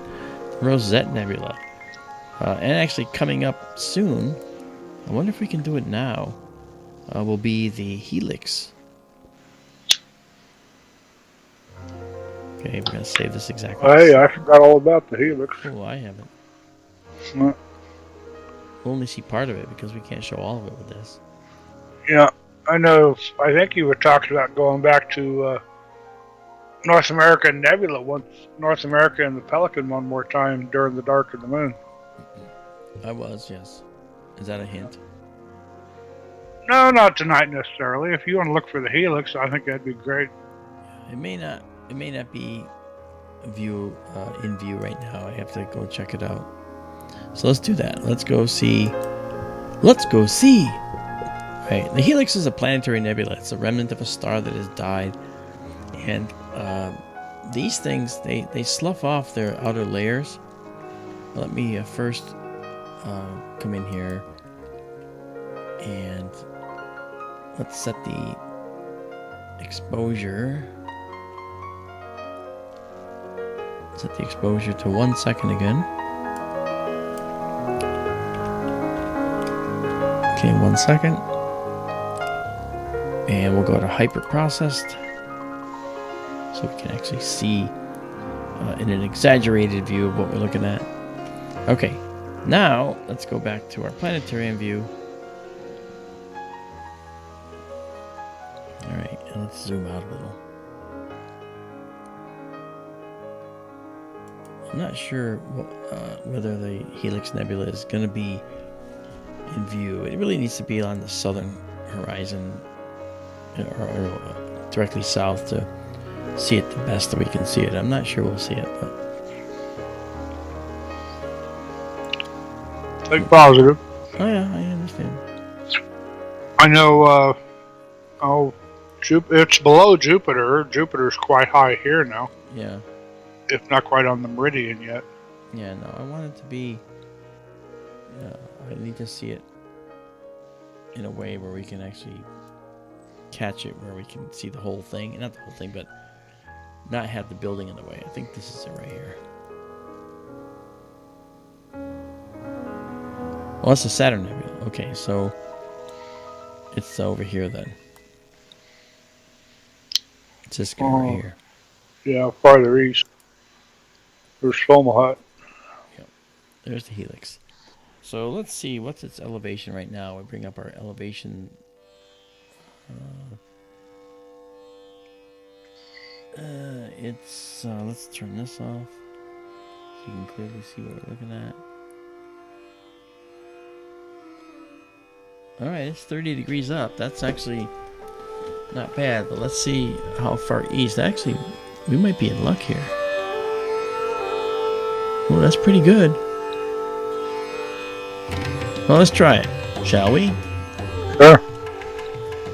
Rosette Nebula. And actually coming up soon, I wonder if we can do it now, will be the Helix. Okay, we're going to save this exactly. Hey, I forgot all about the Helix. Oh, I haven't. Uh, We'll only see part of it because we can't show all of it with this. Yeah, I know. I think you were talking about going back to North America Nebula once, North America and the Pelican one more time during the dark of the moon. I was, yes. Is that a hint? No, not tonight necessarily. If you want to look for the Helix, I think that'd be great. It may not be in view right now. I have to go check it out. So let's do that. Let's go see. Right. The Helix is a planetary nebula. It's a remnant of a star that has died. And these things, they slough off their outer layers. Let me first come in here and let's set the exposure. Set the exposure to 1 second again. Okay, 1 second. And we'll go to hyper processed so we can actually see in an exaggerated view of what we're looking at. Okay, now let's go back to our planetarium view. Alright, and let's zoom out a little. I'm not sure whether the Helix Nebula is going to be in view. It really needs to be on the southern horizon, or directly south to see it the best that we can see it. I'm not sure we'll see it, but think positive. oh yeah, I understand. I know. It's below Jupiter. Jupiter's quite high here now, Yeah, if not quite on the meridian yet. yeah. No, I want it to be. I need to see it in a way where we can actually catch it, where we can see the whole thing. Not the whole thing, but not have the building in the way. I think this is it right here. Well, that's the Saturn Nebula. Okay, so it's over here then. It's this guy right here. Yeah, farther east. There's Fomalhaut. Yep. There's the Helix. So let's see, what's its elevation right now? We bring up our elevation. Let's turn this off so you can clearly see what we're looking at. Alright, it's 30 degrees up. That's actually not bad, but let's see how far east. Actually, we might be in luck here. Well, that's pretty good. Well, let's try it, shall we? Sure.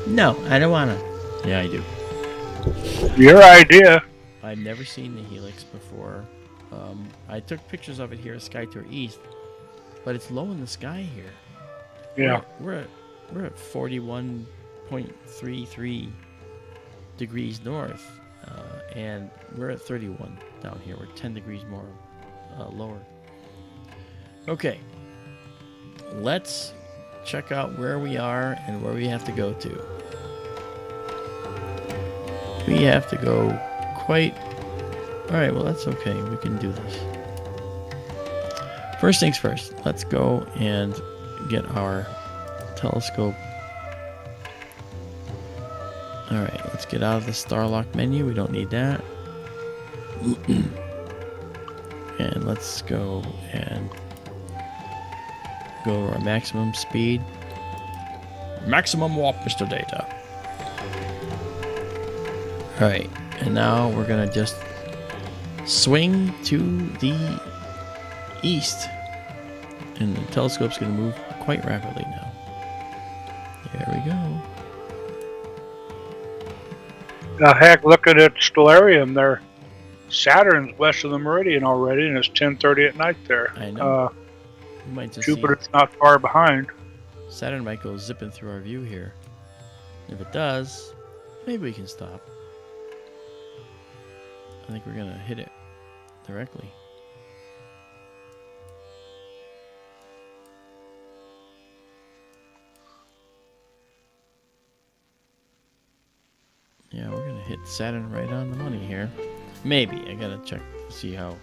No, I don't wanna. Yeah, I do. Your idea. I've never seen the Helix before. I took pictures of it here at SkyTour East, but it's low in the sky here. Yeah. We're at 41.33 degrees north, and we're at 31 down here. We're 10 degrees more lower. Okay, let's check out where we are and where we have to go to. We have to go quite... Alright, well that's okay. We can do this. First things first, let's go and get our telescope. Alright, let's get out of the Starlock menu. We don't need that. And let's go and go to our maximum speed. Maximum warp, Mr. Data. Alright, and now we're gonna just swing to the east. And the telescope's gonna move quite rapidly now. There we go. Heck, looking at Stellarium there. Saturn's west of the meridian already, and it's 10:30 at night there. I know. We might just Jupiter's not far behind. see Saturn might go zipping through our view here. If it does, maybe we can stop. I think we're gonna hit it directly. Yeah, we're gonna hit Saturn right on the money here. Maybe. I gotta check to see how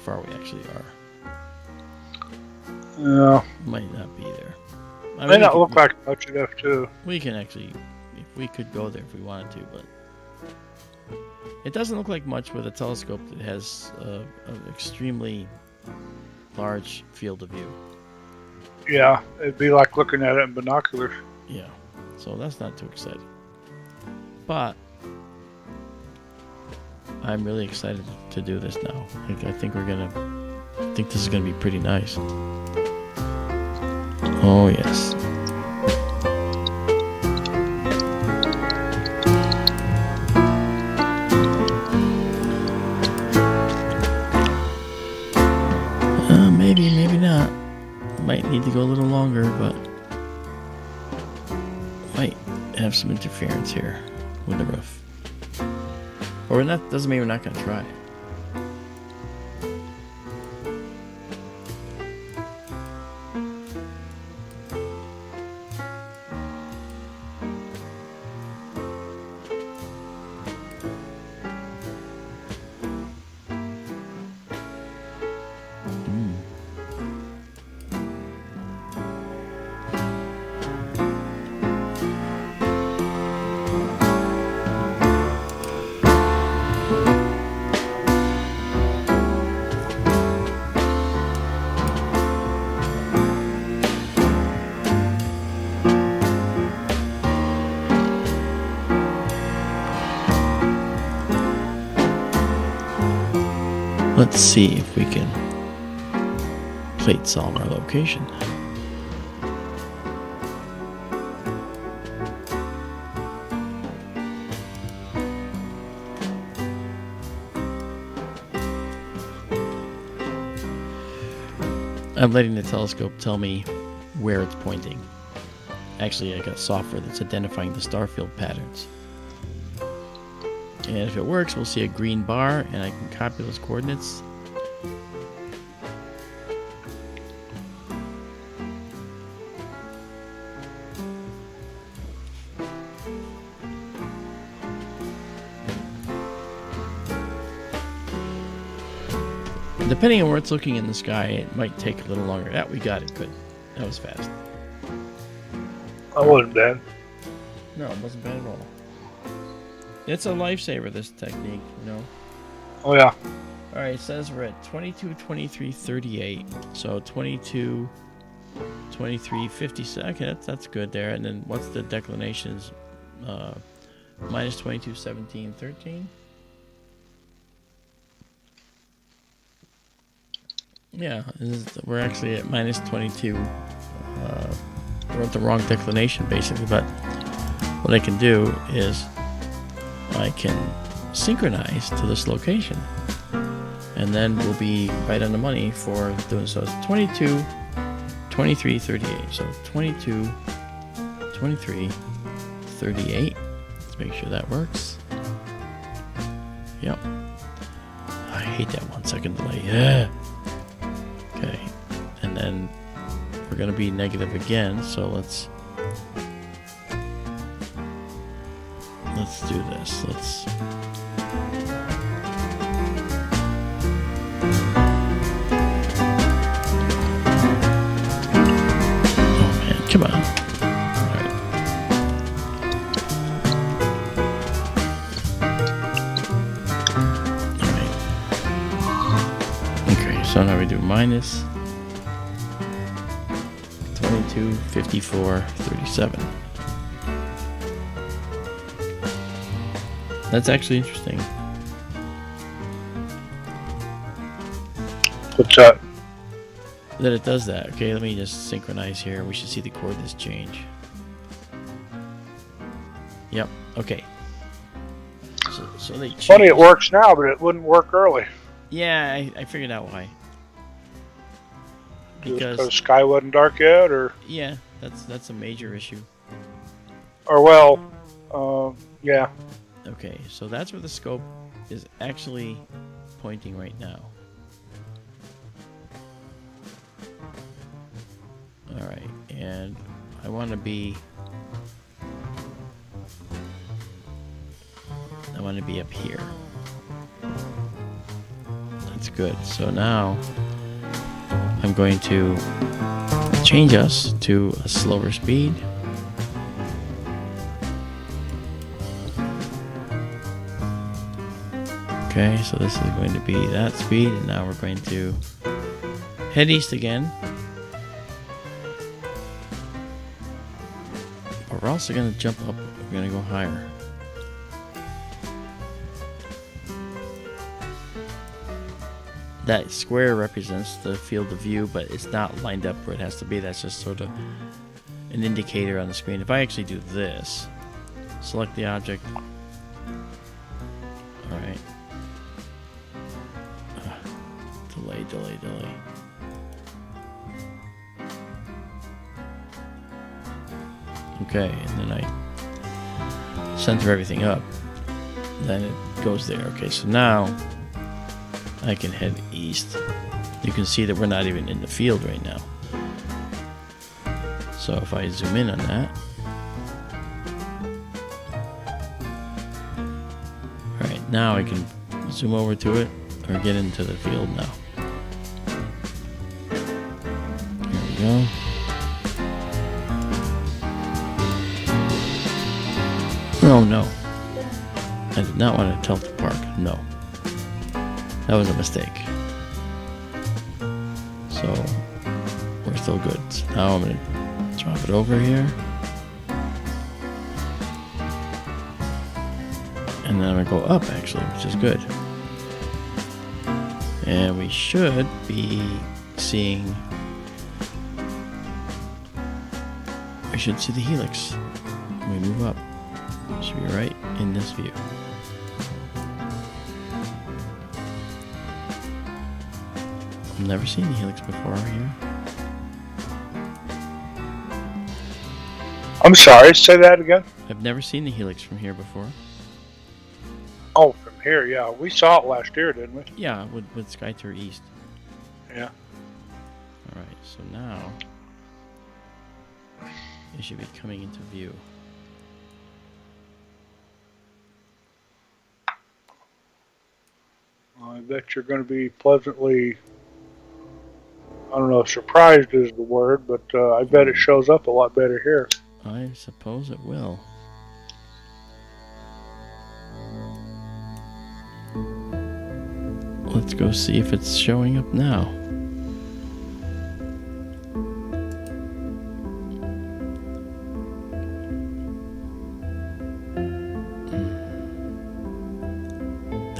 far we actually are. Yeah. Might not be there. I May not look like much enough too. We can actually, if we could go there if we wanted to, but it doesn't look like much with a telescope that has an extremely large field of view. Yeah, it'd be like looking at it in binoculars. Yeah, so that's not too exciting. But I'm really excited to do this now. I think this is gonna be pretty nice. Oh yes. Maybe not. Might need to go a little longer, but might have some interference here with the roof. Or we're not, doesn't mean we're not gonna try. Let's see if we can plate solve our location. I'm letting the telescope tell me where it's pointing. Actually, I got software that's identifying the star field patterns. And if it works, we'll see a green bar, and I can copy those coordinates. Depending on where it's looking in the sky, it might take a little longer. Yeah, we got it. Good. That was fast. That wasn't bad. No, it wasn't bad at all. It's a lifesaver, this technique, you know. Oh, yeah. All right, it says we're at 22, 23, 38. So 22, 23, 50. Okay, that's good there. And then what's the declinations? Minus 22, 17, 13. Yeah, we're actually at minus 22. We're at the wrong declination, basically. But what I can do is I can synchronize to this location. And then we'll be right on the money for doing so. It's 22, 23, 38. So 22, 23, 38. Let's make sure that works. Yep. I hate that 1 second delay. Yeah. Okay. And then we're going to be negative again. So let's do this. Let's come on. All right. All right. Okay, so now we do minus 22, 54, 37. That's actually interesting. What's that? That it does that. Okay, let me just synchronize here. We should see the coordinates change. Yep. Okay. So they changed. Funny, it works now, but it wouldn't work early. Yeah, I figured out why. Because the sky wasn't dark yet, or yeah, that's a major issue. Or well, yeah. Okay, so that's where the scope is actually pointing right now. All right, and I want to be up here. That's good. So now I'm going to change us to a slower speed. Okay, so this is going to be that speed, and now we're going to head east again. But we're also going to jump up. We're going to go higher. That square represents the field of view, but it's not lined up where it has to be. That's just sort of an indicator on the screen. If I actually do this, select the object. All right. Delay. Okay, and then I center everything up. Then it goes there. Okay, so now I can head east. You can see that we're not even in the field right now. So if I zoom in on that. Alright, now I can zoom over to it or get into the field now. Here we go. Oh no. I did not want to tilt the park. No. That was a mistake. So we're still good. So now I'm going to drop it over here. And then I'm going to go up actually, which is good. And we should be seeing... We should see the helix when we move up. It should be right in this view. I've never seen the helix before here. I'm sorry, say that again? I've never seen the helix from here before. Oh, from here, yeah. We saw it last year, didn't we? Yeah, with SkyTour East. Yeah. Alright, so now it should be coming into view. I bet you're going to be pleasantly, I don't know if surprised is the word, but I bet it shows up a lot better here. I suppose it will. Let's go see if it's showing up now.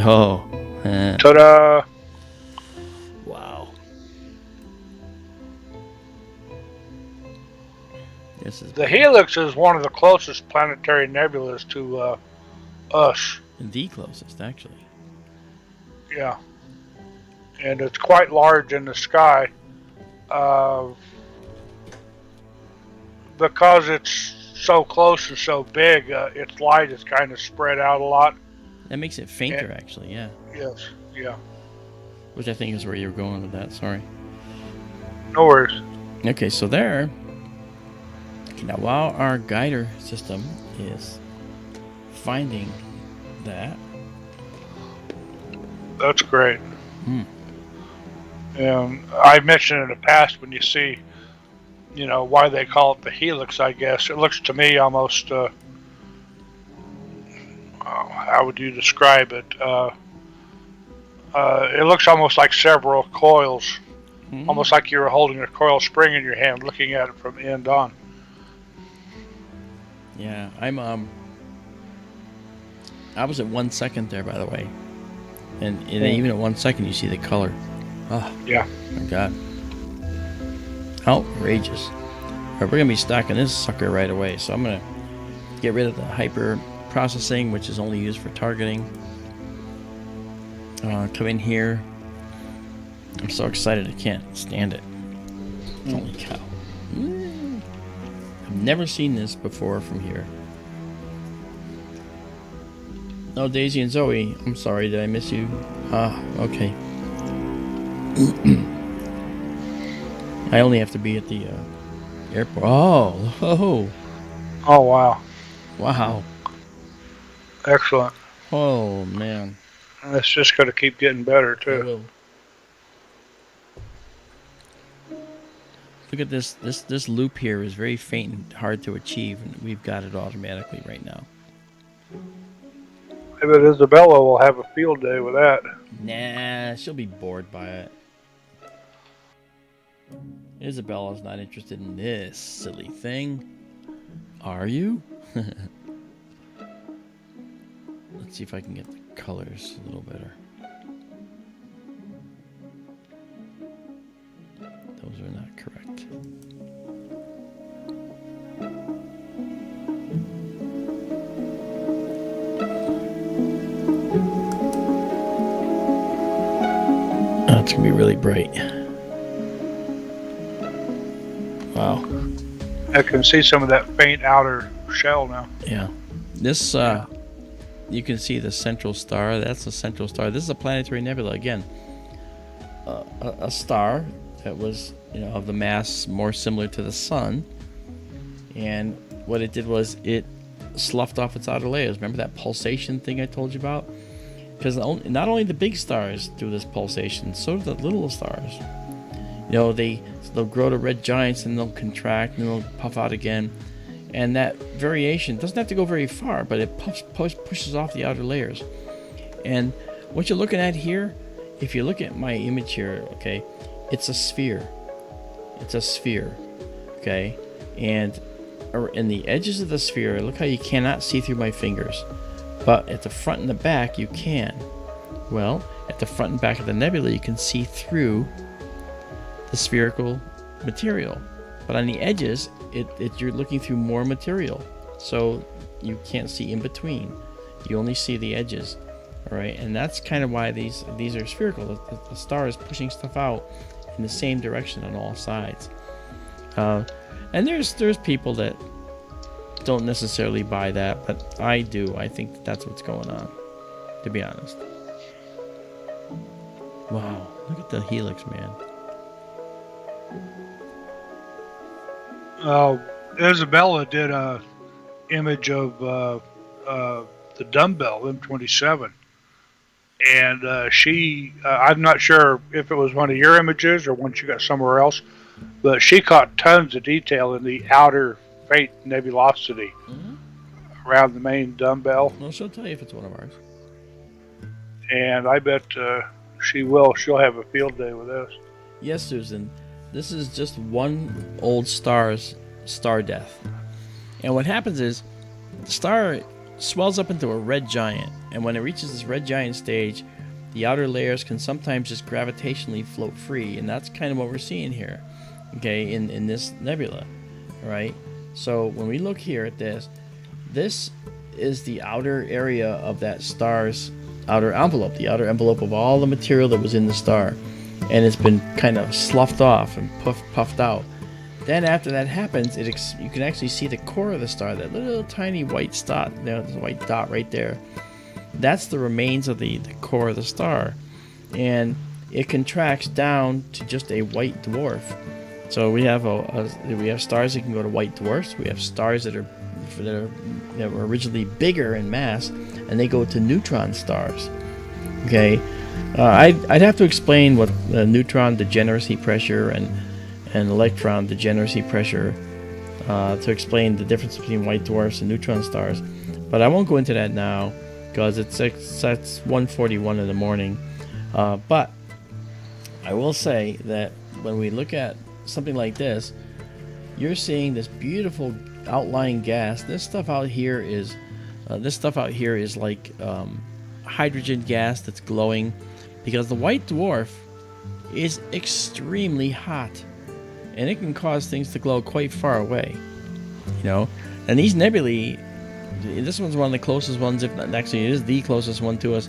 Oh. Ta-da! Wow. This is The Helix is one of the closest planetary nebulas to us. the closest, actually. Yeah. And it's quite large in the sky. Because it's so close and so big, its light is kind of spread out a lot. That makes it fainter, actually, yeah. Yes, yeah. Which I think is where you're going with that, sorry. No worries. Okay, so there. Okay, now while our guider system is finding that. That's great. And I mentioned in the past when you see, you know, why they call it the Helix, I guess. It looks to me almost, how would you describe it? It looks almost like several coils. Almost like you were holding a coil spring in your hand, looking at it from end on. Yeah, I was at 1 second there, by the way. And even at 1 second, you see the color. Oh, yeah. My God. Outrageous. All right, we're going to be stacking this sucker right away. So I'm going to get rid of the hyper processing, which is only used for targeting. Come in here. I'm so excited I can't stand it. Holy cow. I've never seen this before from here. Oh, Daisy and Zoe, I'm sorry, did I miss you? Okay. I only have to be at the airport. Oh, wow. Wow. Excellent. Oh, man. And it's just going to keep getting better, It too. will. Look at this. This loop here is very faint and hard to achieve, and we've got it automatically right now. I bet Isabella will have a field day with that. Nah, she'll be bored by it. Isabella's not interested in this silly thing. Are you? Let's see if I can get the colors a little better. Those are not correct. It's gonna be really bright. Wow. I can see some of that faint outer shell now. Yeah. This, you can see the central star. That's the central star. This is a planetary nebula again. A star that was, you know, of the mass more similar to the sun. And what it did was it sloughed off its outer layers. Remember that pulsation thing I told you about? Because not only the big stars do this pulsation, so do the little stars. You know, they'll grow to red giants and they'll contract and they'll puff out again. And that variation doesn't have to go very far, but it pushes off the outer layers. And what you're looking at here, if you look at my image here, okay, it's a sphere. It's a sphere, okay? And in the edges of the sphere, look how you cannot see through my fingers. But at the front and the back, you can. Well, at the front and back of the nebula, you can see through the spherical material. But on the edges, you're looking through more material, so you can't see in between. You only see the edges. All right, and that's kind of why these are spherical. The star is pushing stuff out in the same direction on all sides. And there's people that don't necessarily buy that, but I do. I think that's what's going on, to be honest. Wow, look at the helix, man. Isabella did a image of the dumbbell M27, and I'm not sure if it was one of your images or one she got somewhere else, but she caught tons of detail in the outer faint nebulosity around the main dumbbell. Well, she'll tell you if it's one of ours. And I bet she will. She'll have a field day with us. Yes, Susan. This is just one old star's star death. And what happens is the star swells up into a red giant, and when it reaches this red giant stage, the outer layers can sometimes just gravitationally float free, and that's kind of what we're seeing here, okay, in this nebula, right? So when we look here at this is the outer area of that star's outer envelope, the outer envelope of all the material that was in the star, and it's been kind of sloughed off and puffed out. Then after that happens, you can actually see the core of the star, that little tiny white dot, there's a white dot right there. That's the remains of the core of the star, and it contracts down to just a white dwarf. So we have we have stars that can go to white dwarfs. We have stars that were originally bigger in mass, and they go to neutron stars. Okay, I'd have to explain what neutron degeneracy pressure and electron degeneracy pressure to explain the difference between white dwarfs and neutron stars, but I won't go into that now because it's 1:41 in the morning. But I will say that when we look at something like this, you're seeing this beautiful outlying gas. This stuff out here is like hydrogen gas that's glowing, because the white dwarf is extremely hot, and it can cause things to glow quite far away, you know. And these nebulae, this one's one of the closest ones, if not, actually it is the closest one to us.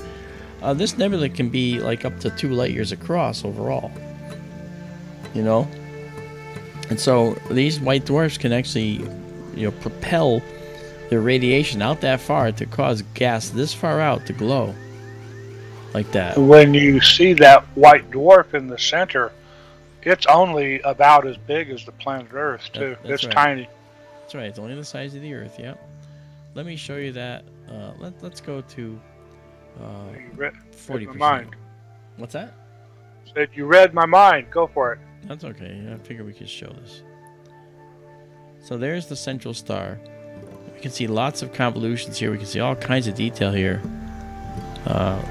This nebula can be like up to 2 light years across overall, you know. And so these white dwarfs can actually, you know, propel their radiation out that far to cause gas this far out to glow like that. When you see that white dwarf in the center, it's only about as big as the planet Earth, too. It's right. tiny. That's right. It's only the size of the Earth. Yep. Let me show you that. Let's go to 40%. Mind. What's that? Said you read my mind. Go for it. That's okay. I figured we could show this. So there's the central star. We can see lots of convolutions here. We can see all kinds of detail here.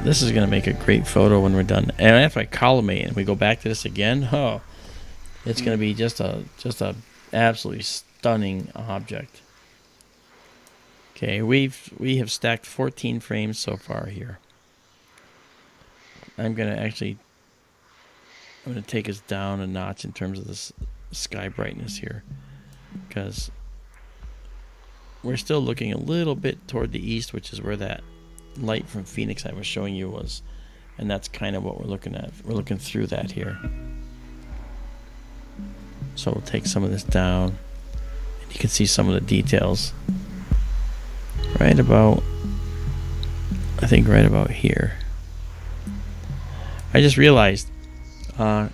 This is going to make a great photo when we're done. And if I collimate and we go back to this again, it's going to be just a absolutely stunning object. Okay, we have stacked 14 frames so far here. I'm going to take us down a notch in terms of this sky brightness here, because we're still looking a little bit toward the east, which is where that light from Phoenix I was showing you was, and that's kind of what we're looking at. We're looking through that here. So we'll take some of this down, and you can see some of the details right about, I think right about here. I just realized I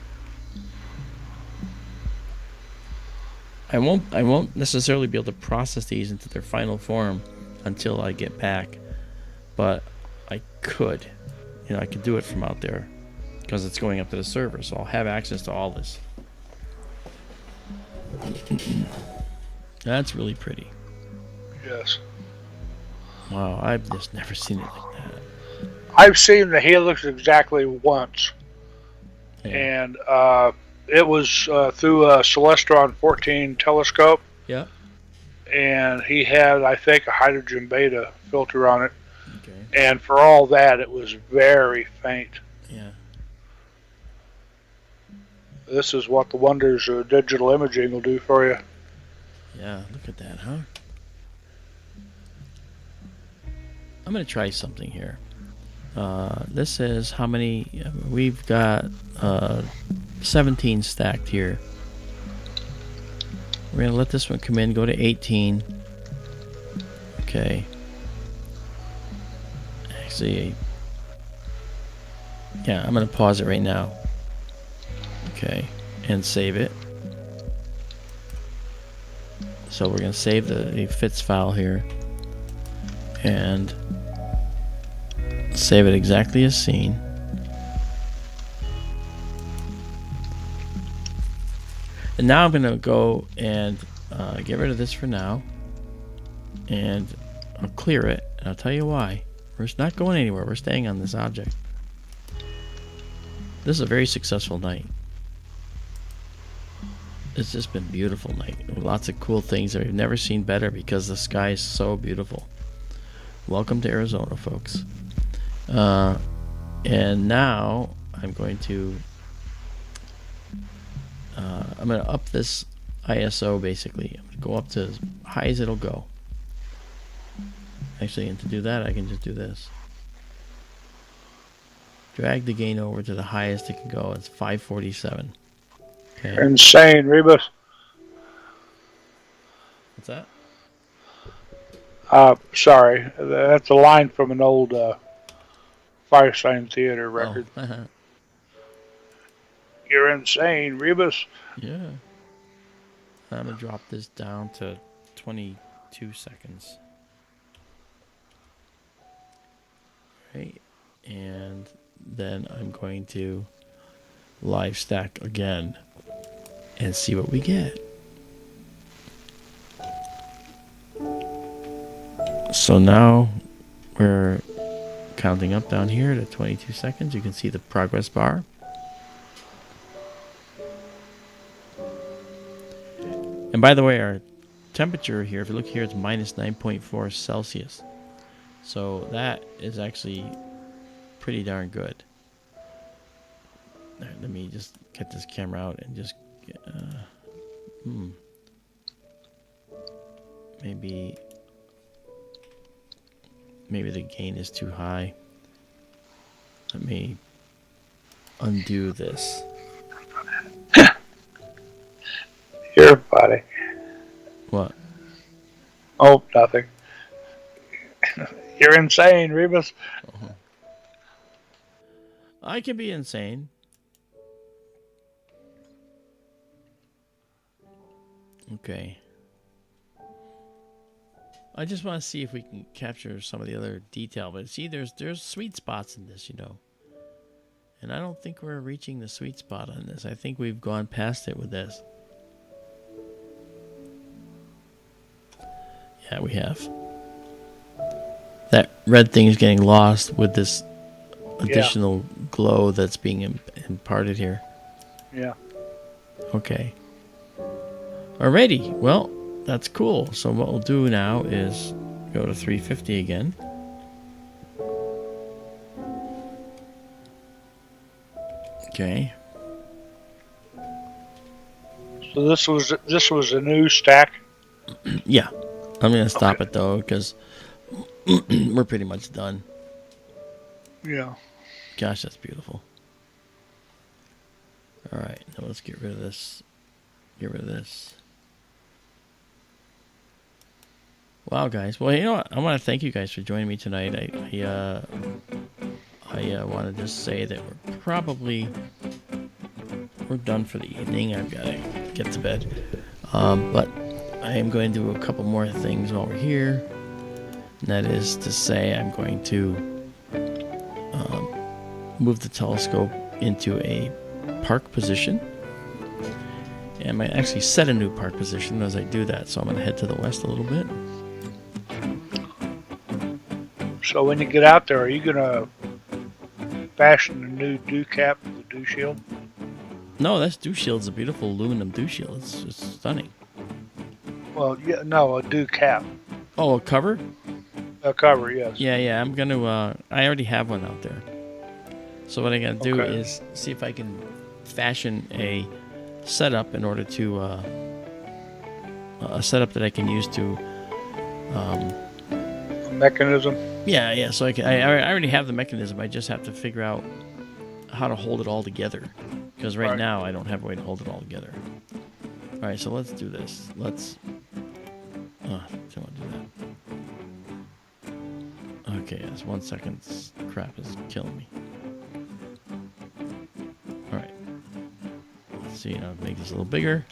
won't necessarily be able to process these into their final form until I get back, but I could, I could do it from out there because it's going up to the server, so I'll have access to all this. That's really pretty. Yes. Wow, I've just never seen it like that. I've seen the Helix exactly once. Yeah. And it was through a Celestron 14 telescope. Yeah. And he had, I think, a hydrogen beta filter on it. Okay. And for all that, it was very faint. Yeah. This is what the wonders of digital imaging will do for you. Yeah, look at that, huh? I'm going to try something here. This is how many... we've got 17 stacked here. We're going to let this one come in, go to 18. Okay. Actually, yeah, I'm going to pause it right now. Okay, and save it. So we're going to save the fits file here. And save it exactly as seen. And now I'm going to go and get rid of this for now. And I'll clear it. And I'll tell you why. We're not going anywhere. We're staying on this object. This is a very successful night. It's just been a beautiful night. Lots of cool things that we've never seen better because the sky is so beautiful. Welcome to Arizona, folks. And now I'm going to up this ISO basically. I'm going to go up to as high as it'll go. Actually, and to do that, I can just do this. Drag the gain over to the highest it can go. It's 547. Okay. You're insane, Rebus. What's that? Sorry. That's a line from an old Firesign Theater record. Oh. You're insane, Rebus. Yeah. I'm going to drop this down to 22 seconds. Right. And then I'm going to live stack again and see what we get. So now we're counting up down here to 22 seconds. You can see the progress bar. And by the way, our temperature here, if you look here, it's minus 9.4 Celsius. So that is actually pretty darn good. All right, let me just get this camera out and just maybe the gain is too high. Let me undo this. You're funny. What? Oh, nothing. You're insane, Rebus. Uh-huh. I can be insane. Okay. I just want to see if we can capture some of the other detail. But see, there's sweet spots in this, you know. And I don't think we're reaching the sweet spot on this. I think we've gone past it with this. Yeah, we have. That red thing is getting lost with this additional glow that's being imparted here. Yeah. Okay. Alrighty. Well, that's cool. So what we'll do now is go to 350 again. Okay. So this was a new stack. Yeah. I'm going to stop it though because we're pretty much done. Yeah. Gosh, that's beautiful. All right. Now let's get rid of this. Get rid of this. Wow, guys. Well, you know what? I want to thank you guys for joining me tonight. I want to just say that we're done for the evening. I've got to get to bed. But I am going to do a couple more things while we're here. And that is to say I'm going to move the telescope into a park position. And I might actually set a new park position as I do that. So I'm going to head to the west a little bit. So when you get out there, are you going to fashion a new dew cap for the dew shield? No, that's dew shield's a beautiful aluminum dew shield. It's stunning. Well, yeah, no, a dew cap. Oh, a cover? A cover, yes. Yeah, I'm going to... I already have one out there. So what I gotta do Okay. is see if I can fashion a setup in order to a setup that I can use to Mechanism. yeah. So I already have the mechanism. I just have to figure out how to hold it all together, because right Right. now I don't have a way to hold it all together. All right, so let's do this. Let's don't want to do that. Okay, that's 1 second. Crap is killing me. All right, let's see. I'll make this a little bigger.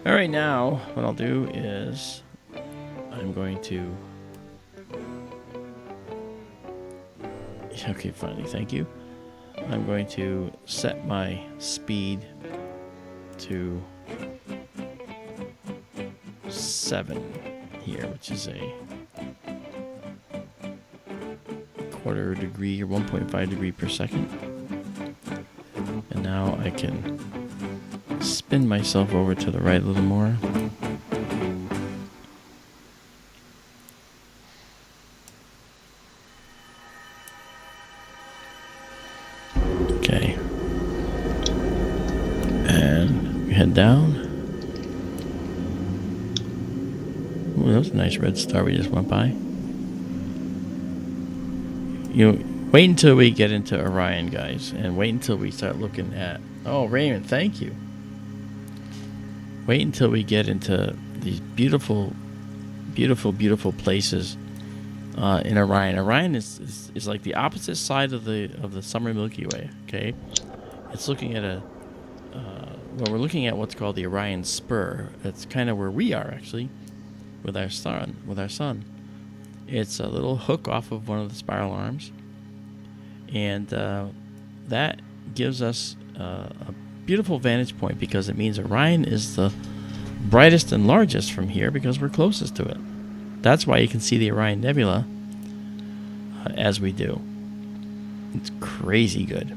All right, now what I'll do is I'm going to... Okay, finally, thank you. I'm going to set my speed to 7 here, which is a quarter degree or 1.5 degree per second. And now I can spin myself over to the right a little more. Okay. And we head down. Ooh, that was a nice red star we just went by. You know, wait until we get into Orion, guys, and wait until we start looking at... Oh, Raymond, thank you. Wait until we get into these beautiful, beautiful, beautiful places in Orion. Orion is like the opposite side of the summer Milky Way. Okay, it's looking at a well, we're looking at what's called the Orion Spur. That's kind of where we are actually, with our sun. It's a little hook off of one of the spiral arms, and that gives us a beautiful vantage point, because it means Orion is the brightest and largest from here because we're closest to it. That's why you can see the Orion Nebula as we do. It's crazy good.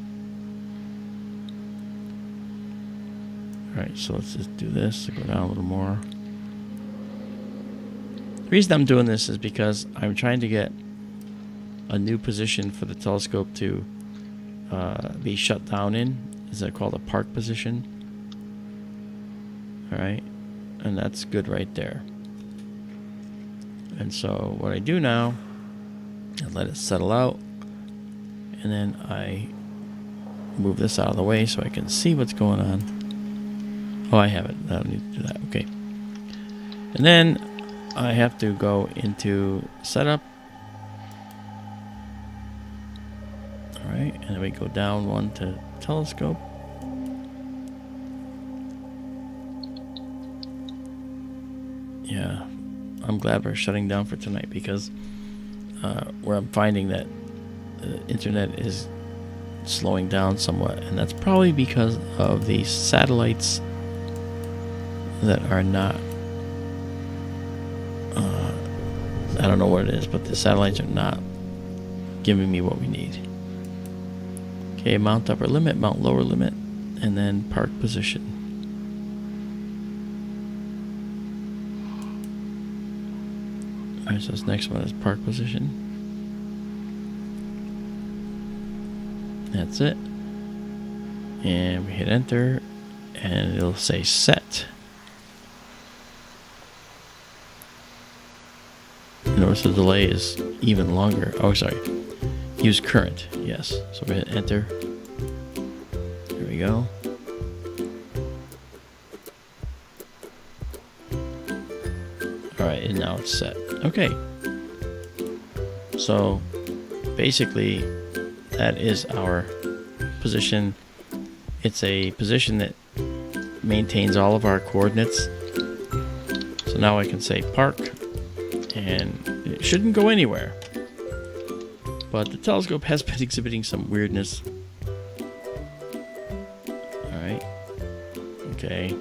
Alright, so let's just do this to go down a little more. The reason I'm doing this is because I'm trying to get a new position for the telescope to be shut down in. Is that called a park position? Alright, and that's good right there. And so what I do now, I let it settle out, and then I move this out of the way so I can see what's going on. Oh, I have it. I don't need to do that. Okay. And then I have to go into setup. Alright, and then we go down one to telescope. Yeah, I'm glad we're shutting down for tonight, because where I'm finding that the internet is slowing down somewhat, and that's probably because of the satellites that are not I don't know what it is, but the satellites are not giving me what we need. Okay, mount upper limit, mount lower limit, and then park position. Alright, so this next one is park position. That's it. And we hit enter, and it'll say set. Notice the delay is even longer. Oh, sorry. Use current. Yes. So we hit enter. There we go. Alright, and now it's set. Okay. So basically that is our position. It's a position that maintains all of our coordinates. So now I can say park, and it shouldn't go anywhere. But the telescope has been exhibiting some weirdness. Alright. Okay.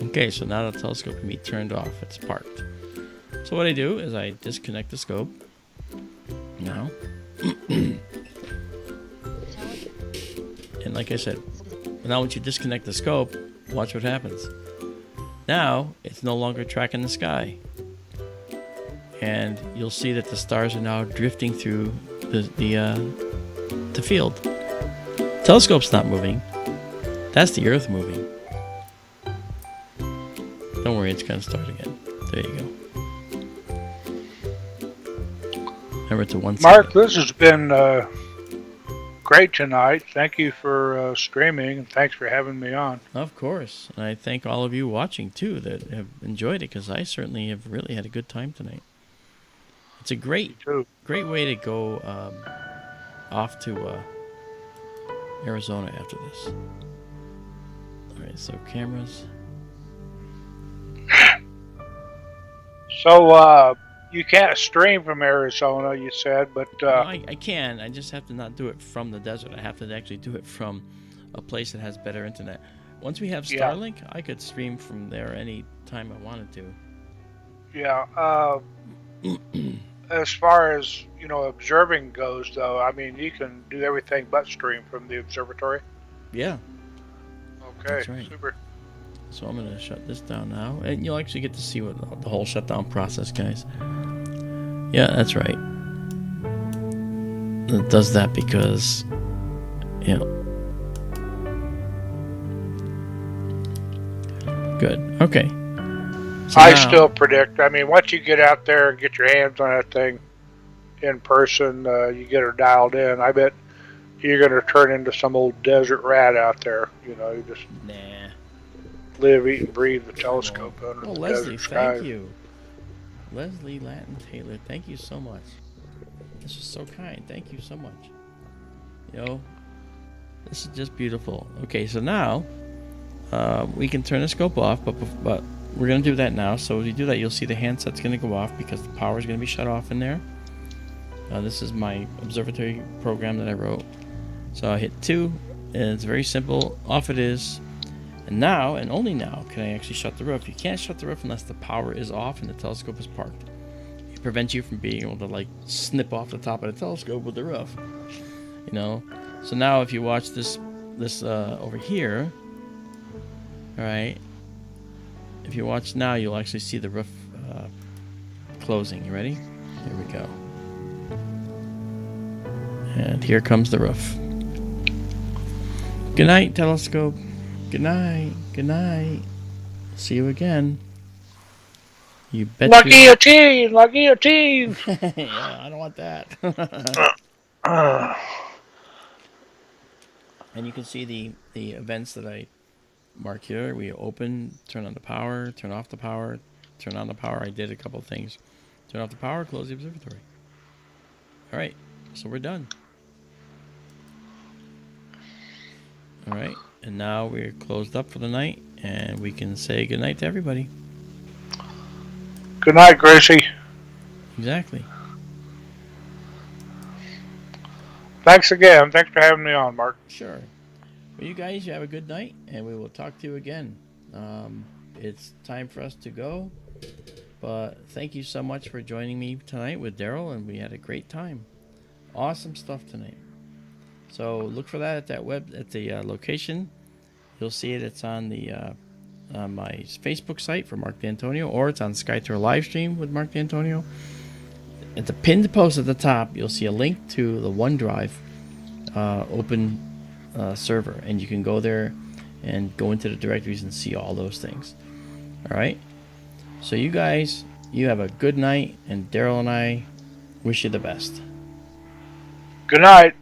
Okay, so now the telescope can be turned off. It's parked. So what I do is I disconnect the scope. Now. And like I said, now once you disconnect the scope, watch what happens. Now it's no longer tracking the sky, and you'll see that the stars are now drifting through the field. Telescope's not moving. That's the Earth moving. Don't worry, it's gonna start again. There you go. Remember to 1 Mark, second. this has been great tonight. Thank you for streaming, and thanks for having me on. Of course. And I thank all of you watching too that have enjoyed it, because I certainly have really had a good time tonight. It's a great way to go off to Arizona after this. Alright, so cameras. So, you can't stream from Arizona, you said, but... No, I can. I just have to not do it from the desert. I have to actually do it from a place that has better internet. Once we have Starlink, I could stream from there any time I wanted to. Yeah. As far as, observing goes, though, I mean, you can do everything but stream from the observatory. Yeah. Okay, That's right. super. So I'm going to shut this down now. And you'll actually get to see what the whole shutdown process, guys. Yeah, that's right. It does that because, Good. Okay. So I now, still predict, I mean, once you get out there and get your hands on that thing in person, you get her dialed in, I bet you're going to turn into some old desert rat out there. You just live, eat, and breathe the telescope under the Leslie, desert sky. thank you. Leslie Latin Taylor, thank you so much. This is so kind. Thank you so much. This is just beautiful. Okay, so now we can turn the scope off, but we're going to do that now. So as you do that, you'll see the handset's going to go off because the power is going to be shut off in there. This is my observatory program that I wrote. So I hit 2, and it's very simple. Off it is. And now, and only now, can I actually shut the roof. You can't shut the roof unless the power is off and the telescope is parked. It prevents you from being able to snip off the top of the telescope with the roof. So now if you watch this over here, all right, if you watch now, you'll actually see the roof closing. You ready? Here we go. And here comes the roof. Good night, telescope. Good night. Good night. See you again. You bet. La guillotine! La guillotine! Yeah, I don't want that. And you can see the events that I mark here. We open, turn on the power, turn off the power, turn on the power. I did a couple of things. Turn off the power, close the observatory. All right, so we're done. All right, and now we're closed up for the night, and we can say goodnight to everybody. Good night, Gracie. Exactly. Thanks again. Thanks for having me on, Mark. Sure. Well, you guys, you have a good night, and we will talk to you again. It's time for us to go, but thank you so much for joining me tonight with Daryl, and we had a great time. Awesome stuff tonight. So look for that at the location. You'll see it. It's on the on my Facebook site for Mark D'Antonio, or it's on SkyTour LiveStream with Mark D'Antonio. At the pinned post at the top, you'll see a link to the OneDrive open server, and you can go there and go into the directories and see all those things. All right. So you guys, you have a good night, and Daryl and I wish you the best. Good night.